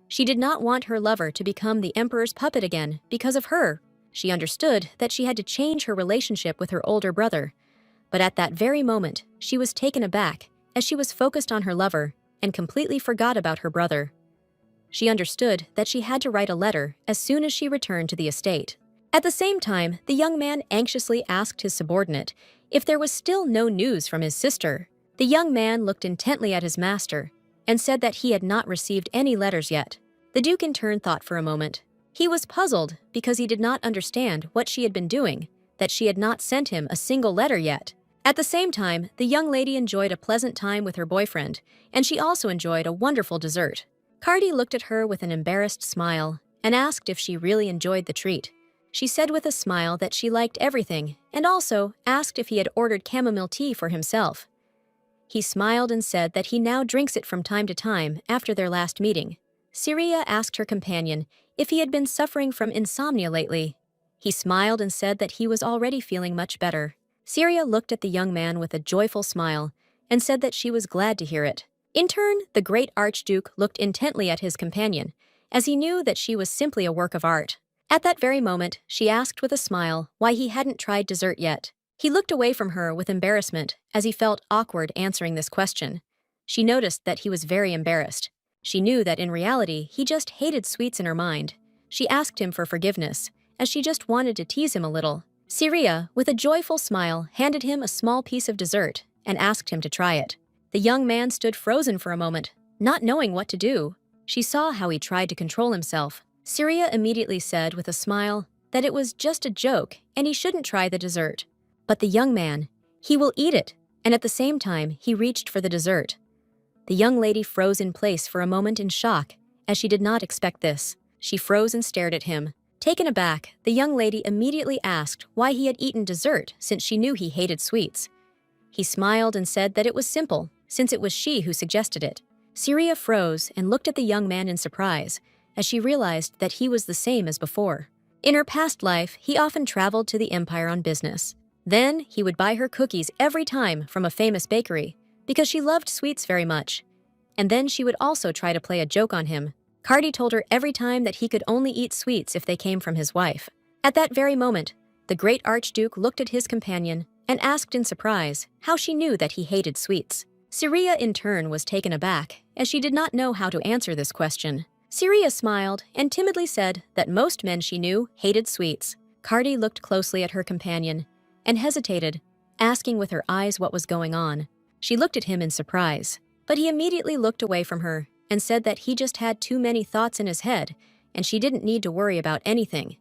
She did not want her lover to become the emperor's puppet again because of her. she understood that she had to change her relationship with her older brother. But at that very moment, she was taken aback as she was focused on her lover and completely forgot about her brother. She understood that she had to write a letter as soon as she returned to the estate. At the same time, the young man anxiously asked his subordinate if there was still no news from his sister. The young man looked intently at his master and said that he had not received any letters yet. The Duke in turn thought for a moment. He was puzzled because he did not understand what she had been doing, that she had not sent him a single letter yet. At the same time, the young lady enjoyed a pleasant time with her boyfriend, and she also enjoyed a wonderful dessert. Cardi looked at her with an embarrassed smile and asked if she really enjoyed the treat. She said with a smile that she liked everything and also asked if he had ordered chamomile tea for himself. He smiled and said that he now drinks it from time to time after their last meeting. Seer asked her companion if he had been suffering from insomnia lately. He smiled and said that he was already feeling much better. Seer looked at the young man with a joyful smile and said that she was glad to hear it. In turn, the great Archduke looked intently at his companion, as he knew that she was simply a work of art. At that very moment, she asked with a smile why he hadn't tried dessert yet. He looked away from her with embarrassment as he felt awkward answering this question. She noticed that he was very embarrassed. She knew that in reality, he just hated sweets in her mind. She asked him for forgiveness, as she just wanted to tease him a little. Seer, with a joyful smile, handed him a small piece of dessert and asked him to try it. The young man stood frozen for a moment, not knowing what to do. She saw how he tried to control himself. Seer immediately said with a smile that it was just a joke and he shouldn't try the dessert. But the young man, he will eat it, and at the same time, he reached for the dessert. The young lady froze in place for a moment in shock, as she did not expect this. She froze and stared at him. Taken aback, the young lady immediately asked why he had eaten dessert since she knew he hated sweets. He smiled and said that it was simple, since it was she who suggested it. Seer froze and looked at the young man in surprise, as she realized that he was the same as before. In her past life, he often traveled to the Empire on business. Then, he would buy her cookies every time from a famous bakery, because she loved sweets very much. And then she would also try to play a joke on him. Cardi told her every time that he could only eat sweets if they came from his wife. At that very moment, the great Archduke looked at his companion and asked in surprise how she knew that he hated sweets. Seer in turn was taken aback, as she did not know how to answer this question. Seer smiled and timidly said that most men she knew hated sweets. Cardi looked closely at her companion and hesitated, asking with her eyes what was going on. She looked at him in surprise, but he immediately looked away from her and said that he just had too many thoughts in his head and she didn't need to worry about anything.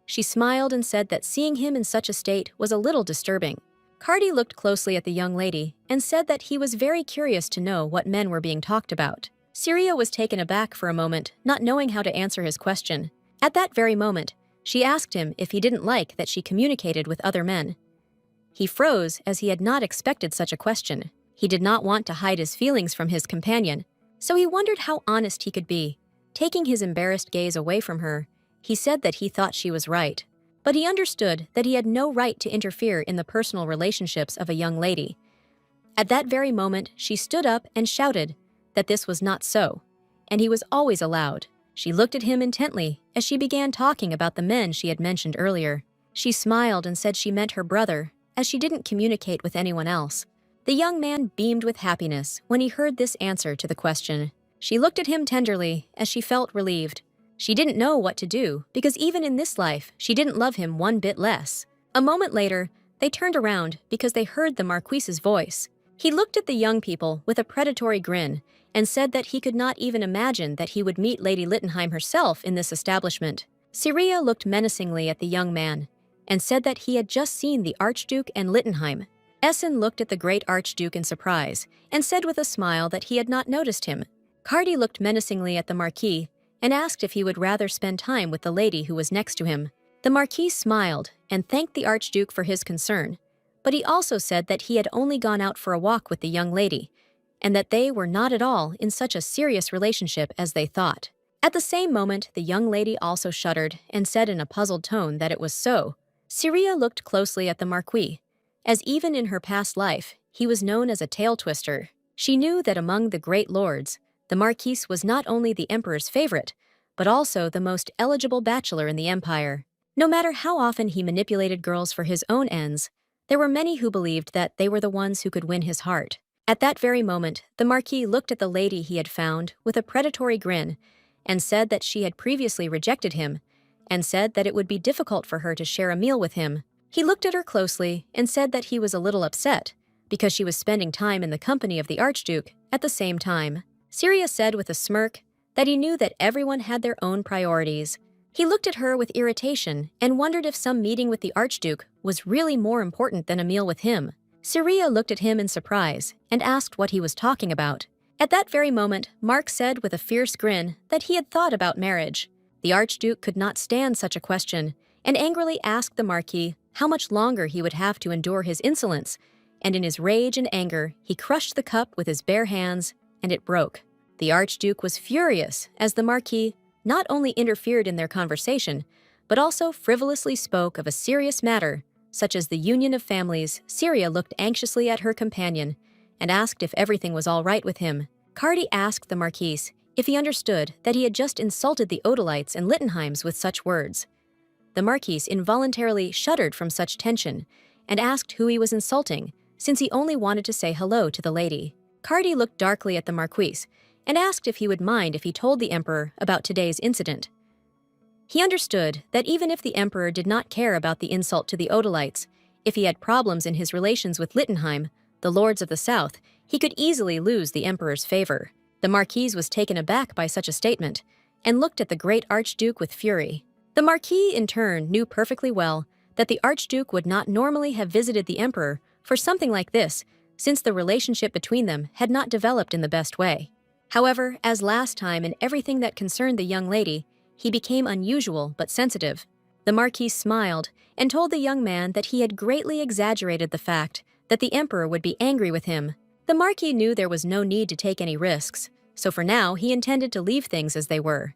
She smiled and said that seeing him in such a state was a little disturbing. Cardi looked closely at the young lady and said that he was very curious to know what men were being talked about. Seer was taken aback for a moment, not knowing how to answer his question. At that very moment, she asked him if he didn't like that she communicated with other men. He froze as he had not expected such a question. He did not want to hide his feelings from his companion, so he wondered how honest he could be. Taking his embarrassed gaze away from her, he said that he thought she was right. But he understood that he had no right to interfere in the personal relationships of a young lady. At that very moment, she stood up and shouted that this was not so, and he was always allowed. She looked at him intently as she began talking about the men she had mentioned earlier. She smiled and said she meant her brother, as she didn't communicate with anyone else. The young man beamed with happiness when he heard this answer to the question. She looked at him tenderly as she felt relieved. She didn't know what to do because even in this life, she didn't love him one bit less. A moment later, they turned around because they heard the Marquise's voice. He looked at the young people with a predatory grin and said that he could not even imagine that he would meet Lady Littenheim herself in this establishment. Seer looked menacingly at the young man and said that he had just seen the Archduke and Littenheim. Essen looked at the great Archduke in surprise and said with a smile that he had not noticed him. Cardi looked menacingly at the Marquis and asked if he would rather spend time with the lady who was next to him. The Marquis smiled and thanked the Archduke for his concern, but he also said that he had only gone out for a walk with the young lady, and that they were not at all in such a serious relationship as they thought. At the same moment, the young lady also shuddered and said in a puzzled tone that it was so. Seer looked closely at the Marquis, as even in her past life, he was known as a tail twister. She knew that among the great lords, the Marquis was not only the emperor's favorite, but also the most eligible bachelor in the empire. No matter how often he manipulated girls for his own ends, there were many who believed that they were the ones who could win his heart. At that very moment, the Marquis looked at the lady he had found with a predatory grin and said that she had previously rejected him and said that it would be difficult for her to share a meal with him. He looked at her closely and said that he was a little upset because she was spending time in the company of the Archduke at the same time. Seer said with a smirk that he knew that everyone had their own priorities. He looked at her with irritation and wondered if some meeting with the Archduke was really more important than a meal with him. Seer looked at him in surprise and asked what he was talking about. At that very moment, Mark said with a fierce grin that he had thought about marriage. The Archduke could not stand such a question and angrily asked the Marquis how much longer he would have to endure his insolence, and in his rage and anger, he crushed the cup with his bare hands, and it broke. The Archduke was furious as the Marquis not only interfered in their conversation, but also frivolously spoke of a serious matter, such as the union of families. Seer looked anxiously at her companion and asked if everything was all right with him. Cardi asked the Marquis if he understood that he had just insulted the Odalites and Littenheims with such words. The Marquis involuntarily shuddered from such tension and asked who he was insulting, since he only wanted to say hello to the lady. Cardi looked darkly at the Marquis and asked if he would mind if he told the Emperor about today's incident. He understood that even if the Emperor did not care about the insult to the Odalites, if he had problems in his relations with Littenheim, the lords of the south, he could easily lose the Emperor's favor. The Marquis was taken aback by such a statement and looked at the great Archduke with fury. The Marquis, in turn, knew perfectly well that the Archduke would not normally have visited the Emperor for something like this, since the relationship between them had not developed in the best way. However, as last time in everything that concerned the young lady, he became unusual but sensitive. The Marquis smiled and told the young man that he had greatly exaggerated the fact that the Emperor would be angry with him. The Marquis knew there was no need to take any risks, so for now he intended to leave things as they were.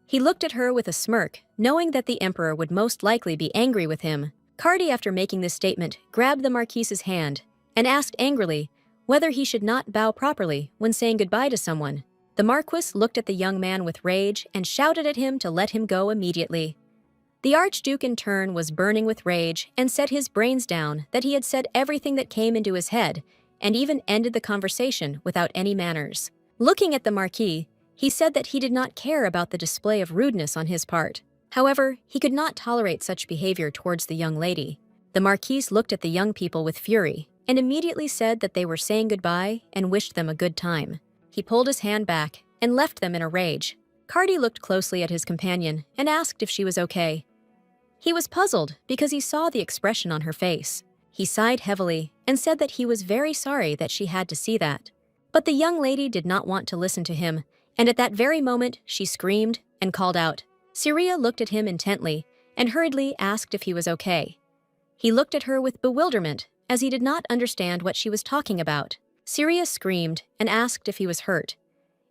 He looked at her with a smirk, knowing that the Emperor would most likely be angry with him. Cardi, after making this statement, grabbed the Marquis's hand and asked angrily whether he should not bow properly when saying goodbye to someone. The Marquis looked at the young man with rage and shouted at him to let him go immediately. The Archduke in turn was burning with rage and set his brains down that he had said everything that came into his head and even ended the conversation without any manners. Looking at the Marquis, he said that he did not care about the display of rudeness on his part. However, he could not tolerate such behavior towards the young lady. The Marquis looked at the young people with fury and immediately said that they were saying goodbye and wished them a good time. He pulled his hand back and left them in a rage. Cardi looked closely at his companion and asked if she was okay. He was puzzled because he saw the expression on her face. He sighed heavily and said that he was very sorry that she had to see that. But the young lady did not want to listen to him, and at that very moment she screamed and called out. Seer looked at him intently and hurriedly asked if he was okay. He looked at her with bewilderment as he did not understand what she was talking about. Seer screamed and asked if he was hurt,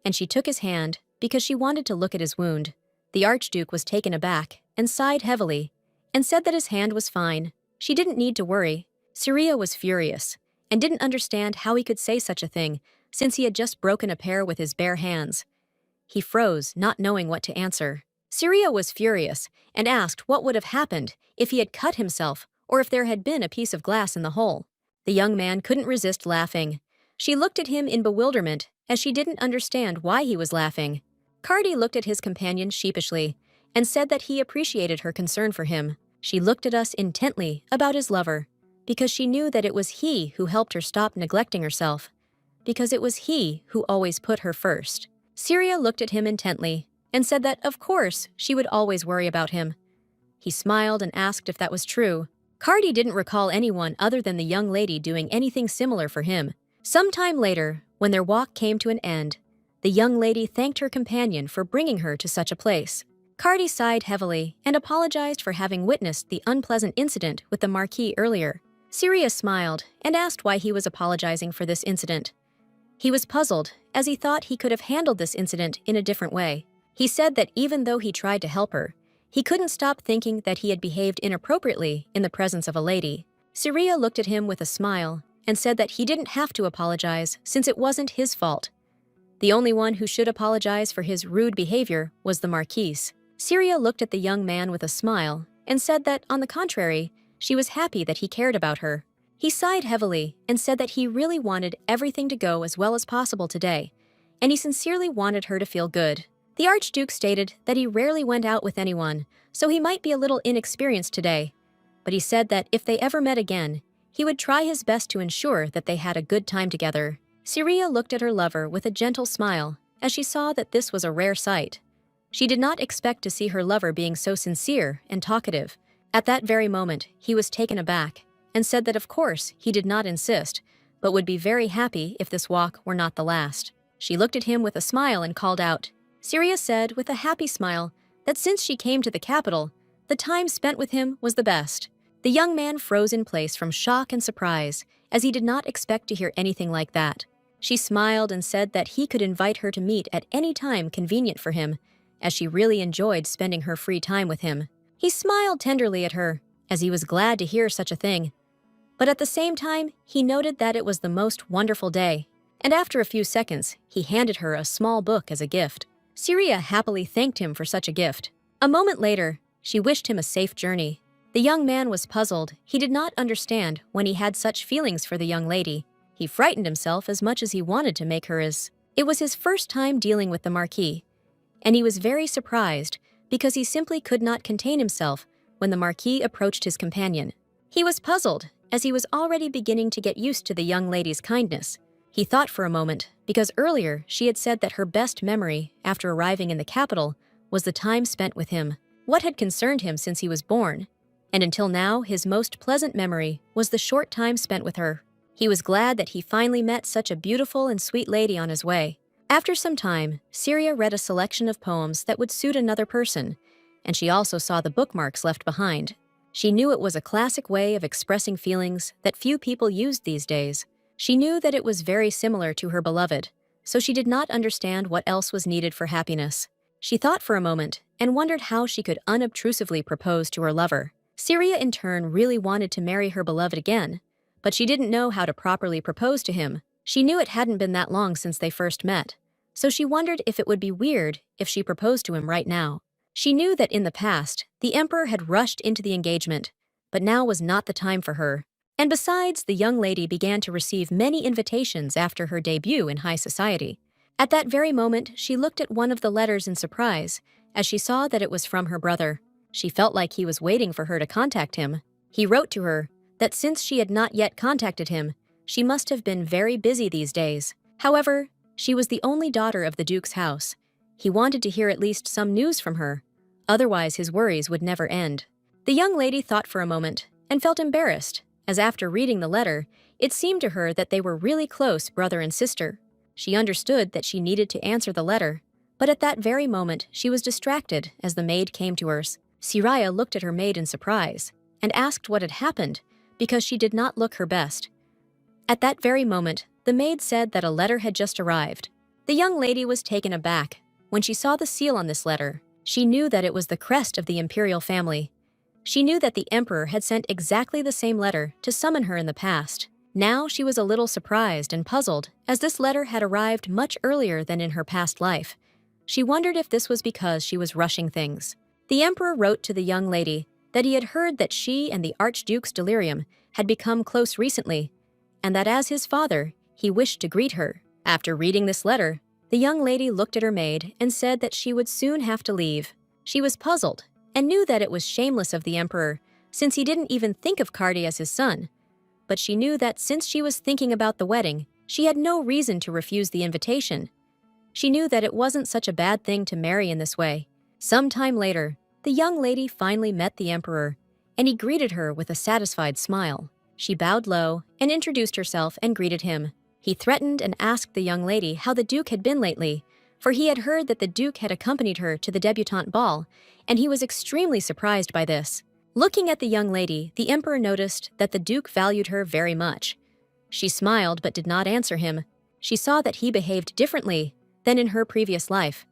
and she took his hand because she wanted to look at his wound. The Archduke was taken aback and sighed heavily and said that his hand was fine. She didn't need to worry. Seer was furious and didn't understand how he could say such a thing since he had just broken a pair with his bare hands. He froze, not knowing what to answer. Seer was furious and asked what would have happened if he had cut himself or if there had been a piece of glass in the hole. The young man couldn't resist laughing. She looked at him in bewilderment as she didn't understand why he was laughing. Cardi looked at his companion sheepishly and said that he appreciated her concern for him. She looked at us intently about his lover because she knew that it was he who helped her stop neglecting herself, because it was he who always put her first. Seer looked at him intently and said that, of course, she would always worry about him. He smiled and asked if that was true. Cardi didn't recall anyone other than the young lady doing anything similar for him. Sometime later, when their walk came to an end, the young lady thanked her companion for bringing her to such a place. Cardi sighed heavily and apologized for having witnessed the unpleasant incident with the Marquis earlier. Seer smiled and asked why he was apologizing for this incident. He was puzzled, as he thought he could have handled this incident in a different way. He said that even though he tried to help her, he couldn't stop thinking that he had behaved inappropriately in the presence of a lady. Seer looked at him with a smile and said that he didn't have to apologize since it wasn't his fault. The only one who should apologize for his rude behavior was the Marquis. Seer looked at the young man with a smile and said that, on the contrary, she was happy that he cared about her. He sighed heavily and said that he really wanted everything to go as well as possible today, and he sincerely wanted her to feel good. The Archduke stated that he rarely went out with anyone, so he might be a little inexperienced today, but he said that if they ever met again, he would try his best to ensure that they had a good time together. Seer looked at her lover with a gentle smile as she saw that this was a rare sight. She did not expect to see her lover being so sincere and talkative. At that very moment, he was taken aback and said that of course he did not insist, but would be very happy if this walk were not the last. She looked at him with a smile and called out. Seer said with a happy smile that since she came to the capital, the time spent with him was the best. The young man froze in place from shock and surprise, as he did not expect to hear anything like that. She smiled and said that he could invite her to meet at any time convenient for him, as she really enjoyed spending her free time with him. He smiled tenderly at her, as he was glad to hear such a thing. But at the same time, he noted that it was the most wonderful day, and after a few seconds, he handed her a small book as a gift. Seer happily thanked him for such a gift. A moment later, she wished him a safe journey. The young man was puzzled. He did not understand when he had such feelings for the young lady. He frightened himself as much as he wanted to make her his. It was his first time dealing with the Marquis, and he was very surprised because he simply could not contain himself when the Marquis approached his companion. He was puzzled, as he was already beginning to get used to the young lady's kindness. He thought for a moment, because earlier she had said that her best memory after arriving in the capital was the time spent with him. What had concerned him since he was born? And until now, his most pleasant memory was the short time spent with her. He was glad that he finally met such a beautiful and sweet lady on his way. After some time, Seer read a selection of poems that would suit another person, and she also saw the bookmarks left behind. She knew it was a classic way of expressing feelings that few people used these days. She knew that it was very similar to her beloved, so she did not understand what else was needed for happiness. She thought for a moment and wondered how she could unobtrusively propose to her lover. Seer, in turn, really wanted to marry her beloved again, but she didn't know how to properly propose to him. She knew it hadn't been that long since they first met, so she wondered if it would be weird if she proposed to him right now. She knew that in the past, the emperor had rushed into the engagement, but now was not the time for her. And besides, the young lady began to receive many invitations after her debut in high society. At that very moment, she looked at one of the letters in surprise, as she saw that it was from her brother. She felt like he was waiting for her to contact him. He wrote to her that since she had not yet contacted him, she must have been very busy these days. However, she was the only daughter of the Duke's house. He wanted to hear at least some news from her, otherwise his worries would never end. The young lady thought for a moment and felt embarrassed, as after reading the letter, it seemed to her that they were really close brother and sister. She understood that she needed to answer the letter, but at that very moment she was distracted as the maid came to hers. Seer looked at her maid in surprise and asked what had happened, because she did not look her best. At that very moment, the maid said that a letter had just arrived. The young lady was taken aback when she saw the seal on this letter. She knew that it was the crest of the imperial family. She knew that the emperor had sent exactly the same letter to summon her in the past. Now she was a little surprised and puzzled, as this letter had arrived much earlier than in her past life. She wondered if this was because she was rushing things. The emperor wrote to the young lady that he had heard that she and the Archduke's delirium had become close recently, and that as his father, he wished to greet her. After reading this letter, the young lady looked at her maid and said that she would soon have to leave. She was puzzled and knew that it was shameless of the emperor, since he didn't even think of carve as his son. But she knew that since she was thinking about the wedding, she had no reason to refuse the invitation. She knew that it wasn't such a bad thing to marry in this way. Some time later, the young lady finally met the emperor, and he greeted her with a satisfied smile. She bowed low and introduced herself and greeted him. He threatened and asked the young lady how the Duke had been lately, for he had heard that the Duke had accompanied her to the debutante ball, and he was extremely surprised by this. Looking at the young lady, the emperor noticed that the Duke valued her very much. She smiled but did not answer him. She saw that he behaved differently than in her previous life.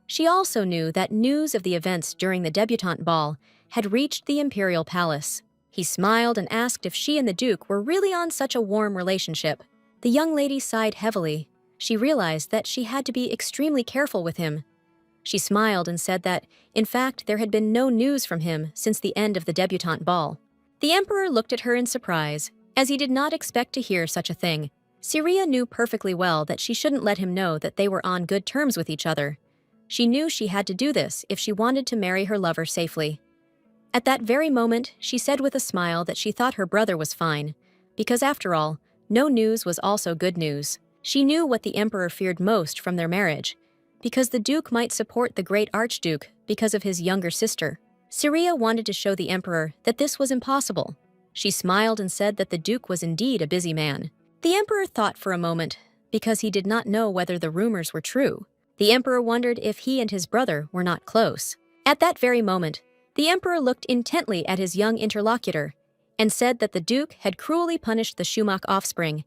She also knew that news of the events during the debutante ball had reached the imperial palace. He smiled and asked if she and the Duke were really on such a warm relationship. The young lady sighed heavily. She realized that she had to be extremely careful with him. She smiled and said that, in fact, there had been no news from him since the end of the debutante ball. The emperor looked at her in surprise, as he did not expect to hear such a thing. Seer knew perfectly well that she shouldn't let him know that they were on good terms with each other. She knew she had to do this if she wanted to marry her lover safely. At that very moment, she said with a smile that she thought her brother was fine, because after all, no news was also good news. She knew what the emperor feared most from their marriage, because the duke might support the great archduke because of his younger sister. Seer wanted to show the emperor that this was impossible. She smiled and said that the duke was indeed a busy man. The emperor thought for a moment, because he did not know whether the rumors were true. The emperor wondered if he and his brother were not close. At that very moment, the emperor looked intently at his young interlocutor and said that the duke had cruelly punished the Schumacher offspring,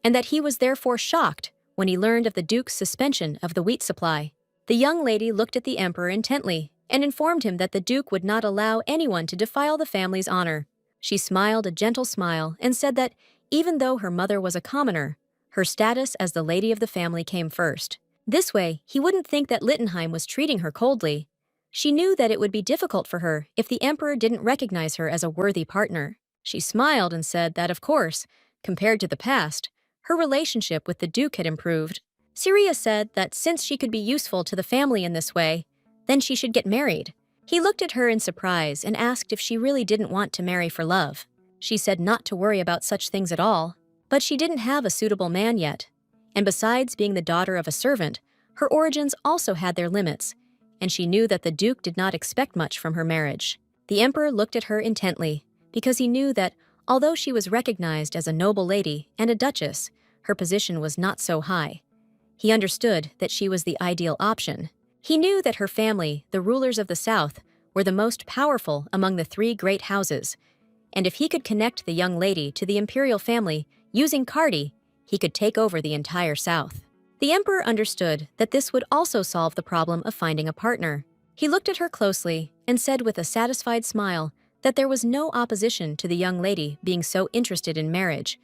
and that he was therefore shocked when he learned of the duke's suspension of the wheat supply. The young lady looked at the emperor intently and informed him that the duke would not allow anyone to defile the family's honor. She smiled a gentle smile and said that, even though her mother was a commoner, her status as the lady of the family came first. This way, he wouldn't think that Littenheim was treating her coldly. She knew that it would be difficult for her if the emperor didn't recognize her as a worthy partner. She smiled and said that, of course, compared to the past, her relationship with the duke had improved. Seer said that since she could be useful to the family in this way, then she should get married. He looked at her in surprise and asked if she really didn't want to marry for love. She said not to worry about such things at all, but she didn't have a suitable man yet. And besides being the daughter of a servant, her origins also had their limits, and she knew that the duke did not expect much from her marriage. The emperor looked at her intently, because he knew that, although she was recognized as a noble lady and a duchess, her position was not so high. He understood that she was the ideal option. He knew that her family, the rulers of the south, were the most powerful among the three great houses, and if he could connect the young lady to the imperial family using carve, he could take over the entire south. The emperor understood that this would also solve the problem of finding a partner. He looked at her closely and said with a satisfied smile that there was no opposition to the young lady being so interested in marriage.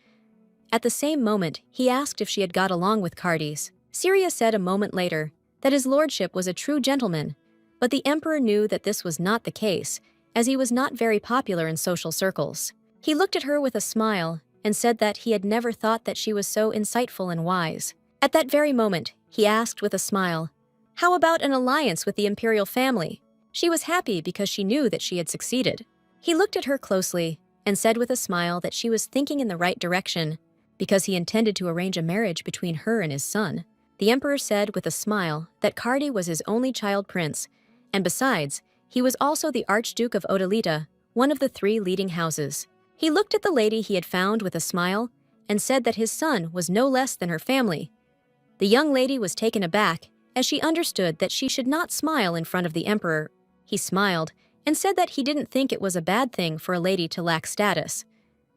At the same moment, he asked if she had got along with Cardes. Seer said a moment later that his lordship was a true gentleman, but the emperor knew that this was not the case, as he was not very popular in social circles. He looked at her with a smile and said that he had never thought that she was so insightful and wise. At that very moment, he asked with a smile, "How about an alliance with the imperial family?" She was happy because she knew that she had succeeded. He looked at her closely and said with a smile that she was thinking in the right direction, because he intended to arrange a marriage between her and his son. The emperor said with a smile that Carde was his only child prince, and besides, he was also the Archduke of Odalita, one of the three leading houses. He looked at the lady he had found with a smile and said that his son was no less than her family. The young lady was taken aback as she understood that she should not smile in front of the emperor. He smiled and said that he didn't think it was a bad thing for a lady to lack status.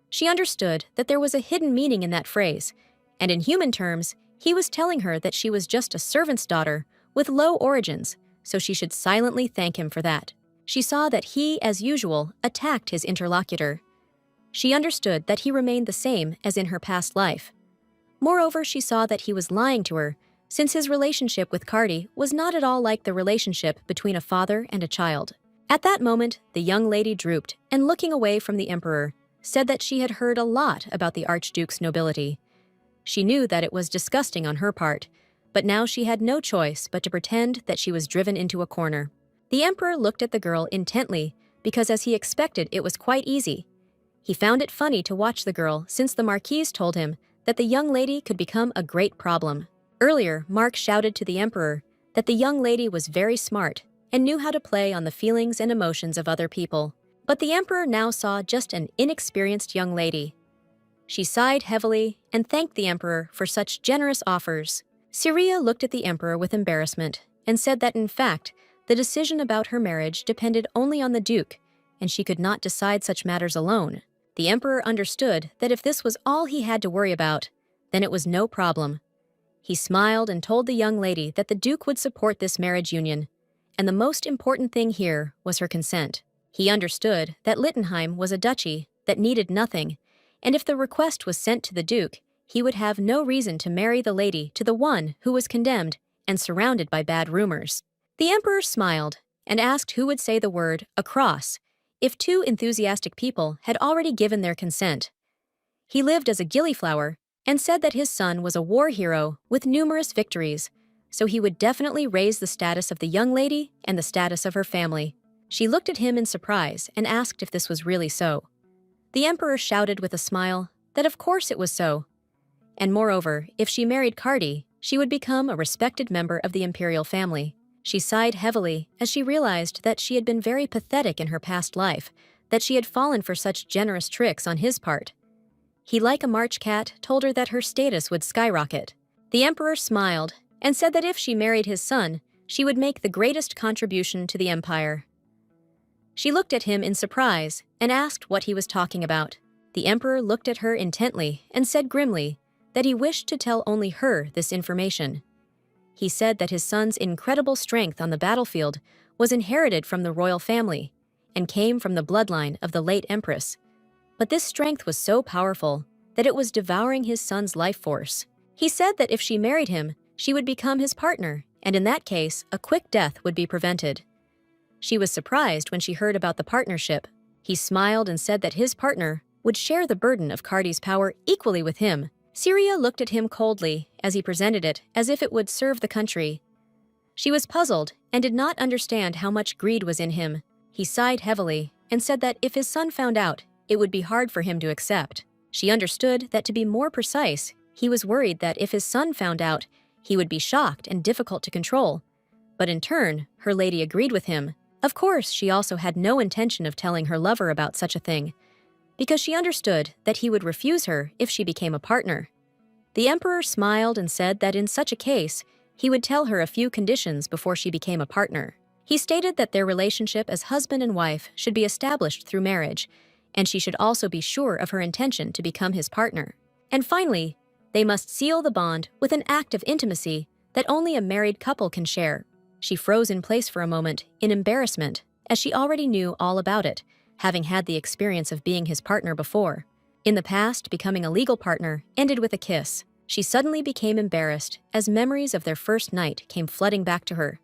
She understood that there was a hidden meaning in that phrase, and in human terms, he was telling her that she was just a servant's daughter with low origins, so she should silently thank him for that. She saw that he, as usual, attacked his interlocutor. She understood that he remained the same as in her past life. Moreover, she saw that he was lying to her, since his relationship with Carde was not at all like the relationship between a father and a child. At that moment, the young lady drooped and, looking away from the emperor, said that she had heard a lot about the Archduke's nobility. She knew that it was disgusting on her part, but now she had no choice but to pretend that she was driven into a corner. The emperor looked at the girl intently because, as he expected, it was quite easy. He found it funny to watch the girl since the marquise told him that the young lady could become a great problem. Earlier, Mark shouted to the emperor that the young lady was very smart and knew how to play on the feelings and emotions of other people. But the emperor now saw just an inexperienced young lady. She sighed heavily and thanked the emperor for such generous offers. Seer looked at the emperor with embarrassment and said that, in fact, the decision about her marriage depended only on the duke, and she could not decide such matters alone. The emperor understood that if this was all he had to worry about, then it was no problem. He smiled and told the young lady that the duke would support this marriage union, and the most important thing here was her consent. He understood that Littenheim was a duchy that needed nothing, and if the request was sent to the duke, he would have no reason to marry the lady to the one who was condemned and surrounded by bad rumors. The emperor smiled and asked who would say the word across if two enthusiastic people had already given their consent. He lived as a gillyflower and said that his son was a war hero with numerous victories, so he would definitely raise the status of the young lady and the status of her family. She looked at him in surprise and asked if this was really so. The emperor shouted with a smile that of course it was so. And moreover, if she married Cardi, she would become a respected member of the imperial family. She sighed heavily as she realized that she had been very pathetic in her past life, that she had fallen for such generous tricks on his part. He, like a March cat, told her that her status would skyrocket. The emperor smiled and said that if she married his son, she would make the greatest contribution to the empire. She looked at him in surprise and asked what he was talking about. The emperor looked at her intently and said grimly that he wished to tell only her this information. He said that his son's incredible strength on the battlefield was inherited from the royal family and came from the bloodline of the late empress. But this strength was so powerful that it was devouring his son's life force. He said that if she married him, she would become his partner, and in that case, a quick death would be prevented. She was surprised when she heard about the partnership. He smiled and said that his partner would share the burden of Cardi's power equally with him. Seer looked at him coldly as he presented it as if it would serve the country. She was puzzled and did not understand how much greed was in him. He sighed heavily and said that if his son found out, it would be hard for him to accept. She understood that, to be more precise, he was worried that if his son found out, he would be shocked and difficult to control. But in turn, her lady agreed with him. Of course, she also had no intention of telling her lover about such a thing, because she understood that he would refuse her if she became a partner. The emperor smiled and said that in such a case, he would tell her a few conditions before she became a partner. He stated that their relationship as husband and wife should be established through marriage, and she should also be sure of her intention to become his partner. And finally, they must seal the bond with an act of intimacy that only a married couple can share. She froze in place for a moment, in embarrassment, as she already knew all about it, having had the experience of being his partner before. In the past, becoming a legal partner ended with a kiss. She suddenly became embarrassed as memories of their first night came flooding back to her.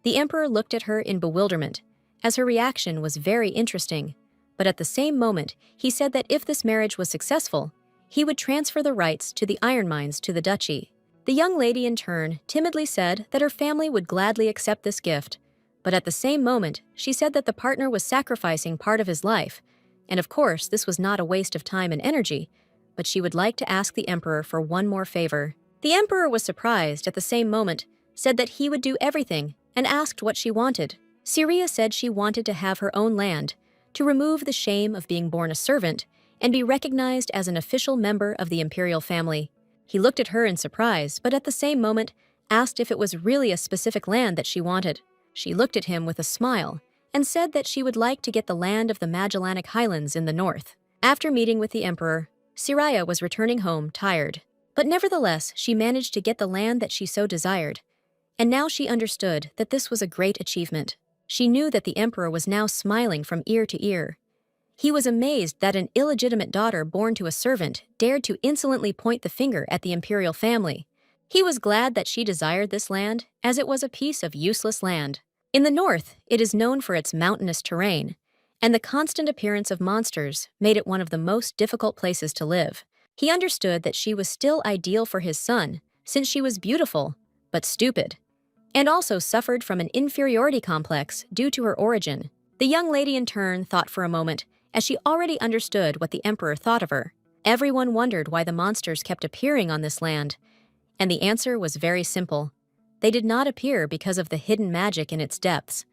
The emperor looked at her in bewilderment, as her reaction was very interesting. But at the same moment, he said that if this marriage was successful, he would transfer the rights to the iron mines to the duchy. The young lady, in turn, timidly said that her family would gladly accept this gift. But at the same moment, she said that the partner was sacrificing part of his life. And of course, this was not a waste of time and energy, but she would like to ask the emperor for one more favor. The emperor was surprised at the same moment, said that he would do everything, and asked what she wanted. Seer said she wanted to have her own land, to remove the shame of being born a servant, and be recognized as an official member of the imperial family. He looked at her in surprise, but at the same moment asked if it was really a specific land that she wanted. She looked at him with a smile and said that she would like to get the land of the Magellanic Highlands in the north. After meeting with the emperor, Seer was returning home tired. But nevertheless, she managed to get the land that she so desired. And now she understood that this was a great achievement. She knew that the emperor was now smiling from ear to ear. He was amazed that an illegitimate daughter born to a servant dared to insolently point the finger at the imperial family. He was glad that she desired this land, as it was a piece of useless land. In the north, it is known for its mountainous terrain, and the constant appearance of monsters made it one of the most difficult places to live. He understood that she was still ideal for his son, since she was beautiful, but stupid, and also suffered from an inferiority complex due to her origin. The young lady in turn thought for a moment, as she already understood what the emperor thought of her. Everyone wondered why the monsters kept appearing on this land, and the answer was very simple. They did not appear because of the hidden magic in its depths.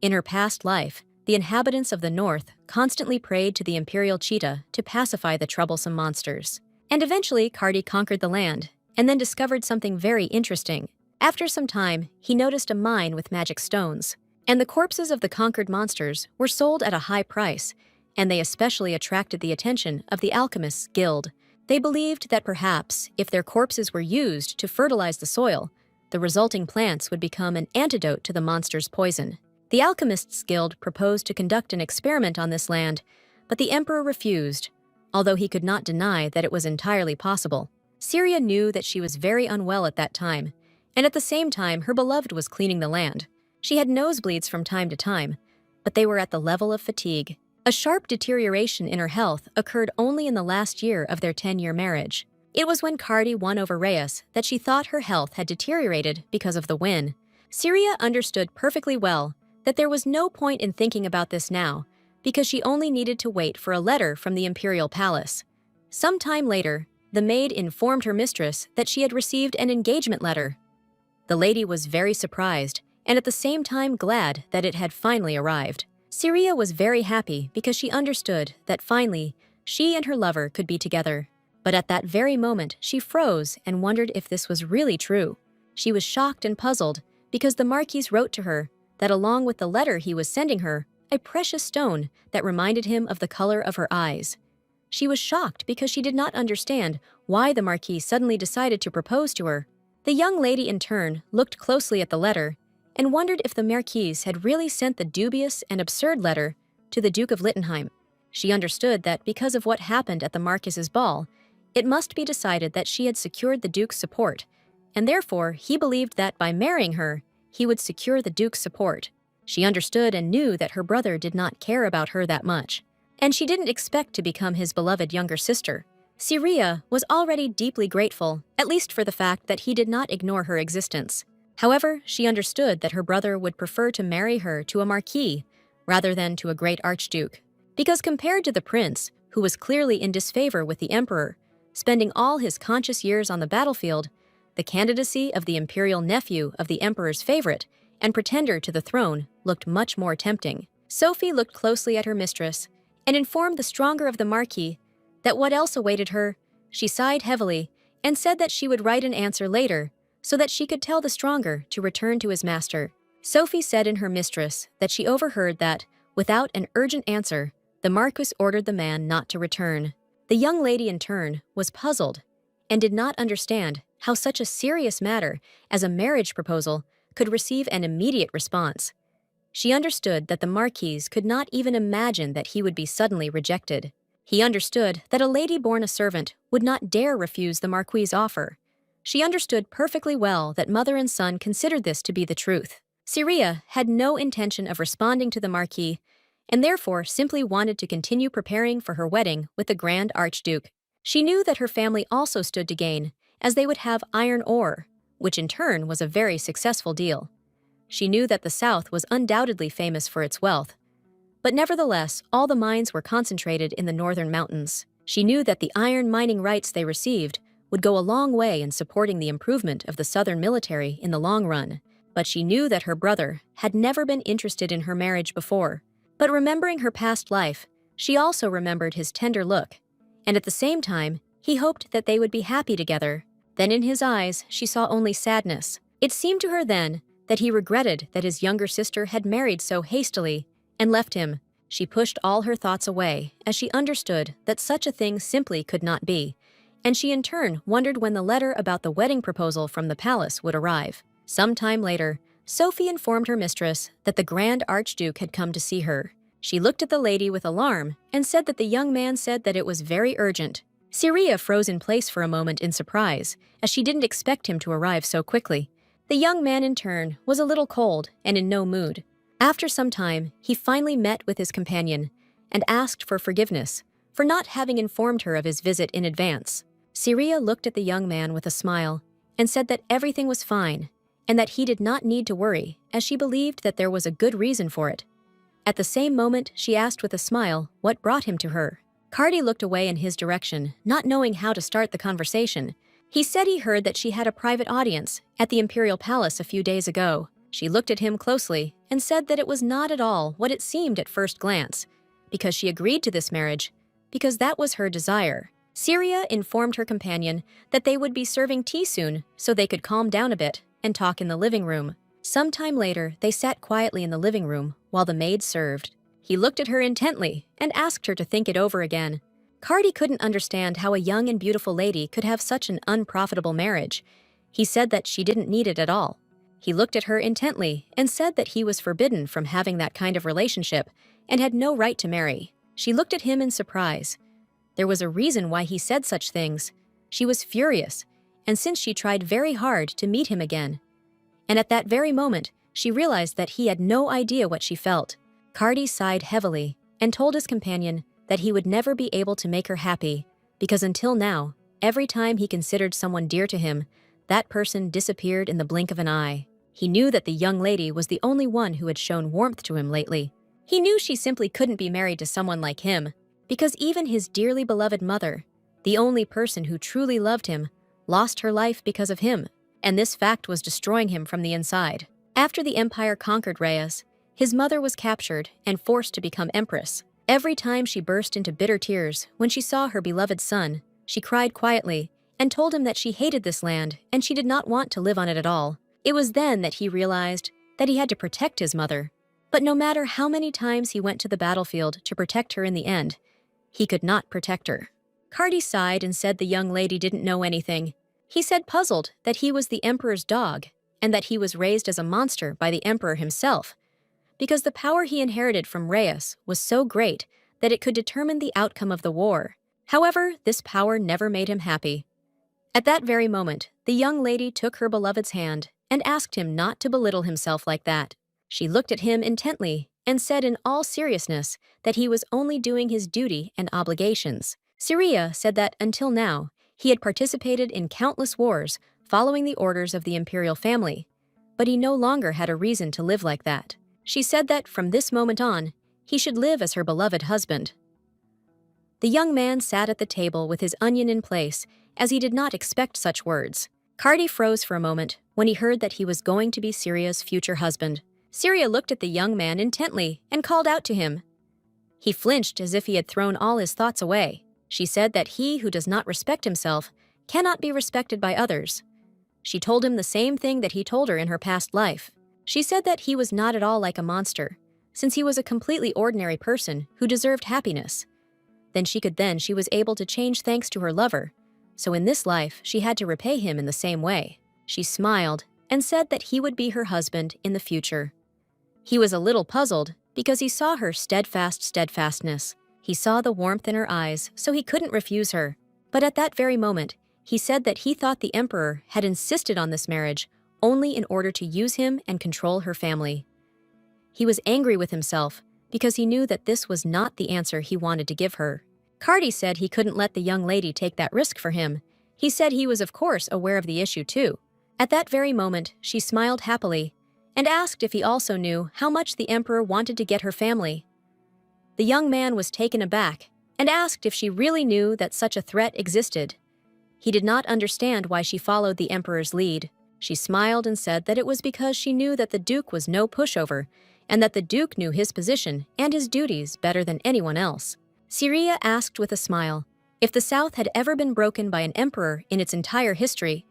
In her past life, the inhabitants of the north constantly prayed to the imperial cheetah to pacify the troublesome monsters. And eventually, Cardi conquered the land, and then discovered something very interesting. After some time, he noticed a mine with magic stones, and the corpses of the conquered monsters were sold at a high price, and they especially attracted the attention of the alchemists' guild. They believed that perhaps, if their corpses were used to fertilize the soil, the resulting plants would become an antidote to the monster's poison. The alchemists' guild proposed to conduct an experiment on this land, but the emperor refused, although he could not deny that it was entirely possible. Seer knew that she was very unwell at that time, and at the same time her beloved was cleaning the land. She had nosebleeds from time to time, but they were at the level of fatigue. A sharp deterioration in her health occurred only in the last year of their 10-year marriage. It was when Cardi won over Reyes that she thought her health had deteriorated because of the win. Syria understood perfectly well that there was no point in thinking about this now, because she only needed to wait for a letter from the imperial palace. Some time later, the maid informed her mistress that she had received an engagement letter. The lady was very surprised, and at the same time glad that it had finally arrived. Syria was very happy because she understood that finally, she and her lover could be together. But at that very moment, she froze and wondered if this was really true. She was shocked and puzzled because the Marquis wrote to her that along with the letter he was sending her, a precious stone that reminded him of the color of her eyes. She was shocked because she did not understand why the Marquis suddenly decided to propose to her. The young lady in turn looked closely at the letter and wondered if the Marquis had really sent the dubious and absurd letter to the Duke of Littenheim. She understood that because of what happened at the Marquis's ball, it must be decided that she had secured the Duke's support, and therefore he believed that by marrying her, he would secure the Duke's support. She understood and knew that her brother did not care about her that much, and she didn't expect to become his beloved younger sister. Syria was already deeply grateful, at least for the fact that he did not ignore her existence. However, she understood that her brother would prefer to marry her to a marquis rather than to a great archduke, because compared to the prince, who was clearly in disfavor with the emperor, spending all his conscious years on the battlefield, the candidacy of the imperial nephew of the emperor's favorite and pretender to the throne looked much more tempting. Sophie looked closely at her mistress and informed the stronger of the Marquis that what else awaited her. She sighed heavily and said that she would write an answer later so that she could tell the stronger to return to his master. Sophie said in her mistress that she overheard that, without an urgent answer, the Marquis ordered the man not to return. The young lady in turn was puzzled and did not understand how such a serious matter as a marriage proposal could receive an immediate response. She understood that the Marquis could not even imagine that he would be suddenly rejected. He understood that a lady born a servant would not dare refuse the Marquis' offer. She understood perfectly well that mother and son considered this to be the truth. Syria had no intention of responding to the Marquis, and therefore simply wanted to continue preparing for her wedding with the Grand Archduke. She knew that her family also stood to gain, as they would have iron ore, which in turn was a very successful deal. She knew that the South was undoubtedly famous for its wealth, but nevertheless, all the mines were concentrated in the northern mountains. She knew that the iron mining rights they received would go a long way in supporting the improvement of the southern military in the long run, but she knew that her brother had never been interested in her marriage before. But remembering her past life, she also remembered his tender look, and at the same time, he hoped that they would be happy together. Then in his eyes, she saw only sadness. It seemed to her then that he regretted that his younger sister had married so hastily and left him. She pushed all her thoughts away as she understood that such a thing simply could not be, and she in turn wondered when the letter about the wedding proposal from the palace would arrive. Some time later, Sophie informed her mistress that the Grand Archduke had come to see her. She looked at the lady with alarm and said that the young man said that it was very urgent. Syria froze in place for a moment in surprise, as she didn't expect him to arrive so quickly. The young man in turn was a little cold and in no mood. After some time, he finally met with his companion and asked for forgiveness for not having informed her of his visit in advance. Syria looked at the young man with a smile and said that everything was fine and that he did not need to worry, as she believed that there was a good reason for it. At the same moment, she asked with a smile what brought him to her. Cardi looked away in his direction, not knowing how to start the conversation. He said he heard that she had a private audience at the imperial palace a few days ago. She looked at him closely and said that it was not at all what it seemed at first glance, because she agreed to this marriage, because that was her desire. Syria informed her companion that they would be serving tea soon so they could calm down a bit and talk in the living room. Some time later, they sat quietly in the living room while the maid served. He looked at her intently and asked her to think it over again. Cardi couldn't understand how a young and beautiful lady could have such an unprofitable marriage. He said that she didn't need it at all. He looked at her intently and said that he was forbidden from having that kind of relationship and had no right to marry. She looked at him in surprise. There was a reason why he said such things. She was furious, and since she tried very hard to meet him again. And at that very moment, She realized that he had no idea what she felt. Cardi sighed heavily and told his companion that he would never be able to make her happy because until now, every time he considered someone dear to him, that person disappeared in the blink of an eye. He knew that the young lady was the only one who had shown warmth to him lately. He knew she simply couldn't be married to someone like him because even his dearly beloved mother, the only person who truly loved him, lost her life because of him, and this fact was destroying him from the inside. After the Empire conquered Reyes, his mother was captured and forced to become empress. Every time she burst into bitter tears when she saw her beloved son, she cried quietly and told him that she hated this land and she did not want to live on it at all. It was then that he realized that he had to protect his mother. But no matter how many times he went to the battlefield to protect her in the end, he could not protect her. Cardi sighed and said the young lady didn't know anything. He said puzzled that he was the emperor's dog and that he was raised as a monster by the emperor himself, because the power he inherited from Reyes was so great that it could determine the outcome of the war. However, this power never made him happy. At that very moment, the young lady took her beloved's hand and asked him not to belittle himself like that. She looked at him intently and said in all seriousness that he was only doing his duty and obligations. Seer said that until now, he had participated in countless wars following the orders of the imperial family, but he no longer had a reason to live like that. She said that from this moment on, he should live as her beloved husband. The young man sat at the table with his onion in place, as he did not expect such words. Cardi froze for a moment when he heard that he was going to be Seer's future husband. Seer looked at the young man intently and called out to him. He flinched as if he had thrown all his thoughts away. She said that he who does not respect himself cannot be respected by others. She told him the same thing that he told her in her past life. She said that he was not at all like a monster, since he was a completely ordinary person who deserved happiness. She was able to change thanks to her lover, so in this life she had to repay him in the same way. She smiled and said that he would be her husband in the future. He was a little puzzled because he saw her steadfastness. He saw the warmth in her eyes, so he couldn't refuse her. But at that very moment, he said that he thought the emperor had insisted on this marriage only in order to use him and control her family. He was angry with himself because he knew that this was not the answer he wanted to give her. Cardi said he couldn't let the young lady take that risk for him. He said he was of course aware of the issue too. At that very moment, she smiled happily and asked if he also knew how much the emperor wanted to get her family. The young man was taken aback and asked if she really knew that such a threat existed. He did not understand why she followed the emperor's lead. She smiled and said that it was because she knew that the duke was no pushover and that the duke knew his position and his duties better than anyone else. Seer asked with a smile if the South had ever been broken by an emperor in its entire history.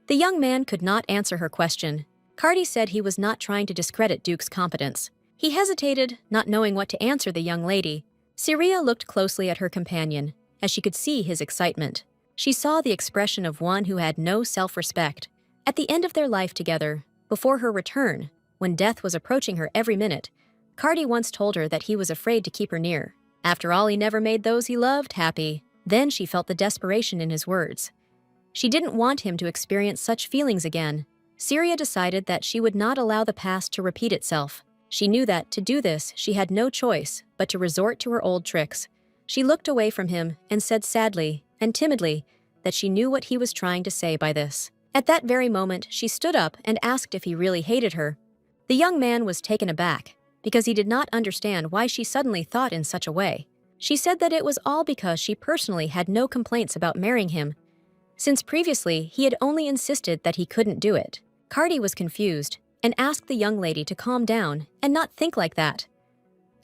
The young man could not answer her question. Cardi said he was not trying to discredit Duke's competence. He hesitated, not knowing what to answer the young lady. Seer looked closely at her companion, as she could see his excitement. She saw the expression of one who had no self-respect. At the end of their life together, before her return, when death was approaching her every minute, Cardi once told her that he was afraid to keep her near. After all, he never made those he loved happy. Then she felt the desperation in his words. She didn't want him to experience such feelings again. Seer decided that she would not allow the past to repeat itself. She knew that, to do this, she had no choice but to resort to her old tricks. She looked away from him and said sadly and timidly that she knew what he was trying to say by this. At that very moment, she stood up and asked if he really hated her. The young man was taken aback because he did not understand why she suddenly thought in such a way. She said that it was all because she personally had no complaints about marrying him, since previously he had only insisted that he couldn't do it. Cardi was confused and asked the young lady to calm down and not think like that.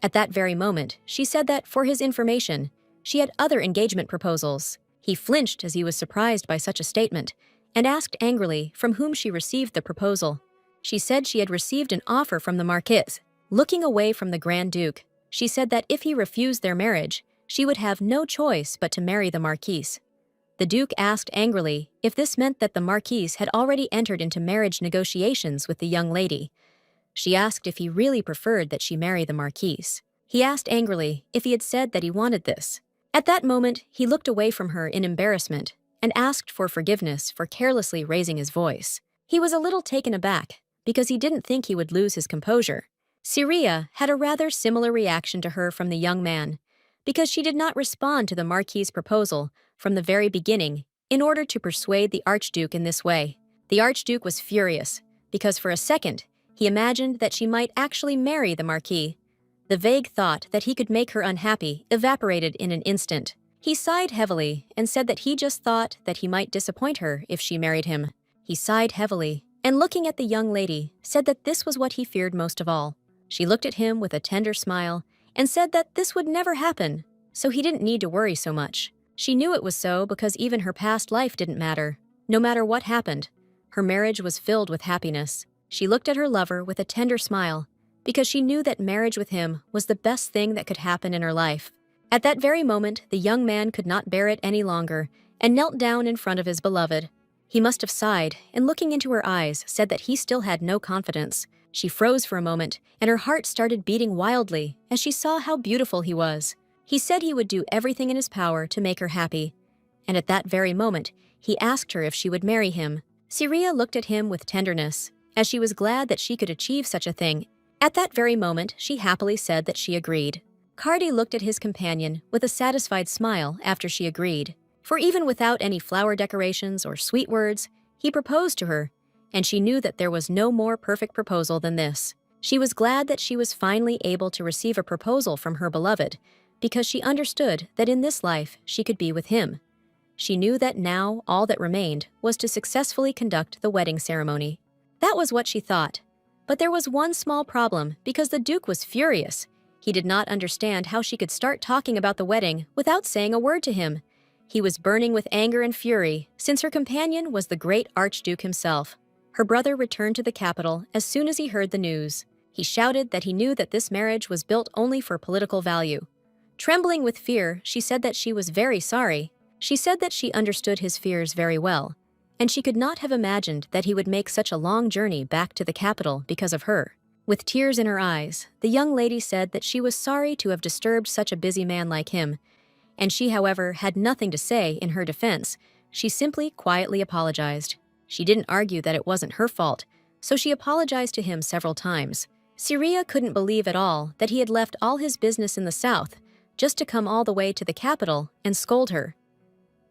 At that very moment, she said that, for his information, she had other engagement proposals. He flinched as he was surprised by such a statement and asked angrily from whom she received the proposal. She said she had received an offer from the Marquis. Looking away from the Grand Duke, she said that if he refused their marriage, she would have no choice but to marry the Marquis. The Duke asked angrily if this meant that the Marquis had already entered into marriage negotiations with the young lady. She asked if he really preferred that she marry the Marquis. He asked angrily if he had said that he wanted this. At that moment, he looked away from her in embarrassment and asked for forgiveness for carelessly raising his voice. He was a little taken aback because he didn't think he would lose his composure. Syria had a rather similar reaction to her from the young man, because she did not respond to the Marquis's proposal from the very beginning in order to persuade the Archduke in this way. The Archduke was furious, because for a second, he imagined that she might actually marry the Marquis. The vague thought that he could make her unhappy evaporated in an instant. He sighed heavily and said that he just thought that he might disappoint her if she married him. He sighed heavily, and looking at the young lady, said that this was what he feared most of all. She looked at him with a tender smile and said that this would never happen, so he didn't need to worry so much. She knew it was so because even her past life didn't matter. No matter what happened, her marriage was filled with happiness. She looked at her lover with a tender smile because she knew that marriage with him was the best thing that could happen in her life. At that very moment, the young man could not bear it any longer and knelt down in front of his beloved. He must have sighed, and looking into her eyes, said that he still had no confidence. She froze for a moment, and her heart started beating wildly as she saw how beautiful he was. He said he would do everything in his power to make her happy, and at that very moment, he asked her if she would marry him. Syria looked at him with tenderness, as she was glad that she could achieve such a thing. At that very moment, she happily said that she agreed. Cardi looked at his companion with a satisfied smile after she agreed. For even without any flower decorations or sweet words, he proposed to her, and she knew that there was no more perfect proposal than this. She was glad that she was finally able to receive a proposal from her beloved, because she understood that in this life she could be with him. She knew that now all that remained was to successfully conduct the wedding ceremony. That was what she thought. But there was one small problem, because the Duke was furious. He did not understand how she could start talking about the wedding without saying a word to him. He was burning with anger and fury, since her companion was the great Archduke himself. Her brother returned to the capital as soon as he heard the news. He shouted that he knew that this marriage was built only for political value. Trembling with fear, she said that she was very sorry. She said that she understood his fears very well, and she could not have imagined that he would make such a long journey back to the capital because of her. With tears in her eyes, the young lady said that she was sorry to have disturbed such a busy man like him, and she, however, had nothing to say in her defense. She simply quietly apologized. She didn't argue that it wasn't her fault, so she apologized to him several times. Syria couldn't believe at all that he had left all his business in the south just to come all the way to the capital and scold her.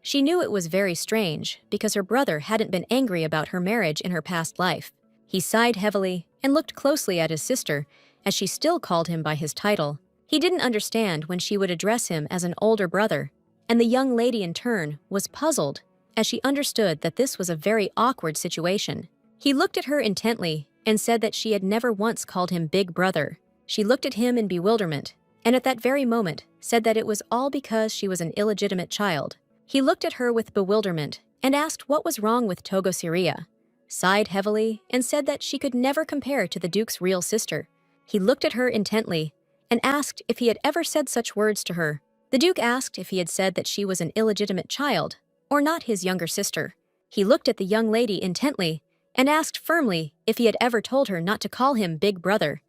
She knew it was very strange because her brother hadn't been angry about her marriage in her past life. He sighed heavily and looked closely at his sister as she still called him by his title. He didn't understand when she would address him as an older brother, and the young lady in turn was puzzled as she understood that this was a very awkward situation. He looked at her intently and said that she had never once called him big brother. She looked at him in bewilderment, and at that very moment said that it was all because she was an illegitimate child. He looked at her with bewilderment and asked what was wrong with Togo Syria, sighed heavily, and said that she could never compare to the Duke's real sister. He looked at her intently and asked if he had ever said such words to her. The Duke asked if he had said that she was an illegitimate child, or not his younger sister. He looked at the young lady intently and asked firmly if he had ever told her not to call him big brother.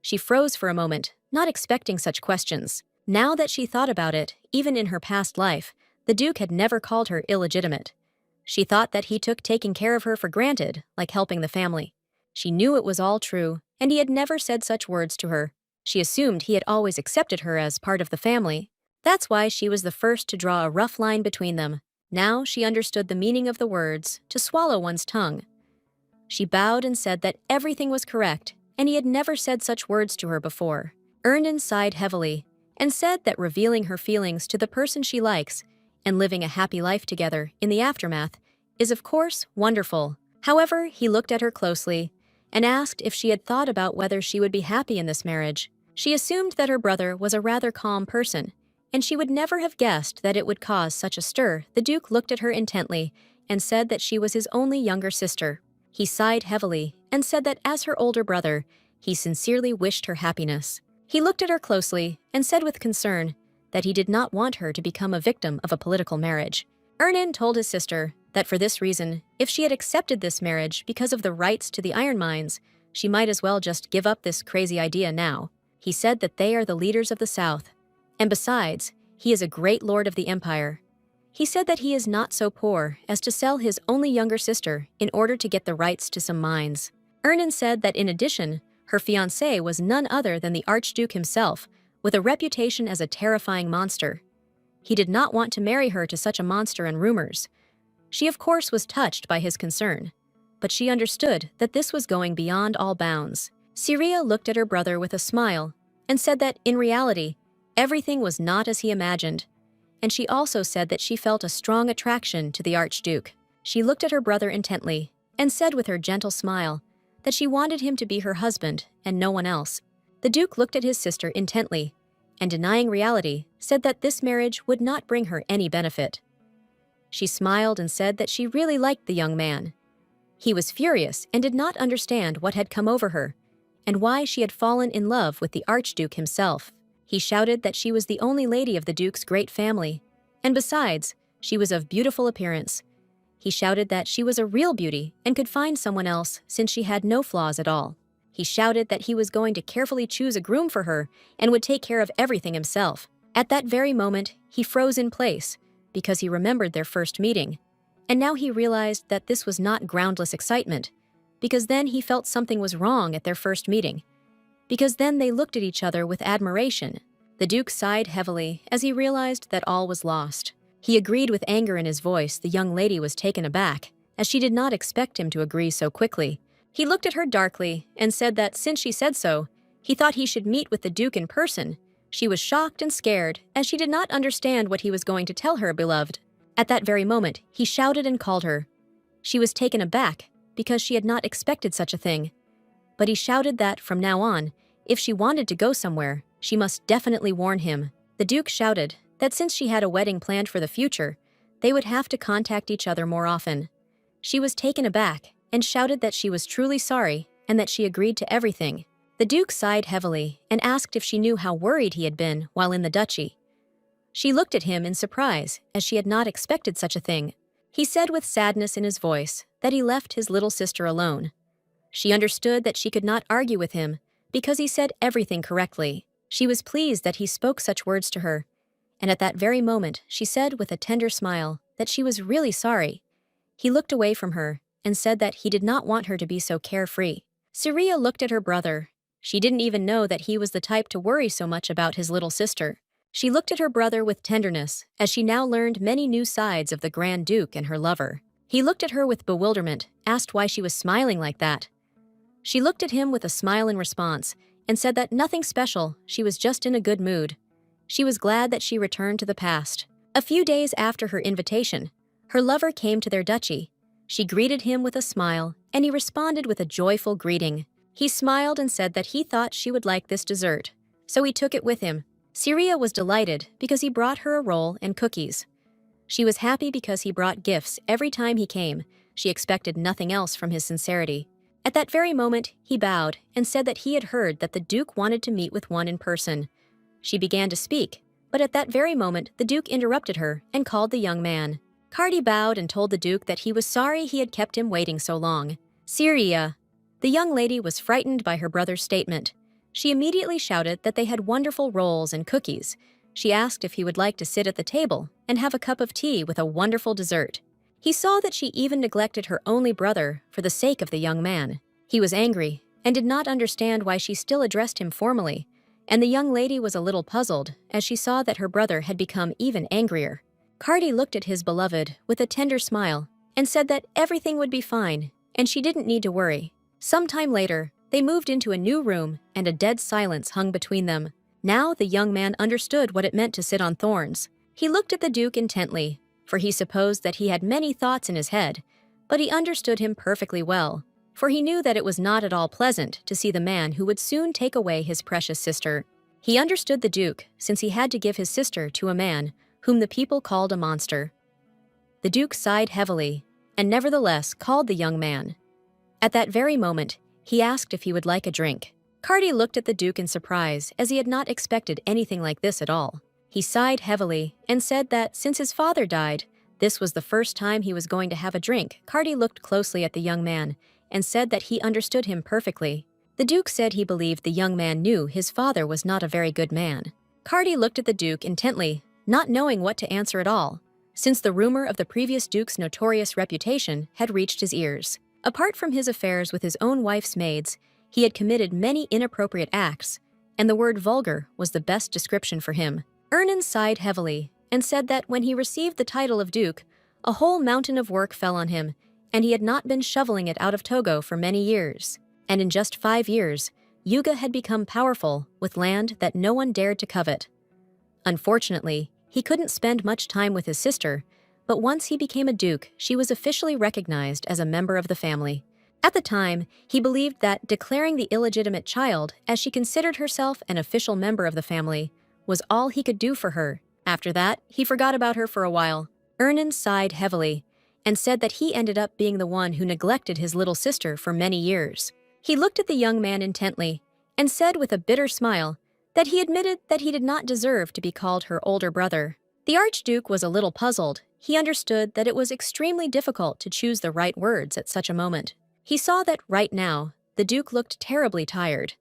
She froze for a moment, not expecting such questions. Now that she thought about it, even in her past life, the Duke had never called her illegitimate. She thought that he took taking care of her for granted, like helping the family. She knew it was all true, and he had never said such words to her. She assumed he had always accepted her as part of the family. That's why she was the first to draw a rough line between them. Now she understood the meaning of the words, to swallow one's tongue. She bowed and said that everything was correct, and he had never said such words to her before. Ernan sighed heavily and said that revealing her feelings to the person she likes and living a happy life together in the aftermath is, of course, wonderful. However, he looked at her closely and asked if she had thought about whether she would be happy in this marriage. She assumed that her brother was a rather calm person, and she would never have guessed that it would cause such a stir. The Duke looked at her intently and said that she was his only younger sister. He sighed heavily and said that as her older brother, he sincerely wished her happiness. He looked at her closely and said with concern that he did not want her to become a victim of a political marriage. Ernan told his sister that for this reason, if she had accepted this marriage because of the rights to the iron mines, she might as well just give up this crazy idea now. He said that they are the leaders of the South, and besides, he is a great lord of the empire. He said that he is not so poor as to sell his only younger sister in order to get the rights to some mines. Ernan said that in addition, her fiancé was none other than the Archduke himself, with a reputation as a terrifying monster. He did not want to marry her to such a monster and rumors. She of course was touched by his concern, but she understood that this was going beyond all bounds. Seer looked at her brother with a smile and said that, in reality, everything was not as he imagined, and she also said that she felt a strong attraction to the Archduke. She looked at her brother intently and said with her gentle smile that she wanted him to be her husband and no one else. The Duke looked at his sister intently and, denying reality, said that this marriage would not bring her any benefit. She smiled and said that she really liked the young man. He was furious and did not understand what had come over her and why she had fallen in love with the Archduke himself. He shouted that she was the only lady of the Duke's great family, and besides, she was of beautiful appearance. He shouted that she was a real beauty and could find someone else since she had no flaws at all. He shouted that he was going to carefully choose a groom for her and would take care of everything himself. At that very moment, he froze in place because he remembered their first meeting, and now he realized that this was not groundless excitement, because then he felt something was wrong at their first meeting, because then they looked at each other with admiration. The Duke sighed heavily as he realized that all was lost. He agreed with anger in his voice. The young lady was taken aback, as she did not expect him to agree so quickly. He looked at her darkly and said that since she said so, he thought he should meet with the Duke in person. She was shocked and scared, as she did not understand what he was going to tell her beloved. At that very moment, he shouted and called her. She was taken aback, because she had not expected such a thing. But he shouted that, from now on, if she wanted to go somewhere, she must definitely warn him. The Duke shouted that since she had a wedding planned for the future, they would have to contact each other more often. She was taken aback and shouted that she was truly sorry and that she agreed to everything. The Duke sighed heavily and asked if she knew how worried he had been while in the duchy. She looked at him in surprise, as she had not expected such a thing. He said with sadness in his voice that he left his little sister alone. She understood that she could not argue with him because he said everything correctly. She was pleased that he spoke such words to her, and at that very moment she said with a tender smile that she was really sorry. He looked away from her and said that he did not want her to be so carefree. Seer looked at her brother. She didn't even know that he was the type to worry so much about his little sister. She looked at her brother with tenderness, as she now learned many new sides of the Grand Duke and her lover. He looked at her with bewilderment, asked why she was smiling like that. She looked at him with a smile in response, and said that nothing special, she was just in a good mood. She was glad that she returned to the past. A few days after her invitation, her lover came to their duchy. She greeted him with a smile, and he responded with a joyful greeting. He smiled and said that he thought she would like this dessert, so he took it with him. Seer was delighted because he brought her a roll and cookies. She was happy because he brought gifts every time he came. She expected nothing else from his sincerity. At that very moment, he bowed and said that he had heard that the Duke wanted to meet with one in person. She began to speak, but at that very moment, the Duke interrupted her and called the young man. Carve bowed and told the Duke that he was sorry he had kept him waiting so long. Seer. The young lady was frightened by her brother's statement. She immediately shouted that they had wonderful rolls and cookies. She asked if he would like to sit at the table and have a cup of tea with a wonderful dessert. He saw that she even neglected her only brother for the sake of the young man. He was angry and did not understand why she still addressed him formally, and the young lady was a little puzzled as she saw that her brother had become even angrier. Carve looked at his beloved with a tender smile and said that everything would be fine and she didn't need to worry. Sometime later, they moved into a new room and a dead silence hung between them. Now the young man understood what it meant to sit on thorns. He looked at the Duke intently, for he supposed that he had many thoughts in his head, but he understood him perfectly well, for he knew that it was not at all pleasant to see the man who would soon take away his precious sister. He understood the Duke, since he had to give his sister to a man whom the people called a monster. The Duke sighed heavily, and nevertheless called the young man. At that very moment, he asked if he would like a drink. Carve looked at the Duke in surprise, as he had not expected anything like this at all. He sighed heavily and said that since his father died, this was the first time he was going to have a drink. Carve looked closely at the young man and said that he understood him perfectly. The Duke said he believed the young man knew his father was not a very good man. Carve looked at the Duke intently, not knowing what to answer at all, since the rumor of the previous Duke's notorious reputation had reached his ears. Apart from his affairs with his own wife's maids, he had committed many inappropriate acts, and the word vulgar was the best description for him. Ernan sighed heavily and said that when he received the title of Duke, a whole mountain of work fell on him, and he had not been shoveling it out of Togo for many years. And in just 5 years, Yuga had become powerful with land that no one dared to covet. Unfortunately, he couldn't spend much time with his sister, but once he became a duke, she was officially recognized as a member of the family. At the time, he believed that declaring the illegitimate child, as she considered herself an official member of the family, was all he could do for her. After that, he forgot about her for a while. Ernan sighed heavily and said that he ended up being the one who neglected his little sister for many years. He looked at the young man intently and said with a bitter smile that he admitted that he did not deserve to be called her older brother. The Archduke was a little puzzled. He understood that it was extremely difficult to choose the right words at such a moment. He saw that right now, the Duke looked terribly tired.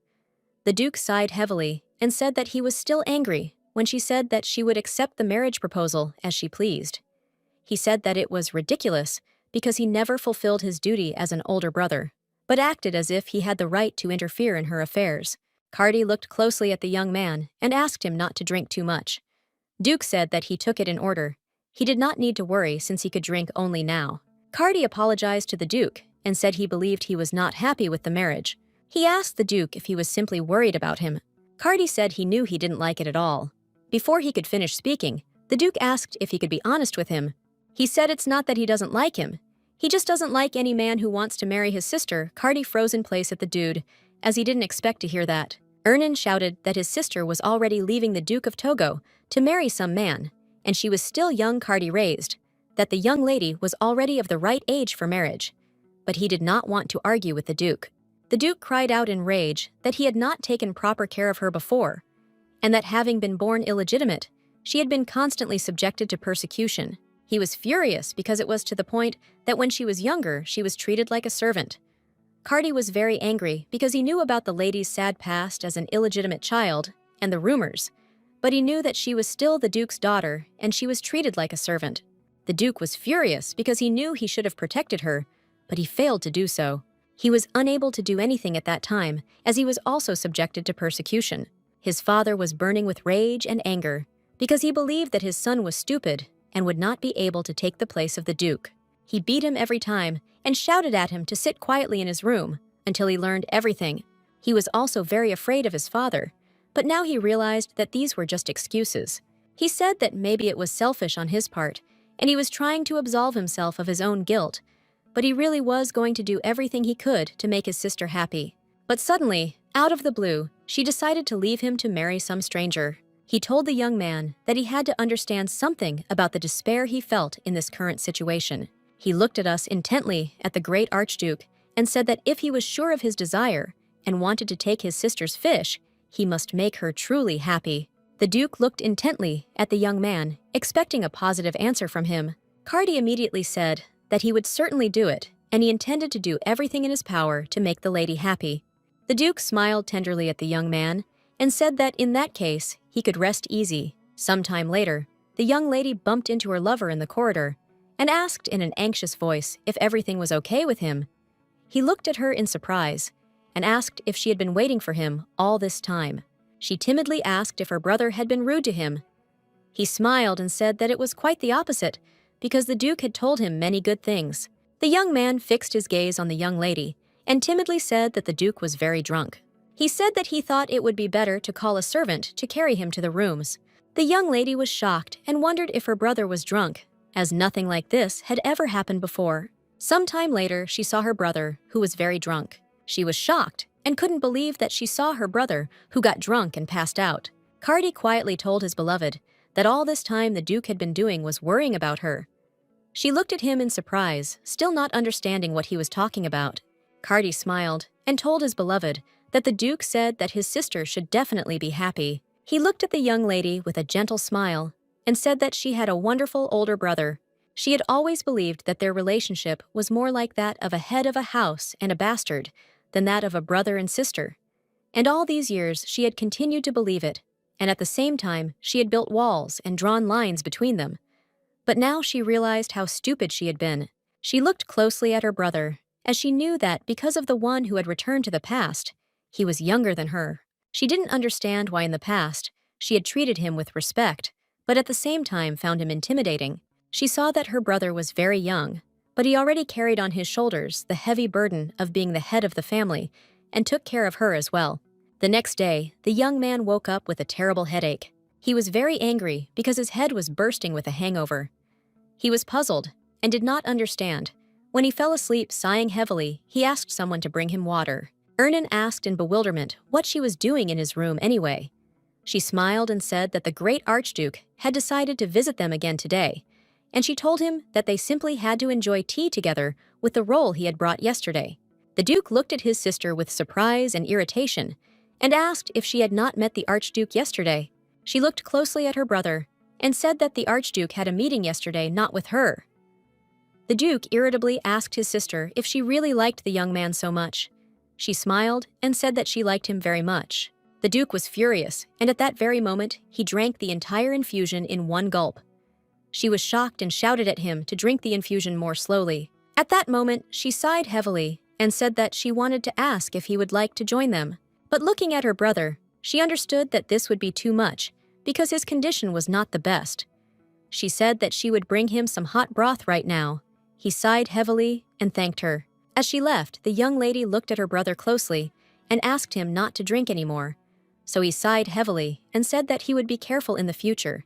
The Duke sighed heavily and said that he was still angry when she said that she would accept the marriage proposal as she pleased. He said that it was ridiculous because he never fulfilled his duty as an older brother, but acted as if he had the right to interfere in her affairs. Cardi looked closely at the young man and asked him not to drink too much. Duke said that he took it in order. He did not need to worry since he could drink only now. Cardi apologized to the Duke and said he believed he was not happy with the marriage. He asked the Duke if he was simply worried about him. Cardi said he knew he didn't like it at all. Before he could finish speaking, the Duke asked if he could be honest with him. He said it's not that he doesn't like him. He just doesn't like any man who wants to marry his sister. Cardi froze in place at the dude, as he didn't expect to hear that. Ernan shouted that his sister was already leaving the Duke of Togo to marry some man, and she was still young. Cardi raised that the young lady was already of the right age for marriage, but he did not want to argue with the Duke. The Duke cried out in rage that he had not taken proper care of her before, and that having been born illegitimate, she had been constantly subjected to persecution. He was furious because it was to the point that when she was younger, she was treated like a servant. Cardi was very angry because he knew about the lady's sad past as an illegitimate child and the rumors, but he knew that she was still the Duke's daughter and she was treated like a servant. The Duke was furious because he knew he should have protected her, but he failed to do so. He was unable to do anything at that time, as he was also subjected to persecution. His father was burning with rage and anger because he believed that his son was stupid and would not be able to take the place of the Duke. He beat him every time and shouted at him to sit quietly in his room until he learned everything. He was also very afraid of his father, but now he realized that these were just excuses. He said that maybe it was selfish on his part, and he was trying to absolve himself of his own guilt, but he really was going to do everything he could to make his sister happy. But suddenly, out of the blue, she decided to leave him to marry some stranger. He told the young man that he had to understand something about the despair he felt in this current situation. He looked at us intently at the great Archduke and said that if he was sure of his desire and wanted to take his sister's fish, he must make her truly happy. The Duke looked intently at the young man, expecting a positive answer from him. Cardi immediately said that he would certainly do it, and he intended to do everything in his power to make the lady happy. The Duke smiled tenderly at the young man and said that in that case, he could rest easy. Sometime later, the young lady bumped into her lover in the corridor and asked in an anxious voice if everything was okay with him. He looked at her in surprise and asked if she had been waiting for him all this time. She timidly asked if her brother had been rude to him. He smiled and said that it was quite the opposite, because the Duke had told him many good things. The young man fixed his gaze on the young lady and timidly said that the Duke was very drunk. He said that he thought it would be better to call a servant to carry him to the rooms. The young lady was shocked and wondered if her brother was drunk, as nothing like this had ever happened before. Sometime later, she saw her brother, who was very drunk. She was shocked and couldn't believe that she saw her brother, who got drunk and passed out. Cardi quietly told his beloved that all this time the Duke had been doing was worrying about her. She looked at him in surprise, still not understanding what he was talking about. Cardi smiled and told his beloved that the Duke said that his sister should definitely be happy. He looked at the young lady with a gentle smile and said that she had a wonderful older brother. She had always believed that their relationship was more like that of a head of a house and a bastard than that of a brother and sister. And all these years she had continued to believe it, and at the same time she had built walls and drawn lines between them. But now she realized how stupid she had been. She looked closely at her brother as she knew that because of the one who had returned to the past, he was younger than her. She didn't understand why in the past she had treated him with respect, but at the same time found him intimidating. She saw that her brother was very young, but he already carried on his shoulders the heavy burden of being the head of the family and took care of her as well. The next day, the young man woke up with a terrible headache. He was very angry because his head was bursting with a hangover. He was puzzled and did not understand. When he fell asleep sighing heavily, he asked someone to bring him water. Ernan asked in bewilderment what she was doing in his room anyway. She smiled and said that the great Archduke had decided to visit them again today, and she told him that they simply had to enjoy tea together with the roll he had brought yesterday. The Duke looked at his sister with surprise and irritation and asked if she had not met the Archduke yesterday. She looked closely at her brother and said that the Archduke had a meeting yesterday not with her. The Duke irritably asked his sister if she really liked the young man so much. She smiled and said that she liked him very much. The Duke was furious, and at that very moment, he drank the entire infusion in one gulp. She was shocked and shouted at him to drink the infusion more slowly. At that moment, she sighed heavily and said that she wanted to ask if he would like to join them. But looking at her brother, she understood that this would be too much because his condition was not the best. She said that she would bring him some hot broth right now. He sighed heavily and thanked her. As she left, the young lady looked at her brother closely and asked him not to drink anymore. So he sighed heavily and said that he would be careful in the future.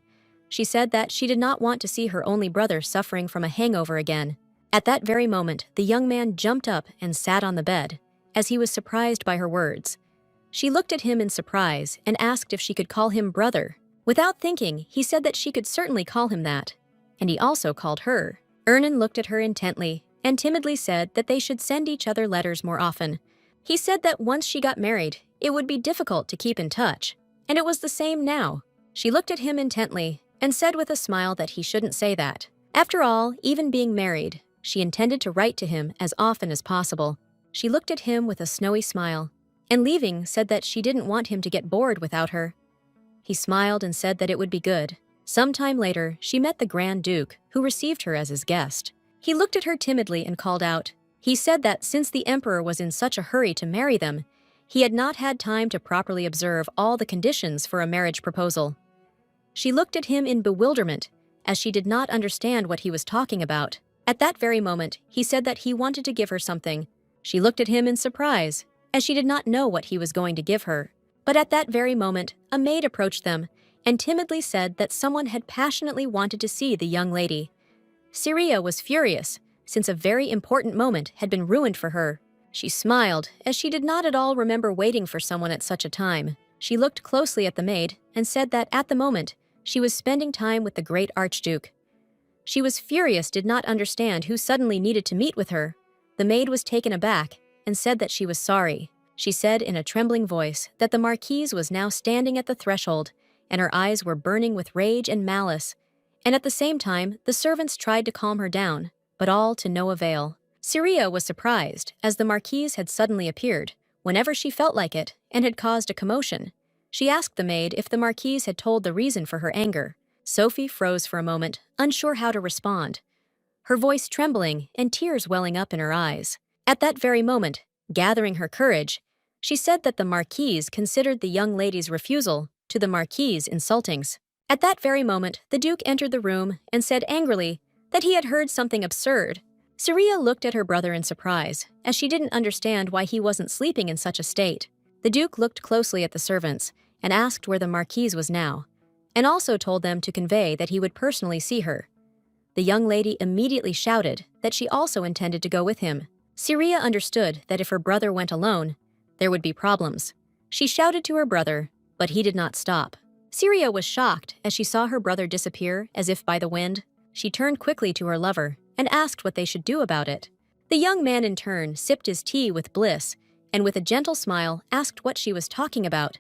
She said that she did not want to see her only brother suffering from a hangover again. At that very moment, the young man jumped up and sat on the bed, as he was surprised by her words. She looked at him in surprise and asked if she could call him brother. Without thinking, he said that she could certainly call him that, and he also called her. Ernan looked at her intently and timidly said that they should send each other letters more often. He said that once she got married, it would be difficult to keep in touch, and it was the same now. She looked at him intently and said with a smile that he shouldn't say that. After all, even being married, she intended to write to him as often as possible. She looked at him with a snowy smile, and leaving said that she didn't want him to get bored without her. He smiled and said that it would be good. Some time later, she met the Grand Duke, who received her as his guest. He looked at her timidly and called out. He said that since the Emperor was in such a hurry to marry them, he had not had time to properly observe all the conditions for a marriage proposal. She looked at him in bewilderment, as she did not understand what he was talking about. At that very moment, he said that he wanted to give her something. She looked at him in surprise, as she did not know what he was going to give her. But at that very moment, a maid approached them and timidly said that someone had passionately wanted to see the young lady. Seer was furious, since a very important moment had been ruined for her. She smiled, as she did not at all remember waiting for someone at such a time. She looked closely at the maid and said that at the moment, she was spending time with the great Archduke. She was furious, did not understand who suddenly needed to meet with her. The maid was taken aback and said that she was sorry. She said in a trembling voice that the Marquise was now standing at the threshold, and her eyes were burning with rage and malice. And at the same time, the servants tried to calm her down, but all to no avail. Seer was surprised, as the Marquise had suddenly appeared, whenever she felt like it, and had caused a commotion. She asked the maid if the Marquise had told the reason for her anger. Sophie froze for a moment, unsure how to respond, her voice trembling and tears welling up in her eyes. At that very moment, gathering her courage, she said that the Marquise considered the young lady's refusal to the Marquise insultings. At that very moment, the Duke entered the room and said angrily that he had heard something absurd. Seer looked at her brother in surprise, as she didn't understand why he wasn't sleeping in such a state. The Duke looked closely at the servants and asked where the Marquise was now, and also told them to convey that he would personally see her. The young lady immediately shouted that she also intended to go with him. Seer understood that if her brother went alone, there would be problems. She shouted to her brother, but he did not stop. Seer was shocked as she saw her brother disappear as if by the wind. She turned quickly to her lover and asked what they should do about it. The young man in turn sipped his tea with bliss and with a gentle smile asked what she was talking about.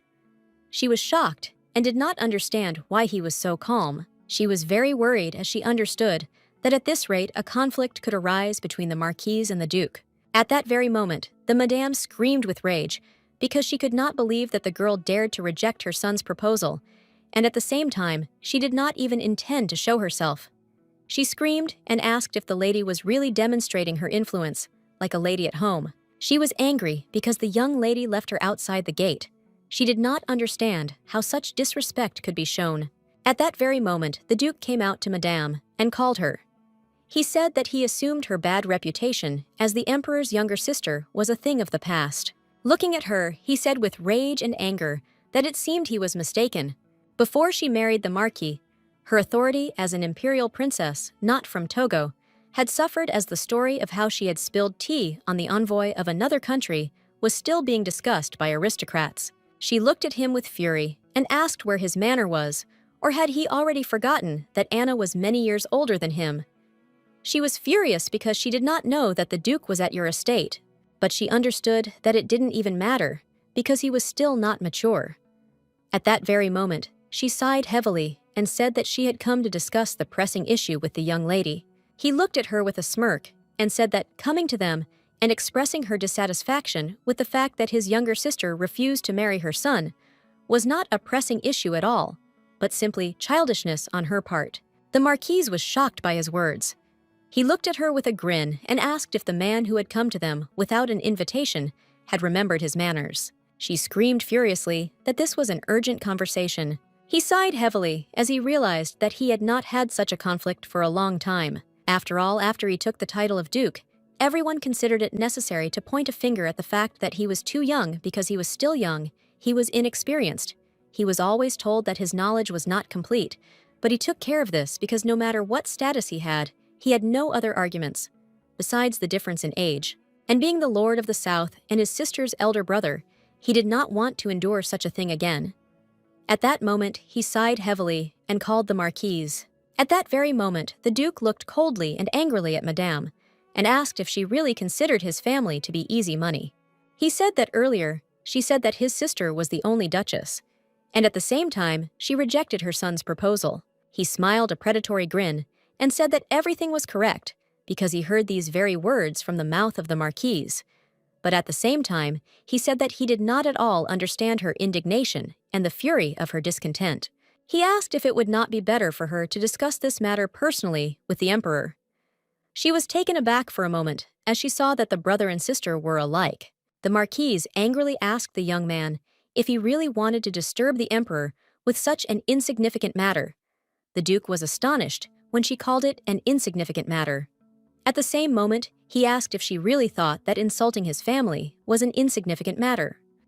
She was shocked and did not understand why he was so calm. She was very worried as she understood that at this rate a conflict could arise between the Marquise and the Duke. At that very moment, the Madame screamed with rage because she could not believe that the girl dared to reject her son's proposal, and at the same time, she did not even intend to show herself. She screamed and asked if the lady was really demonstrating her influence, like a lady at home. She was angry because the young lady left her outside the gate. She did not understand how such disrespect could be shown. At that very moment, the Duke came out to Madame and called her. He said that he assumed her bad reputation as the Emperor's younger sister was a thing of the past. Looking at her, he said with rage and anger that it seemed he was mistaken. Before she married the Marquis, her authority as an imperial princess, not from Togo, had suffered as the story of how she had spilled tea on the envoy of another country was still being discussed by aristocrats. She looked at him with fury and asked where his manner was, or had he already forgotten that Anna was many years older than him. She was furious because she did not know that the Duke was at your estate, but she understood that it didn't even matter because he was still not mature. At that very moment, she sighed heavily and said that she had come to discuss the pressing issue with the young lady. He looked at her with a smirk and said that coming to them and expressing her dissatisfaction with the fact that his younger sister refused to marry her son was not a pressing issue at all, but simply childishness on her part. The Marquise was shocked by his words. He looked at her with a grin and asked if the man who had come to them without an invitation had remembered his manners. She screamed furiously that this was an urgent conversation. He sighed heavily as he realized that he had not had such a conflict for a long time. After all, after he took the title of Duke, everyone considered it necessary to point a finger at the fact that he was too young because he was still young, he was inexperienced. He was always told that his knowledge was not complete, but he took care of this because no matter what status he had no other arguments, besides the difference in age. And being the Lord of the South and his sister's elder brother, he did not want to endure such a thing again. At that moment, he sighed heavily and called the Marquise. At that very moment, the Duke looked coldly and angrily at Madame and asked if she really considered his family to be easy money. He said that earlier, she said that his sister was the only duchess, and at the same time, she rejected her son's proposal. He smiled a predatory grin and said that everything was correct because he heard these very words from the mouth of the Marquise. But at the same time, he said that he did not at all understand her indignation and the fury of her discontent. He asked if it would not be better for her to discuss this matter personally with the Emperor. She was taken aback for a moment as she saw that the brother and sister were alike. The Marquise angrily asked the young man if he really wanted to disturb the Emperor with such an insignificant matter. The Duke was astonished when she called it an insignificant matter. At the same moment, he asked if she really thought that insulting his family was an insignificant matter.